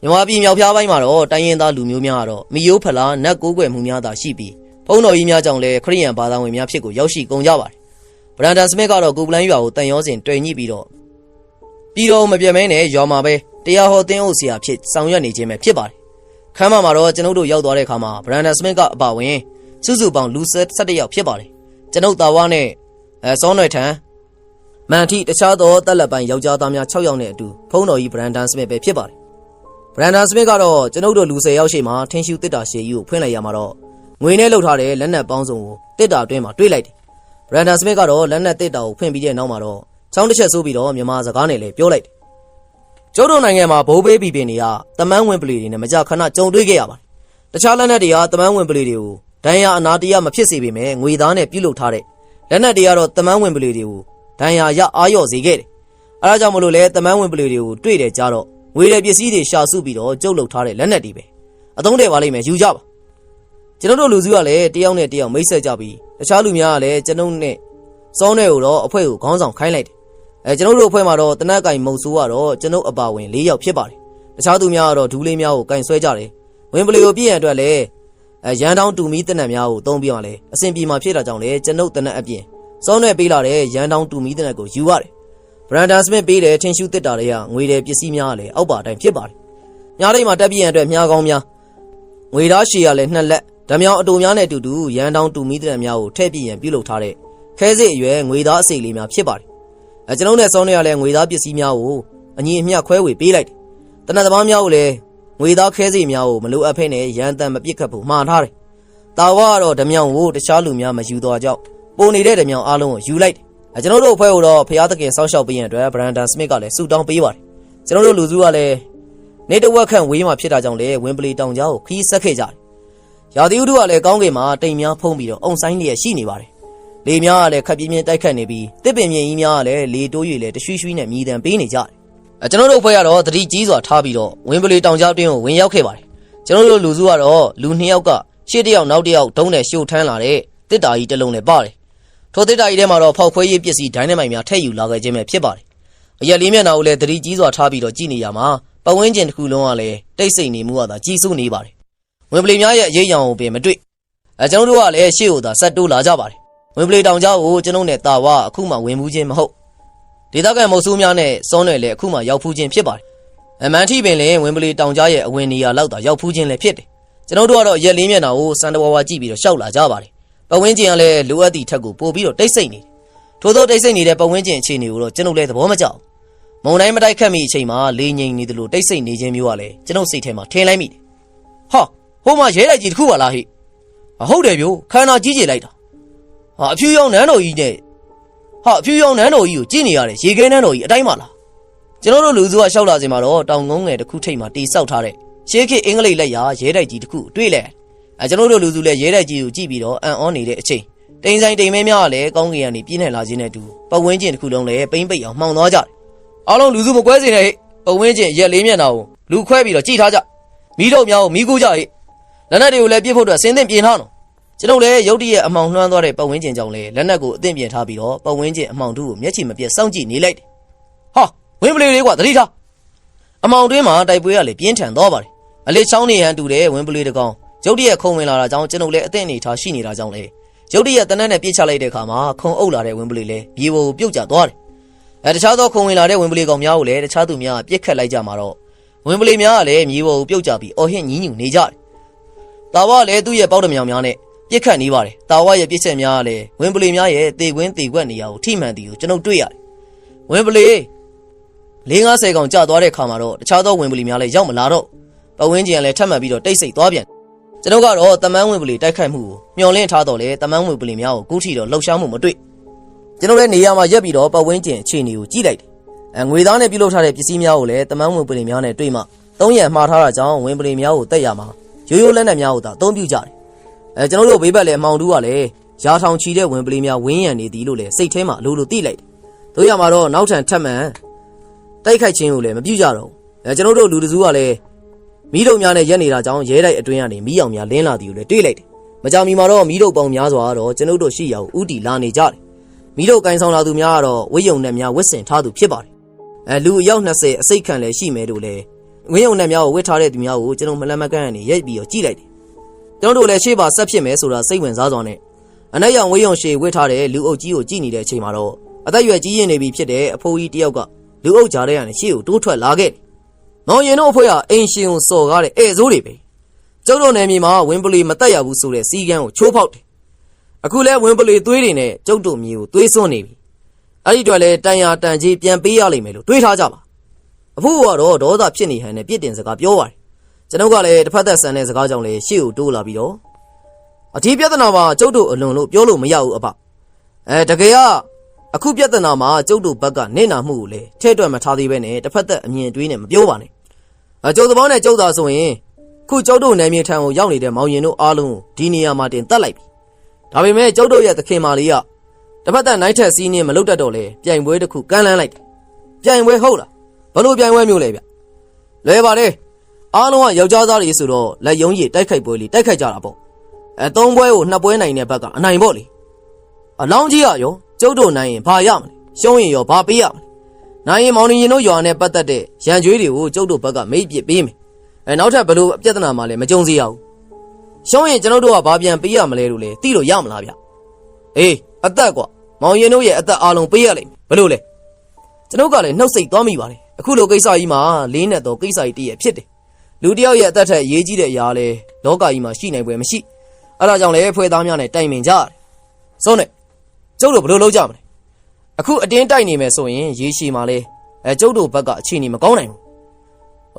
S2: ်မြန်မာပြည်မြောက်ဖျားပိုင်းမှာတော့တိုင်းရင်းသားလူမျိုးများကတော့မီယိုးဖလားနတ်ကိုးကွယ်မှုများသာရှိပြီးဘုန်းတော်ကြီးများကြောင့်လည်းခရစ်ယာန်ဘာသာဝင်များဖြစ်ကိုရောက်ရှိကုန်ကြပါတယ်ဘရန်ဒန်စမစ်ကတော့ကူပလန်းရွာကိုတန်ရောစင်တွေ့ညှိပြီးတော့မပြတ်မဲနဲ့ရွာမှာပဲတရားဟောသင်းအုပ်ဆရာဖြစ်ဆောင်ရွက်နေခြင်းပဲဖြစ်ပါတယ်ခမ်းမမှာတော့ကျွန်ုပ်တို့ရောက်သွားတဲ့အခါမှာဘရန်ဒန်စမစ်ကအပါဝင်စုစုပေါင်းလူ17ယောက်ဖြစ်ပါတယ်ကျွန်ုပ်တာဝါနဲ့စောနွယ်ထံမန်တီတခြားသောတက်လက်ပိုင်းယောက်ျားသားများ6ယောက်နဲ့အတူဖုန်းတော်ကြီးဘရန်ဒန်စမစ်ပဲဖြစ်ပါတယ်ဘရန်ဒန်စမစ်ကတော့ကျွန်ုပ်တို့လူ10ယောက်ရှိမှထင်းရှူတစ်တာရှည်ကြီးကိုဖွင့်လိုက်ရမှာတော့ငွေနဲ့လှုပ်ထားတဲ့လက်နက်ပေါင်းစုံကိုတစ်တာအတွင်းမှာတွေ့လိုက်တယ်ဘရန်ဒန်စမစ်ကတော့လက်နက်တစ်တာကိုဖွင့်ပြီးတဲ့နောက်မှာတော့ချောင်းတစ်ချက်ဆိုးပြီးတော့မြန်မာစကားနဲ့လည်းပြောလိုက်တယ်ကျုပ်တို့နိုင်ငံမှာဘိုးဘေးပြည်ပင်တွေကတမန်းဝင်ပလီတွေနဲ့မကြခဏကြုံတွေ့ခဲ့ရပါတယ်တခြားလက်နက်တွေကတမန်းဝင်ပလီတွေကိုဒဏ်ရာအနာတရားမဖြစ်စေပေမဲ့ငွေသားနဲ့ပြုတ်လုထားတဲ့လက်နက်တွေကတော့တမန်းဝင်ပလီတွေကိုဒဏ်ရာရအားလျော့စေခဲ့တယ်အဲဒါကြောင့်မလို့လဲတမန်းဝင်ပလီတွေကိုတွေ့တယ်ကြတော့ငွေတဲ့ပစ္စည်းတွေရှာစုပြီးတော့ကျုပ်လုထားတဲ့လက်နက်တွေပဲအသုံးတယ်ပါလိမ့်မယ်ယူကြပါကျွန်တော်တို့လူစုကလည်းတယောက်နဲ့တယောက်မိတ်ဆက်ကြပြီးတခြားလူများကလည်းကျွန်ုပ်နဲ့စောနဲ့ကိုတော့အဖွဲ့ကိုခေါင်းဆောင်ခိုင်းလိုက်တယ်ကျွန်တော်တို့အဖွဲ့မှာတော့တနက်ကင်မုံဆိုးကတော့ကျွန်ုပ်အပါဝင်4ယောက်ဖြစ်ပါတယ်တခြားသူများကတော့ဒူးလေးများကိုကင်ဆွဲကြတယ်ဝင်ပလီကိုပြည့်ရန်အတွက်လည်းရန်တောင်းတူမီတနက်များကိုသုံးပြီးမှလည်းအဆင်ပြေမှဖြစ်တာကြောင့်လည်းကျွန်ုပ်တနက်အပြင်စောနဲ့ပေးလာတဲ့ရန်တောင်းတူမီတနက်ကိုယူရတယ်ဘရန်ဒန်စမစ်ပေးတဲ့ထင်းရှူတစ်တာတွေကငွေတယ်ပစ္စည်းများကလည်းအောက်ပါတိုင်းဖြစ်ပါတယ်ညတိုင်းမှာတက်ပြည့်ရန်အတွက်မြားကောင်းများငွေသားရှည်ရလည်း2လက်ဓမြောင်အတူများနဲ့အတူတူရန်တောင်းတူမီတနက်များကိုထည့်ပြည့်ရန်ပြုလုပ်ထားတဲ့ခဲစစ်အရွယ်ငွေသားအစိတ်လေးများဖြစ်ပါတယ်ကျွန်ုပ်နဲ့စောနဲ့ရလည်းငွေသားပစ္စည်းများကိုအညီအမျှခွဲဝေပေးလိုက်တယ်တနက်သမားများကိုလည်းငွေသားခဲစိတ်များကိုမလိုအပ်ဖဲနဲ့ရန်တန်မပစ်ခတ်ဖို့မှားထားတယ်တာဝါကတော့ဓမြောင်ကိုတခြားလူများမယူတော့ကြောက်ပုံနေတဲ့ဓမြောင်အားလုံးကိုယူလိုက်တယ်ကျွန်တော်တို့အဖွဲ့ကိုတော့ဖျားသခင်စောင့်ရှောက်ပေးရန်အတွက်ဘရန်ဒန်စမစ်ကလည်းဆူတောင်းပေးပါတယ်ကျွန်တော်တို့လူစုကလည်းနေတဝက်ခန့်ဝေးမှဖြစ်တာကြောင့်လည်းဝင်းပလီတောင်ကြားကိုခီးဆက်ခဲ့ကြတယ်ရာသီဥတုကလည်းကောင်းကင်မှာတိမ်များဖုံးပြီးတော့အုံဆိုင်လျက်ရှိနေပါတယ်လေများကလည်းခပ်ပြင်းပြင်းတိုက်ခတ်နေပြီးတစ်ပင်မြင့်ကြီးများကလည်းလေတိုးရွေလည်းတရွှီရွှီနဲ့မြည်တံပေးနေကြတယ်ကျွန်တော်တို့အဖွဲ့ကတော့တတိကြီးစွာထားပြီးတော့ဝင်းပလီတောင်ကြားတွင်းကိုဝင်ရောက်ခဲ့ပါတယ်ကျွန်တော်တို့လူစုကတော့လူ2ယောက်ကရှေ့တစ်ယောက်နောက်တစ်ယောက်ဒုံးနဲ့ရှို့ထမ်းလာတဲ့တစ်တာကြီးတစ်လုံးနဲ့ပါတယ်ထိုတစ်တာကြီးထဲမှာတော့ဖောက်ခွဲရေးပစ္စည်းဒိုင်းနမိုက်များထည့်ယူလာခဲ့ခြင်းပဲဖြစ်ပါတယ်အရက်လေးမျက်နှာကိုလည်းတတိကြီးစွာထားပြီးတော့ကြည့်နေရမှာပတ်ဝန်းကျင်တစ်ခုလုံးကလည်းတိတ်ဆိတ်နေမှုကသာကြီးစိုးနေပါတယ်ဝင်းပလီများရဲ့အရေးအယံကိုပင်မတွေ့ကျွန်တော်တို့ကလည်းရှေ့ကိုသာဆက်တိုးလာကြပါတယ်ဝင်ပလီတောင်ကြားကိုကျွန်ုပ်နဲ့တာဝါအခုမှဝင်မှုချင်းမဟုတ်ဒေသခံမုတ်ဆိုးများနဲ့စောနယ်လည်းအခုမှရောက်ဖူးချင်းဖြစ်ပါတယ်အမှန်ထိပင်လည်းဝင်ပလီတောင်ကြားရဲ့အဝင်နေရာလောက်သာရောက်ဖူးချင်းလည်းဖြစ်တယ်ကျွန်တော်တို့ကတော့ရက်လေးမျက်နှာကိုစံတဝါဝါကြည့်ပြီးတော့ရှောက်လာကြပါတယ်ပတ်ဝန်းကျင်ကလည်းလိုအပ်သည့်ထက်ကိုပို့ပြီးတော့တိတ်ဆိတ်နေတယ်ထို့သောတိတ်ဆိတ်နေတဲ့ပတ်ဝန်းကျင်အခြေအနေကိုတော့ကျွန်ုပ်လည်းသဘောမကျဘူးမုံတိုင်းမတိုက်ခတ်မိအချိန်မှာလေငိန်နေသလိုတိတ်ဆိတ်နေခြင်းမျိုးကလည်းကျွန်ုပ်စိတ်ထဲမှာထင်လိုက်မိတယ်ဟာဟိုမှာရဲတိုက်ကြီးတစ်ခုပါလားဟိဟုတ်တယ်ဗျို့ခန္ဓာကြီးကြေလိုက်တာအဖြူရောင်နန်းတော်ကြီးနဲ့အဖြူရောင်နန်းတော်ကြီးကိုကြည့်နေရတယ်ရေခဲနန်းတော်ကြီးအတိုင်းပါလားကျွန်တော်တို့လူစုကရှောက်လာစင်မှာတော့တောင်ကုန်းငယ်တစ်ခုထိပ်မှာတိဆောက်ထားတဲ့ရှေးခေတ်အင်္ဂလိပ်လက်ရာရဲတိုက်ကြီးတစ်ခုတွေ့လဲကျွန်တော်တို့လူစုလည်းရဲတိုက်ကြီးကိုကြည့်ပြီးတော့အံ့ဩနေတဲ့အချိန်တိမ်ဆိုင်တိမ်မဲများကလည်းကောင်းကင်ကနေပြင်းထန်လာခြင်းနဲ့အတူပတ်ဝန်းကျင်တစ်ခုလုံးလည်းပိမ့်ပိတ်အောင်မှောင်သွားကြတယ်အားလုံးလူစုမကွဲစေနဲ့ပတ်ဝန်းကျင်ရက်လေးမျက်နှာကိုလူခွဲပြီးတော့ကြည့်ထားကြမိတော့များကိုမိကူကြဟိလက်နက်တွေကိုလည်းပြစ်ဖို့အတွက်စင်းသင့်ပြင်ထားတော့ကျွန်တော်လည်းရုတ်တရက်အမောင်နှွှမ်းသွားတဲ့ပတ်ဝန်းကျင်ကြောင့်လည်းလက်နက်ကိုအသင့်ပြင်ထားပြီးတော့ပတ်ဝန်းကျင်အမောင်တူကိုမျက်ခြေမပြတ်စောင့်ကြည့်နေလိုက်တယ်ဟာဝင်းပလီလေးကွာသတိထားအမောင်တွင်းမှာတိုက်ပွဲကလည်းပြင်းထန်သွားပါတယ် အလေးချောင်းနေရန်တူတဲ့ဝင်ပလီတကောင်ရုတ်တရက်ခုံဝင်လာတာကြောင့်ကျွန်ုပ်လည်းအသင့်အနေထားရှိနေတာကြောင့်လေရုတ်တရက်တနက်နဲ့ပြစ်ချလိုက်တဲ့အခါမှာခုံအုပ်လာတဲ့ဝင်ပလီလည်းမြေပေါ်ကိုပြုတ်ကျသွားတယ်တခြားသောခုံဝင်လာတဲ့ဝင်ပလီကောင်များကိုလည်းတခြားသူများပြစ်ခတ်လိုက်ကြမှာတော့ဝင်ပလီများကလည်းမြေပေါ်ကိုပြုတ်ကျပြီးအော်ဟစ်ညင်းညူနေကြတယ်တာဝါလည်းသူ့ရဲ့ပေါက်တမြောင်များနဲ့ပြစ်ခတ်နေပါတယ်တာဝါရဲ့ပြစ်ချက်များကလည်းဝင်ပလီများရဲ့တေကွင်းတေကွက်နေရာကိုထိမှန်သည်ကိုကျွန်ုပ်တွေ့ရတယ်ဝင်ပလီ50ကောင်ကျသွားတဲ့ခါမှာတော့တခြားသောဝင်ပလီများလည်းရောက်မလာတော့ပဝင်းကျင်လည်းထပ်မှတ်ပြီးတော့တိတ်ဆိတ်သွားပြန်ကျွန်တော်ကတော့တမန်းဝင်ပလီတိုက်ခိုက်မှုကိုမျှော်လင့်ထားတော့လေတမန်းဝင်ပလီများကိုကူးထီတော့လှုပ်ရှားမှုမတွေ့ကျွန်တော်လည်းနေရာမှာရက်ပြီးတော့ပဝင်းကျင်အခြေအနေကိုကြည့်လိုက်တယ်ငွေသားနဲ့ပြုလုပ်ထားတဲ့ပစ္စည်းများကိုလည်းတမန်းဝင်ပလီများနဲ့တွေ့မှ3ရံမှားထားတာကြောင့်ဝင်ပလီများကိုတက်ရမှာရိုးရိုးလက်နက်များကိုသာအသုံးပြုကြတယ်ကျွန်တော်တို့ဘေးဘက်လည်းအမောင်တူးကလည်းရာထောင်ချီတဲ့ဝင်ပလီများဝင်းရံနေသည်လို့လည်းစိတ်ထဲမှာအလိုလိုသိလိုက်တယ်တို့ရမှာတော့နောက်ထပ်ထပ်မှန်တိုက်ခိုက်ခြင်းကိုလည်းမပြုကြတော့ကျွန်တော်တို့လူတစုကလည်းမီးတုံများနဲ့ရက်နေတာကြောင့်ရဲတိုက်အတွင်းကနေမီးအောင်များလင်းလာသည်ကိုလည်းတွေ့လိုက်တယ်မကြောင်မီမှာတော့မီးတုံပေါင်းများစွာတော့ကျွန်တော်တို့ရှိရာကိုဥတီလာနေကြတယ်မီးတုံကင်ဆောင်လာသူများကတော့ဝိယုံနဲ့များဝစ်စင်ထားသူဖြစ်ပါတယ်လူအယောက်20အစိတ်ခံလည်းရှိမယ်လို့လည်းဝိယုံနဲ့များကိုဝစ်ထားတဲ့သူများကိုကျွန်တော်မလန့်မကန့်ကနေရိုက်ပြီးတော့ကြည့်လိုက်တယ်ကျွန်တော်တို့လည်းရှေ့ပါဆက်ဖြစ်မယ်ဆိုတာစိတ်ဝင်စားစွာနဲ့အနက်ရောင်ဝိယုံရှေဝစ်ထားတဲ့လူအုပ်ကြီးကိုကြည့်နေတဲ့အချိန်မှာတော့အသက်ရွယ်ကြီးရင်နေပြီဖြစ်တဲ့အဖိုးကြီးတယောက်ကလူအုပ်ကြားထဲကနေရှေ့ကိုတိုးထွက်လာခဲ့တယ်မောင်ရင်တို့အဖွဲကအိမ်ရှင်ကိုစော်ကားတဲ့ဧဆိုးတွေပဲကျုပ်တို့နယ်မြေမှာဝင်ပလီမတက်ရဘူးဆိုတဲ့စီကန်းကိုချိုးဖောက်တယ်အခုလဲဝင်ပလီသွေးတွေနဲ့ကျုပ်တို့မြေကိုသွေးစွန်းနေပြီအဲ့ဒီတော့လဲတန်ရာတန်ကြီးပြန်ပေးရလိမ့်မယ်လို့တွေးထားကြပါအဖိုးကတော့ဒေါသဖြစ်နေဟန်နဲ့ပြစ်တင်စကားပြောပါတယ်ကျွန်ုပ်ကလည်းတစ်ဖက်သက်ဆန်တဲ့စကားကြောင့်လဲရှေ့ကိုတိုးလာပြီးတော့အထီးပြဿနာမှာကျုပ်တို့အလွန်လို့ပြောလို့မရဘူးအဖတကယ်ကအခုပြဿနာမှာကျုပ်တို့ဘက်ကနေနာမှုကိုလည်းထဲ့တွက်မထားသေးပဲနဲ့တစ်ဖက်သက်အမြင်တွေးနဲ့မပြောပါနဲ့ကျုပ်သဘောနဲ့ကျုပ်သာဆိုရင်ခုကျုပ်တို့နယ်မြေထံကိုရောက်နေတဲ့မောင်ရင်တို့အားလုံးကိုဒီနေရာမှာတင်တက်လိုက်ပြီဒါပေမဲ့ကျုပ်တို့ရဲ့သခင်မာလေးကတစ်ဖက်သက်နိုင်ထက်စီးနေမလုပ်တတ်တော့လေပြိုင်ပွဲတစ်ခုကမ်းလှမ်းလိုက်တယ်ပြိုင်ပွဲဟုတ်လားဘလို့ပြိုင်ပွဲမျိုးလဲဗျလွယ်ပါလေအားလုံးကယောက်ျားသားတွေဆိုတော့လက်ယုံကြီးတိုက်ခိုက်ပွဲလေးတိုက်ခိုက်ကြတာပေါ့3ပွဲကို2ပွဲနိုင်တဲ့ဘက်ကအနိုင်ပေါ့လေအလောင်းကြီးကရောကျုပ်တို့နိုင်ရင်ဘာရမလဲရှုံးရင်ရောဘာပေးရမလဲနိုင်ရင်မောင်နေရင်တို့ရွာနဲ့ပတ်သက်တဲ့ရန်ကြွေးတွေကိုကျုပ်တို့ဘက်ကမိတ်ပစ်ပေးမယ်နောက်ထပ်ဘလို့ပြဿနာမှလည်းမကြုံစေရဘူးရှုံးရင်ကျွန်တော်တို့ကဘာပြန်ပေးရမလဲလို့လေသိလို့ရမလားဗျအေးအသက်ကွာမောင်ရင်တို့ရဲ့အသက်အားလုံးပေးရလိမ့်မယ်ဘလို့လဲကျွန်တော်ကလည်းနှုတ်ဆက်သွားမိပါတယ်အခုလိုကိစ္စကြီးမှာလေးနဲ့တော့ကိစ္စကြီးတည်းဖြစ်တယ်လူတယောက်ရဲ့အသက်ထက်ရေးကြီးတဲ့အရာလဲလောကကြီးမှာရှိနိုင်ပွဲမရှိအဲ့ဒါကြောင့်လေဖွဲ့သားများနဲ့တိုင်ပင်ကြရတယ်ဆုံးနဲ့ကျုပ်တို့ဘလို့လုပ်ကြမလဲအခုအတင်းတိုက်နေမယ်ဆိုရင်ရေရှည်မှာလေကျုပ်တို့ဘက်ကအခြေအနေမကောင်းနိုင်ဘူး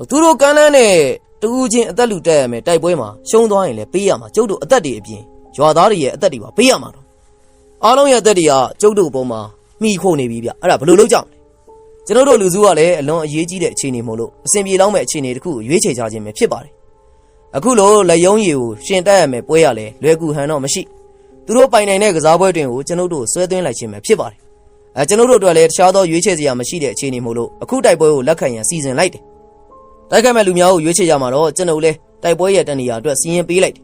S2: သူတို့ကမ်းလန်းနဲ့တူးချင်းအသက်လူတက်ရမယ်တိုက်ပွဲမှာရှုံးသွားရင်လည်းပေးရမှာကျုပ်တို့အသက်တွေအပြင်ရွာသားတွေရဲ့အသက်တွေပါပေးရမှာတော့အားလုံးရဲ့အသက်တွေကကျုပ်တို့ဘုံမှာမှီခိုနေပြီဗျအဲ့ဒါဘလို့လုပ်ကြမလဲကျွန်တော်တို့လူစုကလည်းအလွန်အရေးကြီးတဲ့အခြေအနေမို့လို့အစဉ်ပြေလောက်မဲ့အခြေအနေတစ်ခုကိုရွေးချယ်ကြခြင်းပဲဖြစ်ပါတယ်အခုလိုလက်ယုံရည်ကိုရှင်တက်ရမယ်ပွဲရလဲလွယ်ကူဟန်တော့မရှိသူတို့ပိုင်နိုင်တဲ့ကစားပွဲတွင်ကိုကျွန်တော်တို့ဆွဲသွင်းလိုက်ခြင်းပဲဖြစ်ပါတယ်ကျွန်တော်တို့အတွက်လည်းတခြားသောရွေးချယ်စရာမရှိတဲ့အခြေအနေမို့လို့အခုတိုက်ပွဲကိုလက်ခံရန်စီစဉ်လိုက်တယ်တိုက်ခိုက်မဲ့လူများကိုရွေးချယ်ကြမှာတော့ကျွန်တော်လည်းတိုက်ပွဲရဲ့တနေရာအတွက်စီရင်ပေးလိုက်တယ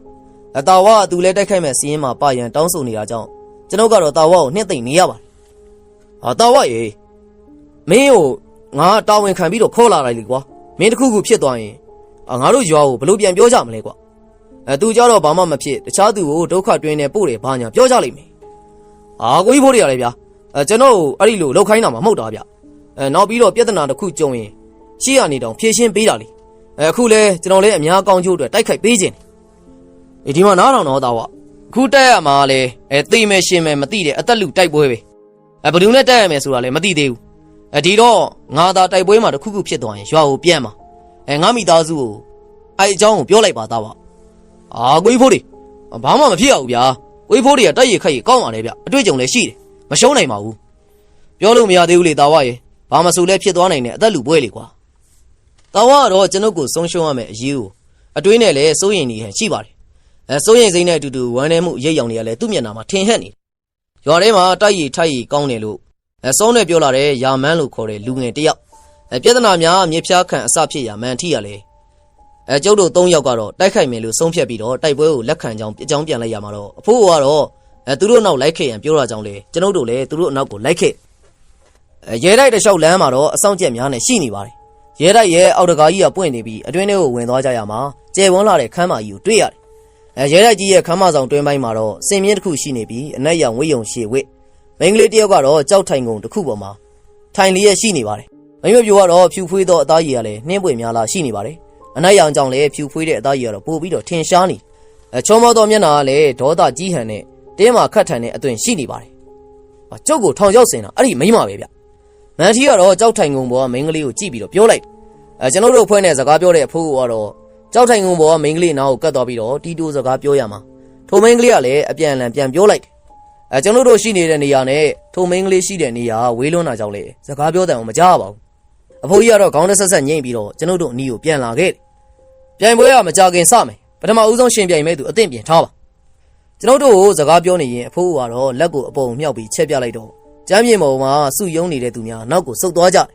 S2: ်တာဝါကသူလည်းတိုက်ခိုက်မဲ့စီရင်မှာပါရန်တောင်းဆိုနေတာကြောင့်ကျွန်တော်ကတော့တာဝါကိုနှိမ့်သိမ့်နေရပါတယ်တာဝါရေမင်းကိုငါတာဝန်ခံပြီးတော့ခေါ်လာလိုက်လေကွာမင်းတခုခုဖြစ်သွားရင်ငါတို့ရွာကိုဘလို့ပြန်ပြောကြမလဲကွာသူကြတော့ဘာမှမဖြစ်တခြားသူကိုဒုက္ခတွင်းနေပို့တယ်ဘာညာပြောကြလိမ့်မယ်ကိုကြီးဖို့တွေရတယ်ဗျာကျွန်တော်အဲ့ဒီလိုလောက်ခိုင်းတာမှမဟုတ်တာဗျနောက်ပြီးတော့ပြဿနာတစ်ခုကြုံရင်ရှေ့ကနေတောင်ဖြေရှင်းပေးတာလေအခုလဲကျွန်တော်လည်းအများကောင်းကျိုးအတွက်တိုက်ခိုက်ပေးခြင်းဒီမှာနားထောင်တော့သားဝအခုတက်ရမှာလဲသိမယ်ရှင်းမယ်မသိတဲ့အသက်လူတိုက်ပွဲပဲဘယ်သူနဲ့တက်ရမယ်ဆိုတာလည်းမသိသေးဘူးဒီတော့ငါသာတိုက်ပွဲမှာတစ်ခုခုဖြစ်သွားရင်ရွာကိုပြန်မှာငါမိသားစုကိုအဲ့အကြောင်းကိုပြောလိုက်ပါသားပါကိုကြီးဖို့တွေဘာမှမဖြစ်ရဘူးဗျာကိုကြီးဖို့တွေကတိုက်ရခိုက်ရကောင်းပါလေဗျအတွေ့အကြုံလည်းရှိတယ်မရှုံးနိုင်ပါဘူးပြောလို့မရသေးဘူးလေတာဝရေဘာမဆိုလဲဖြစ်သွားနိုင်တဲ့အသက်လူပွဲလေကွာတာဝကတော့ကျွန်ုပ်ကိုဆုံးရှုံးရမယ်အရေးကိုအတွေးနဲ့လည်းစိုးရင်နေဟန်ရှိပါတယ်စိုးရင်စိမ့်နဲ့အတူတူဝမ်းနေမှုရိပ်ရောင်တွေကလည်းသူ့မျက်နှာမှာထင်ဟပ်နေရွာထဲမှာတိုက်ရထိုက်ရကောင်းတယ်လို့စောနဲ့ပြောလာတဲ့ယာမန်းလို့ခေါ်တဲ့လူငယ်တယောက်ပြဿနာများမြေဖြားခံအစဖြစ်ရမန်ထီရလေကျုပ်တို့3ယောက်ကတော့တိုက်ခိုက်မယ်လို့ဆုံးဖြတ်ပြီးတော့တိုက်ပွဲကိုလက်ခံကြောင်းအကြောင်းပြန်လိုက်ရမှာတော့အဖိုးကတော့သူတို့နောက်လိုက်ခဲ့ရန်ပြောတာကြောင့်လေကျွန်ုပ်တို့လည်းသူတို့အနောက်ကိုလိုက်ခဲ့ရဲတိုက်တစ်လျှောက်လမ်းမှာတော့အဆောင်ကျက်များနဲ့ရှိနေပါတယ်ရဲတိုက်ရဲ့အော်တကာကြီးကပွင့်နေပြီးအတွင်းထဲကိုဝင်သွားကြရမှာ ကျယ်ဝန်းလာတဲ့ခမ်းမကြီးကိုတွေ့ရတယ်ရဲတိုက်ကြီးရဲ့ခမ်းမဆောင်တွင်းပိုင်းမှာတော့စင်မြင့်တစ်ခုရှိနေပြီးအနက်ရောင်ဝိယုံရှည်ဝစ်မိန်းကလေးတယောက်ကတော့ကြောက်ထိုင်ကုန်တစ်ခုပေါ်မှာထိုင်လျက်ရှိနေပါတယ်မိမပြိုကတော့ဖြူဖွေးသောအသားရည်ကလည်းနှင်းပွေများလာရှိနေပါတယ်အနက်ရောင်ကြောင့်လည်းဖြူဖွေးတဲ့အသားရည်ကတော့ပို့ပြီးတော့ထင်ရှားနေချောမောသောမျက်နှာကလည်းဒေါသကြီးဟန်နဲ့တင်းမာခတ်ထန်တဲ့အသွင်ရှိနေပါတယ်ကျုပ်ကိုထောင်ရောက်စင်တာအဲ့ဒီမိန်းမပဲဗျမန်ထီကတော့ကြောက်ထိုင်ကုန်ပေါ်ကမိန်းကလေးကိုကြည့်ပြီးတော့ပြောလိုက်ကျွန်တော်တို့ဖွဲ့နဲ့စကားပြောတဲ့အဖိုးကတော့ကြောက်ထိုင်ကုန်ပေါ်ကမိန်းကလေးနားကိုကတ်သွားပြီးတော့တီတိုစကားပြောရမှာထိုမိန်းကလေးကလည်းအပြန်အလှန်ပြန်ပြောလိုက်ကျွန်တော်တို့ရှိနေတဲ့နေရာနဲ့ထိုမိန်းကလေးရှိတဲ့နေရာဝေးလွန်းတာကြောင့်လေစကားပြောတယ်အောင်မကြားပါဘူးအဖိုးကြီးကတော့ခေါင်းနဲ့ဆက်ဆက်ညှိပြီးတော့ကျွန်တော်တို့အနီးကိုပြန်လာခဲ့ပြိုင်ပွဲကမကြခင်စမယ်ပထမဦးဆုံးရှင်ပြိုင်မဲ့သူအသင့်ပြင်ထားပါကျွန်တော်တို့ကိုစကားပြောနေရင်အဖိုးကတော့လက်ကိုအပုံမြောက်ပြီးချက်ပြလိုက်တော့ကျမ်းမြေပေါ်မှာစုယုံနေတဲ့သူများနောက်ကိုဆုတ်သွားကြတယ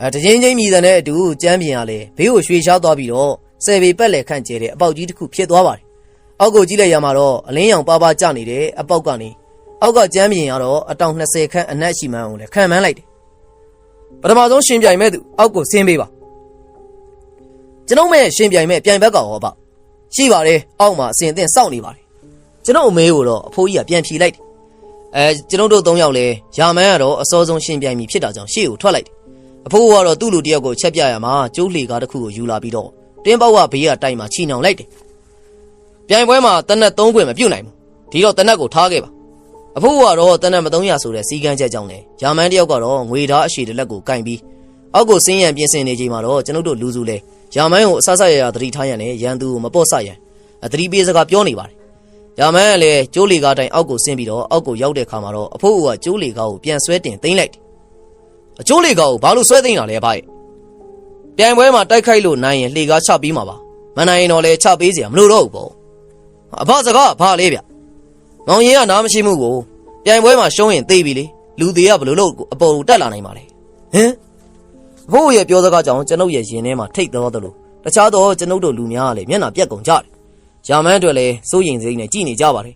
S2: ်တချင်းချင်းမြည်တဲ့အတူကျမ်းပြင်ကလည်းဘေးကိုရွှေရှားသွားပြီးတော့ဆယ်ပေပက်လက်ခန့်ကျဲတဲ့အပေါက်ကြီးတစ်ခုဖြစ်သွားပါတယ်အောက်ကိုကြည့်လိုက်ရမှာတော့အလင်းရောင်ပါပါကျနေတဲ့အပေါက်ကနေအောက်ကကျမ်းပြင်ကတော့အတောင်20ခန့်အနက်ရှိမှန်းအောင်လည်းခံမှန်းလိုက်တယ်ပထမဆုံးရှင်ပြိုင်မဲ့သူအောက်ကိုဆင်းပေးပါကျွန်တော်မဲ့ရှင်ပြိုင်မဲ့ပြိုင်ဘက်ကရောပါရှိပါတယ်အောက်မှာအစဉ်အသင့်စောင့်နေပါတယ်ကျွန်တော်အမေကိုတော့အဖိုးကြီးကပြန်ဖြေလိုက်တယ်ကျွန်တော်တို့3ယောက်လဲယာမန်းကတော့အစောဆုံးရှင်ပြိုင်ပြီဖြစ်တာကြောင့်ရှေ့ကိုထွက်လိုက်တယ်အဖိုးကတော့သူ့လူတယောက်ကိုချက်ပြရမှာကျိုးလှေကားတစ်ခုကိုယူလာပြီးတော့တင်းပေါက်ကဘေးကတိုက်မှာချီနှောင်လိုက်တယ်ပြိုင်ပွဲမှာတနက်3ခွင့်မပြုတ်နိုင်ဘူးဒီတော့တနက်ကိုထားခဲ့ပါအဖိုးကတော့တနက်မ300ဆိုတဲ့စီကန်းချက်ကြောင့်လဲယာမန်းတယောက်ကတော့ငွေဓာတ်အရှိတလက်ကိုကင်ပြီးအောက်ကိုဆင်းရန်ပြင်ဆင်နေချိန်မှာတော့ကျွန်တော်တို့လူစုလဲယာမန်းကိုအဆဆရရသတိထားရန်နဲ့ရန်သူကိုမပေါ့ဆရန်သတိပေးစကားပြောနေပါတယ်ယာမန်းကလည်းကျိုးလီကားတိုင်အောက်ကိုဆင်းပြီးတော့အောက်ကိုရောက်တဲ့ခါမှာတော့အဖိုးကကျိုးလီကားကိုပြန်ဆွဲတင်သိမ်းလိုက်တယ်အကျိုးလီကားကိုဘာလို့ဆွဲသိမ်းတာလဲဗျပြိုင်ပွဲမှာတိုက်ခိုက်လို့နိုင်ရင်လှေကားချပြီးမှာပါမနိုင်ရင်တော့လဲချပေးစရာမလိုတော့ဘူးပေါ့အဖစကားဘာလဲဗျမောင်ရင်ကနားမရှိမှုကိုပြိုင်ပွဲမှာရှုံးရင်သိပြီလေလူသေးကဘလို့လို့အပေါ်ကိုတက်လာနိုင်ပါလေဟင်ဘိုးရဲ့ပြောစကားကြောင့်ကျွန်ုပ်ရဲ့ရင်ထဲမှာထိတ်တော်တယ်လို့တခြားတော့ကျွန်ုပ်တို့လူများကလည်းမျက်နှာပြက်ကုန်ကြတယ်ယာမန်းအတွက်လည်းစိုးရင်စိမ့်နဲ့ကြည်နေကြပါတယ်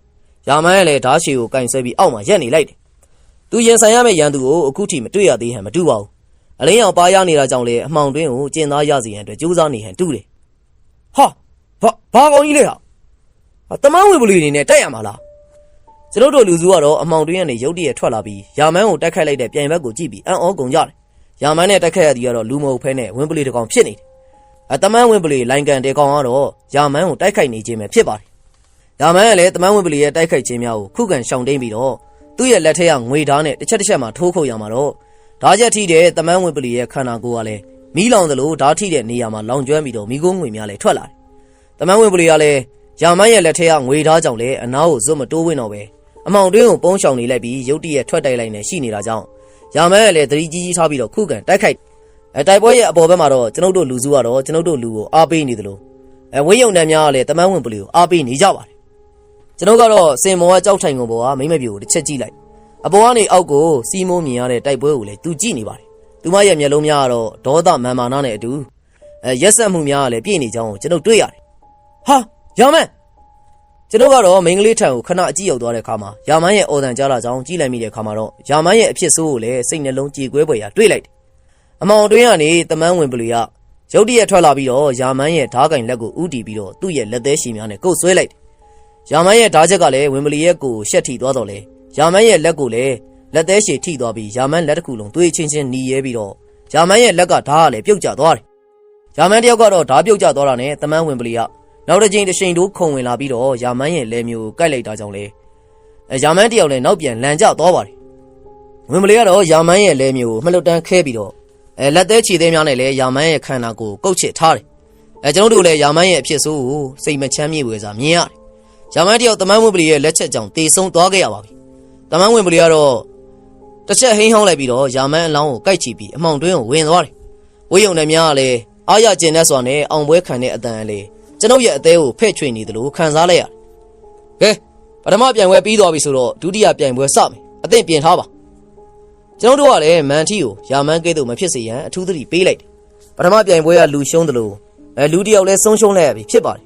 S2: ယာမန်းကလည်းဓာတ်ရှည်ကိုကင်ဆွဲပြီးအောက်မှာရက်နေလိုက်တယ်သူရင်ဆိုင်ရမယ့်ရန်သူကိုအခုထိမတွေ့ရသေးဟန်မတူပါဘူးအလင်းရောင်ပါရနေတာကြောင့်လည်းအမှောင်တွင်းကိုကျင်သားရစီရန်အတွက်ကြိုးစားနေဟန်တူတယ်ဟာဘာကောင်းကြီးလဲဟာတမန်ဝင်ပလီနေနဲ့တက်ရမှာလားကျွန်တော်တို့လူစုကတော့အမှောင်တွင်းကနေရုတ်တရက်ထွက်လာပြီးယာမန်းကိုတိုက်ခိုက်လိုက်တဲ့ပြိုင်ဘက်ကိုကြည့်ပြီးအံ့ဩကုန်ကြတယ်ယာမန်းနဲ့တိုက်ခိုက်ရသည်ကတော့လူမဟုတ်ဖဲနဲ့ဝင်ပလီတကောင်ဖြစ်နေတယ်တမန်ဝင်ပလီလိုင်ကန်တဲကောင်ကတော့ယာမန်းကိုတိုက်ခိုက်နေခြင်းပဲဖြစ်ပါတယ်ယာမန်းကလည်းတမန်ဝင်ပလီရဲ့တိုက်ခိုက်ခြင်းများကိုခုခံရှောင်တိန်ပြီးတော့သူ့ရဲ့လက်ထက်ကငွေဓာတ်နဲ့တစ်ချက်မှထိုးခုတ်ရမှာတော့ဓာတ်ချက်ထိတဲ့တမန်ဝင်ပလီရဲ့ခန္ဓာကိုယ်ကလည်းမီးလောင်သလိုဓာတ်ထိတဲ့နေရာမှာလောင်ကျွမ်းပြီးတော့မိခိုးငွေများလည်းထွက်လာတယ်တမန်ဝင်ပလီကလည်းယာမန်းရဲ့လက်ထက်ကငွေဓာတ်ကြောင့်လည်းအနားကိုဇွတ်မတိုးဝင်တော့ပဲအမောင်တွင်းကိုပုံးရှောင်နေလိုက်ပြီးရုတ်တရက်ထွက်တိုက်လိုက်နေရှိနေတာကြောင့်ယာမန်းကလည်းသတိကြီးကြီးထားပြီးတော့ခုခံတိုက်ခိုက်တိုက်ပွဲရဲ့အပေါ်ဘက်မှာတော့ကျွန်ုပ်တို့လူစုကတော့ကျွန်ုပ်တို့လူကိုအားပေးနေသလိုဝင်းယုံတန်းများကလည်းတမန်ဝင်ပလီကိုအားပေးနေကြပါတယ်ကျွန်တော်ကတော့စင်မောကကြောက်ထိုင်ကုန်ပေါ်ကမိမပြိုကိုတစ်ချက်ကြည့်လိုက်အပေါ်ကနေအောက်ကိုစီးမိုးမြင်ရတဲ့တိုက်ပွဲကိုလည်းသူကြည့်နေပါတယ်သူမရဲ့မျက်လုံးများကတော့ဒေါသမာန်မာနနဲ့အတူရက်ဆက်မှုများကလည်းပြည့်နေကြောင်းကိုကျွန်တော်တွေ့ရတယ်ဟာယာမန်းကျွန်တော်ကတော့မိန်းကလေးထံကိုခဏအကြည့်ရောက်သွားတဲ့အခါမှာယာမန်းရဲ့အော်တန်ကြားလာကြောင်းကြည့်လိုက်မိတဲ့အခါမှာတော့ယာမန်းရဲ့အဖြစ်ဆိုးကိုလည်းစိတ်နှလုံးကြေကွဲပွေရာတွေ့လိုက်တယ်အမောင်တွင်းကနေတမန်ဝင်ပလီကရုတ်တရက်ထွက်လာပြီးတော့ယာမန်းရဲ့ဓားကင်လက်ကိုဥတီပြီးတော့သူ့ရဲ့လက်သေးရှည်များနဲ့ကုတ်ဆွဲလိုက်တယ်ယာမန်းရဲ့ဓားချက်ကလည်းဝင်ပလီရဲ့ကိုရှက်ထိသွားတော့လေယာမန်းရဲ့လက်ကိုလည်းလက်သေးရှည်ထိသွားပြီးယာမန်းလက်တစ်ခုလုံးသွေးချင်းချင်းหนีရဲပြီးတော့ယာမန်းရဲ့လက်ကဓားကလည်းပြုတ်ကျသွားတယ်ယာမန်းတယောက်ကတော့ဓားပြုတ်ကျသွားတာနဲ့တမန်ဝင်ပလီကနောက်တစ်ချိန်တစ်ချိန်တိုးခုံဝင်လာပြီးတော့ယာမန်းရဲ့လဲမျိုးကိုကိုက်လိုက်တာကြောင့်လေယာမန်းတယောက်လည်းနောက်ပြန်လန်ကျသွားပါတယ်ဝင်ပလီကတော့ယာမန်းရဲ့လဲမျိုးကိုမှလွတ်တန်းခဲပြီးတော့လက်သေးချီသေးများနဲ့လည်းယာမန်းရဲ့ခန္ဓာကိုယ်ကုတ်ချစ်ထားတယ်ကျွန်တော်တို့လည်းယာမန်းရဲ့အဖြစ်ဆိုးကိုစိတ်မချမ်းမြေ့ဝေစားမြင်ရတယ်ယာမန်းတယောက်တမန်ဝင်ပလီရဲ့လက်ချက်ကြောင့်တေဆုံးသွားခဲ့ရပါပြီတမန်ဝင်ပလီကတော့တစ်ချက်ဟင်းဟောင်းလိုက်ပြီးတော့ယာမန်းအလောင်းကိုကိုက်ချီပြီးအမှောင်တွင်းကိုဝင်သွားတယ်ဝိယုံနဲ့များကလည်းအားရကျင်တဲ့စွာနဲ့အောင်ပွဲခံတဲ့အတန်လေးကျွန်ုပ်ရဲ့အသေးကိုဖဲ့ချွေနေသလိုခံစားလိုက်ရတယ်ကဲပထမပြိုင်ပွဲပြီးသွားပြီဆိုတော့ဒုတိယပြိုင်ပွဲစမယ်အသင့်ပြင်ထားပါကျွန်တော်တို့ကလည်းမန်ထီကိုယာမန်းကဲ့သို့မဖြစ်စေရန်အထူးသတိပေးလိုက်တယ်ပထမပြိုင်ပွဲကလူရှုံးသလိုလူတယောက်လည်းဆုံးရှုံးလိုက်ရပြီဖြစ်ပါတယ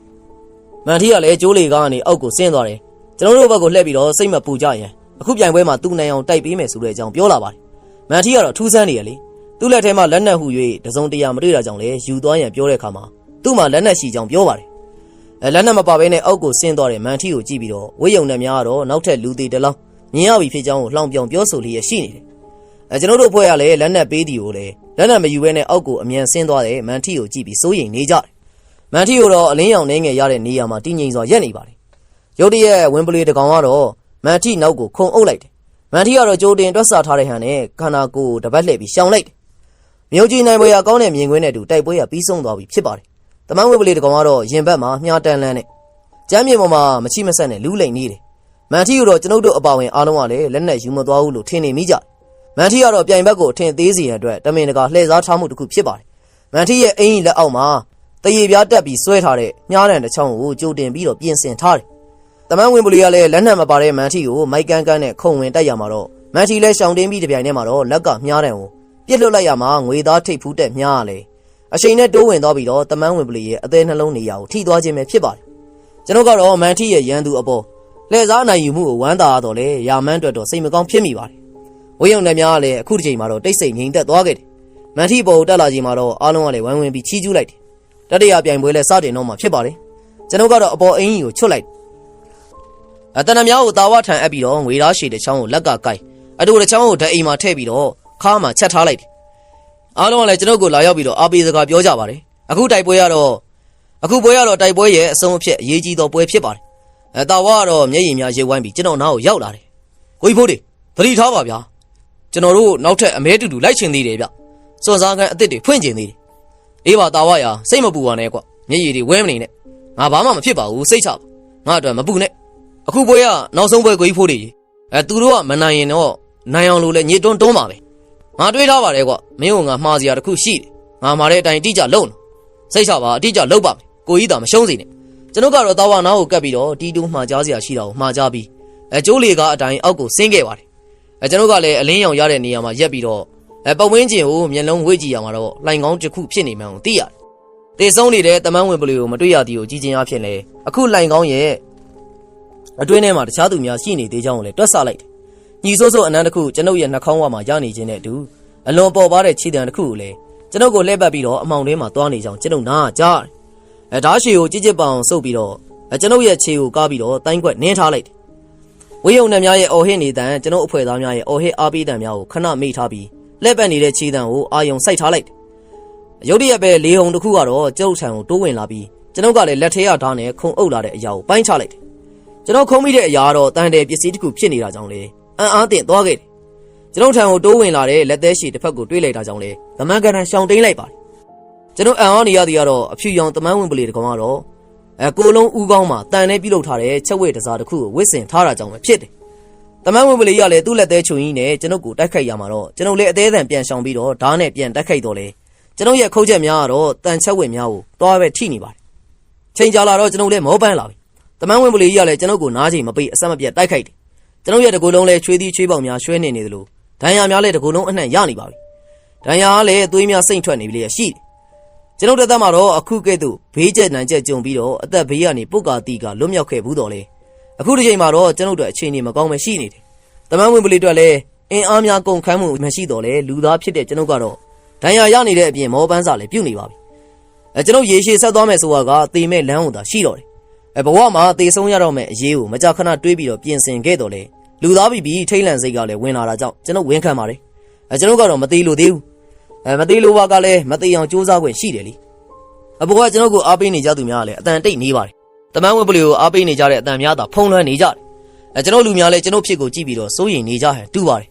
S2: ်မန်ထီကလည်းကျိုးလေကားကနေအောက်ကိုဆင်းသွားတယ်ကျွန်တော်တို့ဘက်ကိုလှည့်ပြီးတော့စိတ်မပူကြရန်အခုပြိုင်ပွဲမှာသူ့နိုင်အောင်တိုက်ပေးမယ်ဆိုတဲ့အကြောင်းပြောလာပါတယ်မန်ထီကတော့ထူးဆန်းနေရလေသူ့လက်ထဲမှာလက်နက်ဟူ၍တစုံတရာမတွေ့တာကြောင့်လည်းယူသွားရန်ပြောတဲ့အခါမှာ သူ့မှာလက်နက်ရှိကြောင်းပြောပါတယ်လက်နက်မပါဘဲနဲ့အောက်ကိုဆင်းသွားတဲ့မန်ထီကိုကြည့်ပြီးတော့ဝိယုံနဲ့များတော့နောက်ထပ်လူသေးတလောင်းမြင်ရပြီဖြစ်ကြောင်းကိုလှောင်ပြောင်ပြောဆိုလျက်ရှိနေတယ်ကျွန်တော်တို့အဖွဲ့ကလည်းလက်နက်ပေးသည်ကိုလည်းလက်နက်မယူဘဲနဲ့အောက်ကိုအမြန်ဆင်းသွားတဲ့မန်ထီကိုကြည့်ပြီးစိုးရိမ်နေကြတယ်မန်ထီကိုတော့အလင်းရောင်နေငယ်ရတဲ့နေရာမှာတည်ငြိမ်စွာရက်နေပါတယ်ရုတ်တရက်ဝင်းပလီတကောင်ကတော့မန်ထီနောက်ကိုခုံအုပ်လိုက်တယ်မန်ထီကတော့ကြိုတင်တွက်ဆထားတဲ့ဟန်နဲ့ခန္ဓာကိုယ်တပတ်လှည့်ပြီးရှောင်လိုက်တယ်မြို့ကြီးနိုင်ပွဲရကောင်းတဲ့မြင်ကွင်းနဲ့တူတိုက်ပွဲရပြီးဆုံးသွားပြီဖြစ်ပါတယ်တမန်ဝင်းပလီတကောင်ကတော့ရင်ဘတ်မှာမြားတန်လန်းနဲ့ကျမ်းမြေပေါ်မှာမချိမဆက်နဲ့လူးလိမ်နေတယ်မန်ထီကတော့ကျွန်ုပ်တို့အပါဝင်အားလုံးကလည်းလက်နက်ယူမသွားဘူးလို့ထင်နေမိကြမန်ထီကတော့ပြိုင်ဘက်ကိုအထင်သေးစေရန်အတွက်တမင်တကာလှည့်စားထားမှုတစ်ခုဖြစ်ပါတယ်မန်ထီရဲ့အင်ကြီးလက်အောက်မှာတရေပြားတက်ပြီးဆွဲထားတဲ့မြားတံတစ်ချောင်းကိုကြိုတင်ပြီးတော့ပြင်ဆင်ထားတယ်တမန်ဝင်ပလီကလည်းလက်နက်မပါတဲ့မန်ထီကိုမိုက်ကန်းကန်းနဲ့ခုံဝင်တက်ရမှာတော့မန်ထီလည်းရှောင်တင်းပြီးတပြိုင်တည်းမှာတော့လက်ကမြားတံကိုပြစ်လွတ်လိုက်ရမှာငွေသားထိတ်ဖူးတက်မြားလေအချိန်နဲ့တိုးဝင်သွားပြီးတော့တမန်ဝင်ပလီရဲ့အသေးနှလုံးနေရာကိုထိသွားခြင်းပဲဖြစ်ပါတယ်ကျွန်တော်ကတော့မန်ထီရဲ့ရန်သူအပေါ်လှည့်စားနိုင်ယူမှုကိုဝမ်းသာရတော့လေရာမန်းအတွက်တော့စိတ်မကောင်းဖြစ်မိပါတယ်ဝိယုံနဲ့များကလည်းအခုတစ်ချိန်မှာတော့တိတ်ဆိတ်ငြိမ်သက်သွားခဲ့တယ်မန်ထီပေါ်တက်လာချိန်မှာတော့အားလုံးကလည်းဝိုင်းဝန်းပြီးချီးကျူးလိုက်တယ်တတိယပြိုင်ပွဲလဲစတင်တော့မှဖြစ်ပါတယ်ကျွန်တော်ကတော့အပေါ်အင်းကြီးကိုချွတ်လိုက်အတနများကိုတာဝထန်အပ်ပြီးတော့ငွေသားရှည်တစ်ချောင်းကိုလက်ကကိုက်အတူတစ်ချောင်းကိုဓာတ်အိမ်မှာထည့်ပြီးတော့ခါမှာချက်ထားလိုက်တယ်အားလုံးကလည်းကျွန်တော်ကိုလာရောက်ပြီးတော့အားပေးစကားပြောကြပါတယ်အခုပွဲရတော့တိုက်ပွဲရဲ့အဆုံးအဖြစ်အရေးကြီးသောပွဲဖြစ်ပါတယ်တာဝကတော့မျက်ရည်များရေဝိုင်းပြီးကျွန်တော်နားကိုရောက်လာတယ်ကိုကြီးဖိုးတွေသတိထားပါဗျာကျွန်တော်တို့နောက်ထပ်အမဲတူတူလိုက်ချင်သေးတယ်ဗျစွန်စားကန်အစ်စ်တွေဖွင့်ချင်သေးတယ်အေးပါတာဝရစိတ်မပူပါနဲ့ကွမျက်ရည်တွေဝဲမနေနဲ့ငါဘာမှမဖြစ်ပါဘူးစိတ်ချပါငါအတွက်မပူနဲ့အခုပွဲကနောက်ဆုံးပွဲကိုကြီးဖိုးတွေသူတို့ကမနိုင်ရင်တော့နိုင်အောင်လို့လဲညစ်တွန်းပါပဲငါတွေးထားပါတယ်ကွမင်းကငါမှားစရာတစ်ခုရှိတယ်ငါမှားတဲ့အတိုင်းအတိအကျလုပ်နော်စိတ်ချပါအတိအကျလုပ်ပါမယ်ကိုကြီးသာမရှုံးစေနဲ့ကျွန်တော်ကတော့တာဝနာကိုကပ်ပြီးတော့တီးတူးမှားကြားစရာရှိတာကိုမှားကြားပြီးကျိုးလေကအတိုင်းအောက်ကိုဆင်းခဲ့ပါတယ်ကျွန်တော်ကလည်းအလင်းရောင်ရတဲ့နေရာမှာရက်ပြီးတော့ပတ်ဝန်းကျင်ကိုမျက်လုံးဝေ့ကြည့်ရမှာတော့လှိုင်ကောင်းတစ်ခုဖြစ်နေမှန်းကိုသိရတယ်တေဆုံးနေတဲ့တမန်ဝင်ပလီကိုမတွေ့ရသည်ကိုကြည်ကျင်အဖြစ်လဲအခုလှိုင်ကောင်းရဲ့အတွင်းထဲမှာတခြားသူများရှိနေသေးကြောင်းကိုလည်းတွက်ဆလိုက်တယ်ညီဆိုးဆိုးအနမ်းတစ်ခုကျွန်ုပ်ရဲ့နှာခေါင်းဝမှာရနေခြင်းနဲ့အတူအလွန်ပေါ်ပါတဲ့ခြေတံတစ်ခုကိုလည်းကျွန်ုပ်ကိုလှည့်ပတ်ပြီးတော့အမောင်ထဲမှာသွားနေကြောင်းကျွန်ုပ်နားကြားတယ်ဓာတ်ရှည်ကိုကြစ်ကြစ်ပအောင်ဆုပ်ပြီးတော့ကျွန်ုပ်ရဲ့ခြေကိုကားပြီးတော့တိုင်းကွက်နင်းထားလိုက်တယ်ဝေယုံနှံများရဲ့အော်ဟစ်နေတန်ကျွန်ုပ်အဖွဲ့သားများရဲ့အော်ဟစ်အားပေးတန်များကိုခဏမိထားပြီးလှည့်ပတ်နေတဲ့ခြေတံကိုအာယုံစိုက်ထားလိုက်တယ်ရုတ်တရက်ပဲလေဟုန်တစ်ခုကတော့ကျုပ်ထံကိုတိုးဝင်လာပြီးကျွန်ုပ်ကလည်းလက်ထဲရဓာတ်နဲ့ခုံအုပ်လာတဲ့အရာကိုပိုင်းချလိုက်တယ်ကျွန်တော်ခုံမိတဲ့အရာကတော့တန်တယ်ပစ္စည်းတစ်ခုဖြစ်နေတာကြောင့်လေအံ့အားသင့်သွားခဲ့တယ်ကျွန်တော်ထံကိုတိုးဝင်လာတဲ့လက်သေးရှည်တစ်ဖက်ကိုတွေးလိုက်တာကြောင့်လေဗမန်ကန်ရှောင်တိန်လိုက်ပါတယ်ကျွန်တော်အံ့အားနေရသည်ကတော့အဖြူရောင်တမန်ဝင်ပလီတကောင်ကတော့ကိုလုံးဦးကောင်းမှာတန်နဲ့ပြုတ်လုပ်ထားတဲ့ချက်ဝဲတစားတစ်ခုကိုဝစ်စင်ထားတာကြောင့်ပဲဖြစ်တယ်တမန်ဝင်ပလီကလည်းသူ့လက်သေးချုံကြီးနဲ့ကျွန်ုပ်ကိုတိုက်ခိုက်ရမှာတော့ကျွန်ုပ်လည်းအသေးအံပြန်ရှောင်ပြီးတော့ဓာတ်နဲ့ပြန်တိုက်ခိုက်တော့လေကျွန်ုပ်ရဲ့ခုတ်ချက်များကတော့တန်ချက်ဝဲများကိုတွားပဲထိနေပါတယ်ချိန်ကြာလာတော့ကျွန်ုပ်လည်းမောပန်းလာပြီတမန်ဝင်ပလီကလည်းကျွန်ုပ်ကိုနားချိန်မပေးအဆက်မပြတ်တိုက်ခိုက်တယ်ကျွန်ုပ်ရဲ့တကူလုံးလည်းချွေးသီးချွေးပေါက်များရွှဲနေတယ်လို့ဒဏ်ရာများလည်းတကူလုံးအနှံ့ရနေပါပြီဒဏ်ရာကလည်းသွေးများစိမ့်ထွက်နေပြီလေရှိတယ်ကျွန်ုပ်တက်မှာတော့အခုကဲ့သို့ဘေးကျက်နိုင်ကျက်ကြုံပြီးတော့အသက်ဘေးကနေပုတ်ကာတီကလွတ်မြောက်ခဲ့ဘူးတော့လေအခုဒီချိန်မှာတော့ကျွန်ုပ်တို့အခြေအနေမကောင်းပဲရှိနေတယ်တမန်ဝင်ပလီတို့လည်းအင်အားများကုန်ခန်းမှုမရှိတော့လေလူသားဖြစ်တဲ့ကျွန်ုပ်ကတော့ဒဏ်ရာရနေတဲ့အပြင်မောပန်းစာလည်းပြုတ်နေပါပြီကျွန်ုပ်ရေရှည်ဆက်သွားမယ်ဆိုတာကသေမဲ့လမ်းကိုသာရှိတော့တယ်ဘဝမှာသေဆုံးရတော့မယ်အရေးကိုမကြာခဏတွေးပြီးတော့ပြင်ဆင်ခဲ့တော့လေလူသားပြီးထိတ်လန့်စိတ်ကလည်းဝင်လာတာကြောင့်ကျွန်ုပ်ဝန်ခံပါတယ်ကျွန်ုပ်ကတော့မသေးလို့သေးဘူးမသေးလို့ပါကလည်းမသေးအောင်စူးစမ်းခွင့်ရှိတယ်လေအပေါ်ကကျွန်ုပ်ကိုအားပေးနေကြသူများလည်းအတန်တိတ်နေပါတယ်တမန်ဝင်ပလီကိုအားပေးနေကြတဲ့အတန်များသာဖုံးလွှမ်းနေကြတယ်ကျွန်ုပ်လူများလည်းကျွန်ုပ်ဖြစ်ကိုကြည့်ပြီးတော့စိုးရိမ်နေကြဟန်တူပါတယ်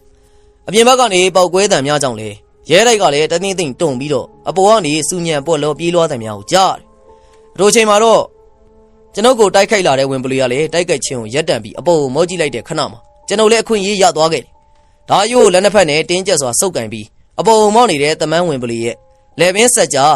S2: အပြင်ဘက်ကနေပေါက်ကွဲတန်များကြောင့်လေရဲတိုက်ကလည်းတသိမ့်သိမ့်တုံပြီးတော့အပေါ်ကနေစူညံပွက်လောပြေးလွှားတန်များကိုကြားတယ်တို့ချိန်မှာတော့ကျွန်ုပ်ကိုတိုက်ခိုက်လာတဲ့ဝင်ပလီကလည်းတိုက်ခိုက်ခြင်းကိုရပ်တန့်ပြီးအပေါ်ကိုမောကြည့်လိုက်တဲ့ခဏမှာကျွန်ုပ်လည်းအခွင့်အရေးရသွားခဲ့တယ်ဒါရိုးလက်နှစ်ဖက်နဲ့တင်းကျပ်စွာစုပ်ကန်ပြီးအပေါ်မောက်နေတဲ့တမန်ဝင်ပလီရဲ့လေပင်ဆက်ကြာ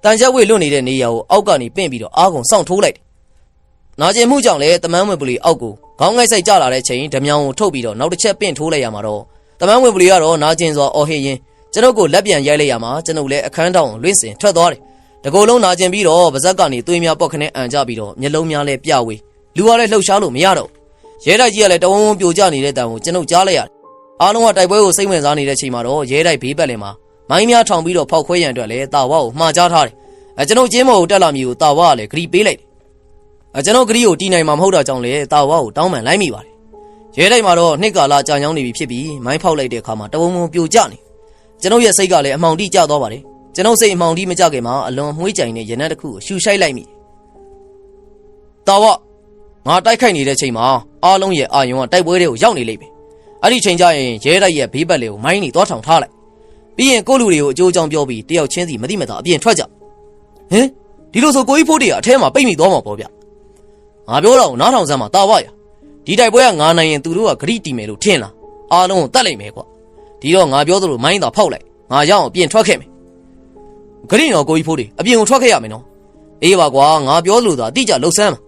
S2: းတန်ချက်ဝေလွတ်နေတဲ့နေရာကိုအောက်ကနေပင့်ပြီးတော့အားကုန်စောင့်ထိုးလိုက်တယ်နာကျင်မှုကြောင့်လည်းတမန်ဝင်ပလီအောက်ကိုခေါင်းငိုက်ဆိုင်ကျလာတဲ့ချိန်ဓမြောင်ကိုထုတ်ပြီးတော့နောက်တစ်ချက်ပင့်ထိုးလိုက်ရမှာတော့တမန်ဝင်ပလီကတော့နာကျင်စွာအော်ဟစ်ရင်းကျွန်ုပ်ကိုလက်ပြန်ရိုက်လိုက်ရမှာကျွန်ုပ်လည်းအခန်းတောင်လွင့်စင်ထွက်သွားတယ်တကိုယ်လုံးနာကျင်ပြီးတော့ဗဇက်ကနေသွေးများပေါက်ခနဲ့အန်ကြပြီးတော့မျက်လုံးများလည်းပြဝေးလူကလည်းလှုပ်ရှားလို့မရတော့ရဲတိုက်ကြီးကလည်းတဝုံဝုံပြိုကျနေတဲ့တန်ကိုကျွန်ုပ်ကြားလိုက်ရတယ်အားလုံးကတိုက်ပွဲကိုစိတ်ဝင်စားနေတဲ့ချိန်မှာတော့ရဲတိုက်ဘေးပတ်လည်မှာမိုင်းများထောင်ပြီးတော့ဖောက်ခွဲရန်အတွက်လည်းတာဝါကိုမှားကြားထားတယ် ကျွန်တော်ကျင်းမော်ကိုတက်လာမည်ကိုတာဝါကလည်းဂရီပေးလိုက်တယ်ကျွန်တော်ဂရီကိုတီးနိုင်မှာမဟုတ်တာကြောင့်လေတာဝါကိုတောင်းပန်လိုက်မိပါတယ်ရဲတိုက်မှာတော့နှစ်ကာလကြာညောင်းနေပြီဖြစ်ပြီးမိုင်းဖောက်လိုက်တဲ့အခါမှာတဝုံဝုံပြိုကျနေကျွန်တော်ရဲ့စိတ်ကလည်းအမှောင်တိကျသွားပါတယ်ကျွန်တော်စိတ်အမှောင်တိမကျခင်မှာအလွန်မှွေးကြိုင်တဲ့ရနက်တစ်ခုကိုရှူရှိုက်လိုက်မိတာဝါငါတိုက်ခိုက်နေတဲ့ချိန်မှာအားလုံးရဲ့အာယုံကတိုက်ပွဲတွေကိုရောက်နေလိမ့်မယ်အဲ့ဒီချိန်ကျရင်ရဲတိုက်ရဲ့ဘေးပတ်လေကိုမိုင်းနေသွားထောင်ထားလိုက်ပြီးရင်ကိုလူတွေကိုအကျိုးအကြောင်းပြောပြီးတယောက်ချင်းစီမတိမတာအပြင်ထွက်ကြဟင်ဒီလိုဆိုကိုကြီးဖိုးတေကအထဲမှာပိတ်မိသွားမှာပေါ့ဗျငါပြောတော့နားထောင်စမ်းမှာတာဝါရဒီတိုက်ပွဲကငါနိုင်ရင်သူတို့ကဂရိတီမယ်လို့ထင်လားအားလုံးကိုတတ်လိုက်မယ်ကွာဒီတော့ငါပြောသလိုမိုင်းသာဖောက်လိုက်ငါရောက်အောင်အပြင်ထွက်ခဲ့မယ်ဂရိနော်ကိုကြီးဖိုးတေအပြင်ကိုထွက်ခဲ့ရမယ်နော်အေးပါကွာငါပြောလို့သာအတိအကျလှုပ်ဆမ်းမှာ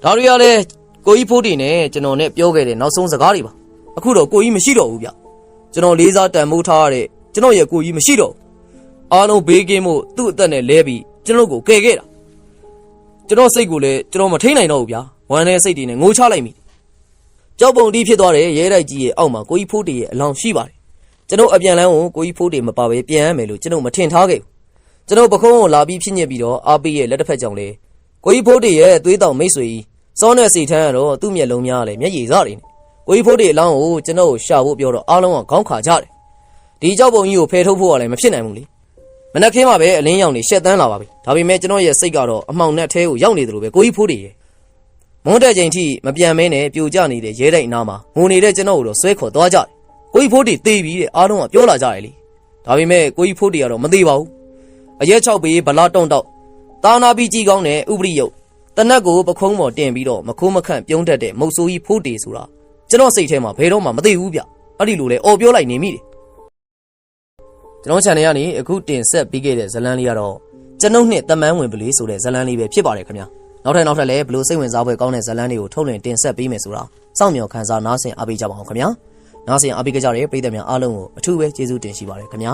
S2: ဒါတွေကလည်းကိုကြီးဖိုးတေနဲ့ကျွန်တော်နဲ့ပြောခဲ့တဲ့နောက်ဆုံးစကားတွေပါအခုတော့ကိုကြီးမရှိတော့ဘူးဗျကျွန်တော်လေးစားတန်မိုးထားရတဲ့ကျွန်တော်ရဲ့ကိုကြီးမရှိတော့အားလုံးဘေးကင်းမှုသူ့အသက်နဲ့လဲပြီးကျွန်တော်ကိုကယ်ခဲ့တာကျွန်တော်စိတ်ကိုလည်းကျွန်တော်မထိန်နိုင်တော့ဘူးဗျာဝမ်းနဲ့စိတ်တွေနဲ့ငိုချလိုက်မိကြောက်ပုံတီးဖြစ်သွားတဲ့ရဲတိုက်ကြီးရဲ့အောက်မှာကိုကြီးဖိုးတေရဲ့အလောင်းရှိပါတယ်ကျွန်တော်အပြန်လန်းကိုကိုကြီးဖိုးတေမပါပဲပြန်ရမယ်လို့ကျွန်တော်မထင်ထားခဲ့ဘူးကျွန်တော်ပခုံးကိုလာပြီးဖြစ်ညစ်ပြီးတော့အားပေးရဲ့လက်တစ်ဖက်ကြောင့်လေကိုကြီးဖိုးတေရဲ့သွေးတောင်မိတ်ဆွေကြီးစောနဲ့စီထန်းကတော့သူ့မျက်လုံးများလည်းမျက်ရည်စတွေနဲ့ကိုကြီးဖိုးတေအလောင်းကိုကျွန်တော်ရှာဖို့ပြောတော့အားလုံးကခေါင်းခါကြတယ်ဒီကြောက်ပုံကြီးကိုဖယ်ထုတ်ဖို့ကလည်းမဖြစ်နိုင်ဘူးလေမနက်ခင်းမှာပဲအလင်းရောင်နေရှက်တန်းလာပါပြီဒါပေမဲ့ကျွန်တော်ရဲ့စိတ်ကတော့အမှောင်နဲ့အထဲကိုရောက်နေတယ်လို့ပဲကိုကြီးဖိုးတေရဲ့မွန်းတဲ့ချိန်ထိမပြန်မဲနဲ့ပြိုကျနေတဲ့ရဲတိုက်အနားမှာငိုနေတဲ့ကျွန်တော်ကိုတော့ဆွဲခေါ်သွားကြတယ်ကိုကြီးဖိုးတေသေပြီတဲ့အားလုံးကပြောလာကြတယ်လေဒါပေမဲ့ကိုကြီးဖိုးတေကတော့မသေးပါဘူးအရက်6ပေဗလာတုံတော့တာနာပြီးကြီးကောင်းတဲ့ဥပရိယုတ်တနက်ကိုပခုံးပေါ်တင်ပြီးတော့မခိုးမခန့်ပြုံးတတ်တဲ့မုတ်ဆိုးကြီးဖိုးတေဆိုတာကျွန်တော်စိတ်ထဲမှာဘယ်တော့မှမသိဘူးဗျအဲ့ဒီလိုလေအော်ပြောလိုက်နေမိတယ်ကျွန်တော် channel ကနေအခုတင်ဆက်ပေးခဲ့တဲ့ဇာတ်လမ်းလေးကတော့ကျွန်ုပ်နှစ်တမန်းဝင်ပလေးဆိုတဲ့ဇာတ်လမ်းလေးပဲဖြစ်ပါတယ်ခင်ဗျာနောက်ထပ်လည်းဘလို့စိတ်ဝင်စားဖွယ်ကောင်းတဲ့ဇာတ်လမ်းတွေကိုထုတ်လွှင့်တင်ဆက်ပေးမယ်ဆိုတာစောင့်မျှော်ခန်းစားနားဆင်အားပေးကြပါအောင်ခင်ဗျာနားဆင်အားပေးကြတဲ့ပရိသတ်များအားလုံးကိုအထူးပဲကျေးဇူးတင်ရှိပါတယ်ခင်ဗျာ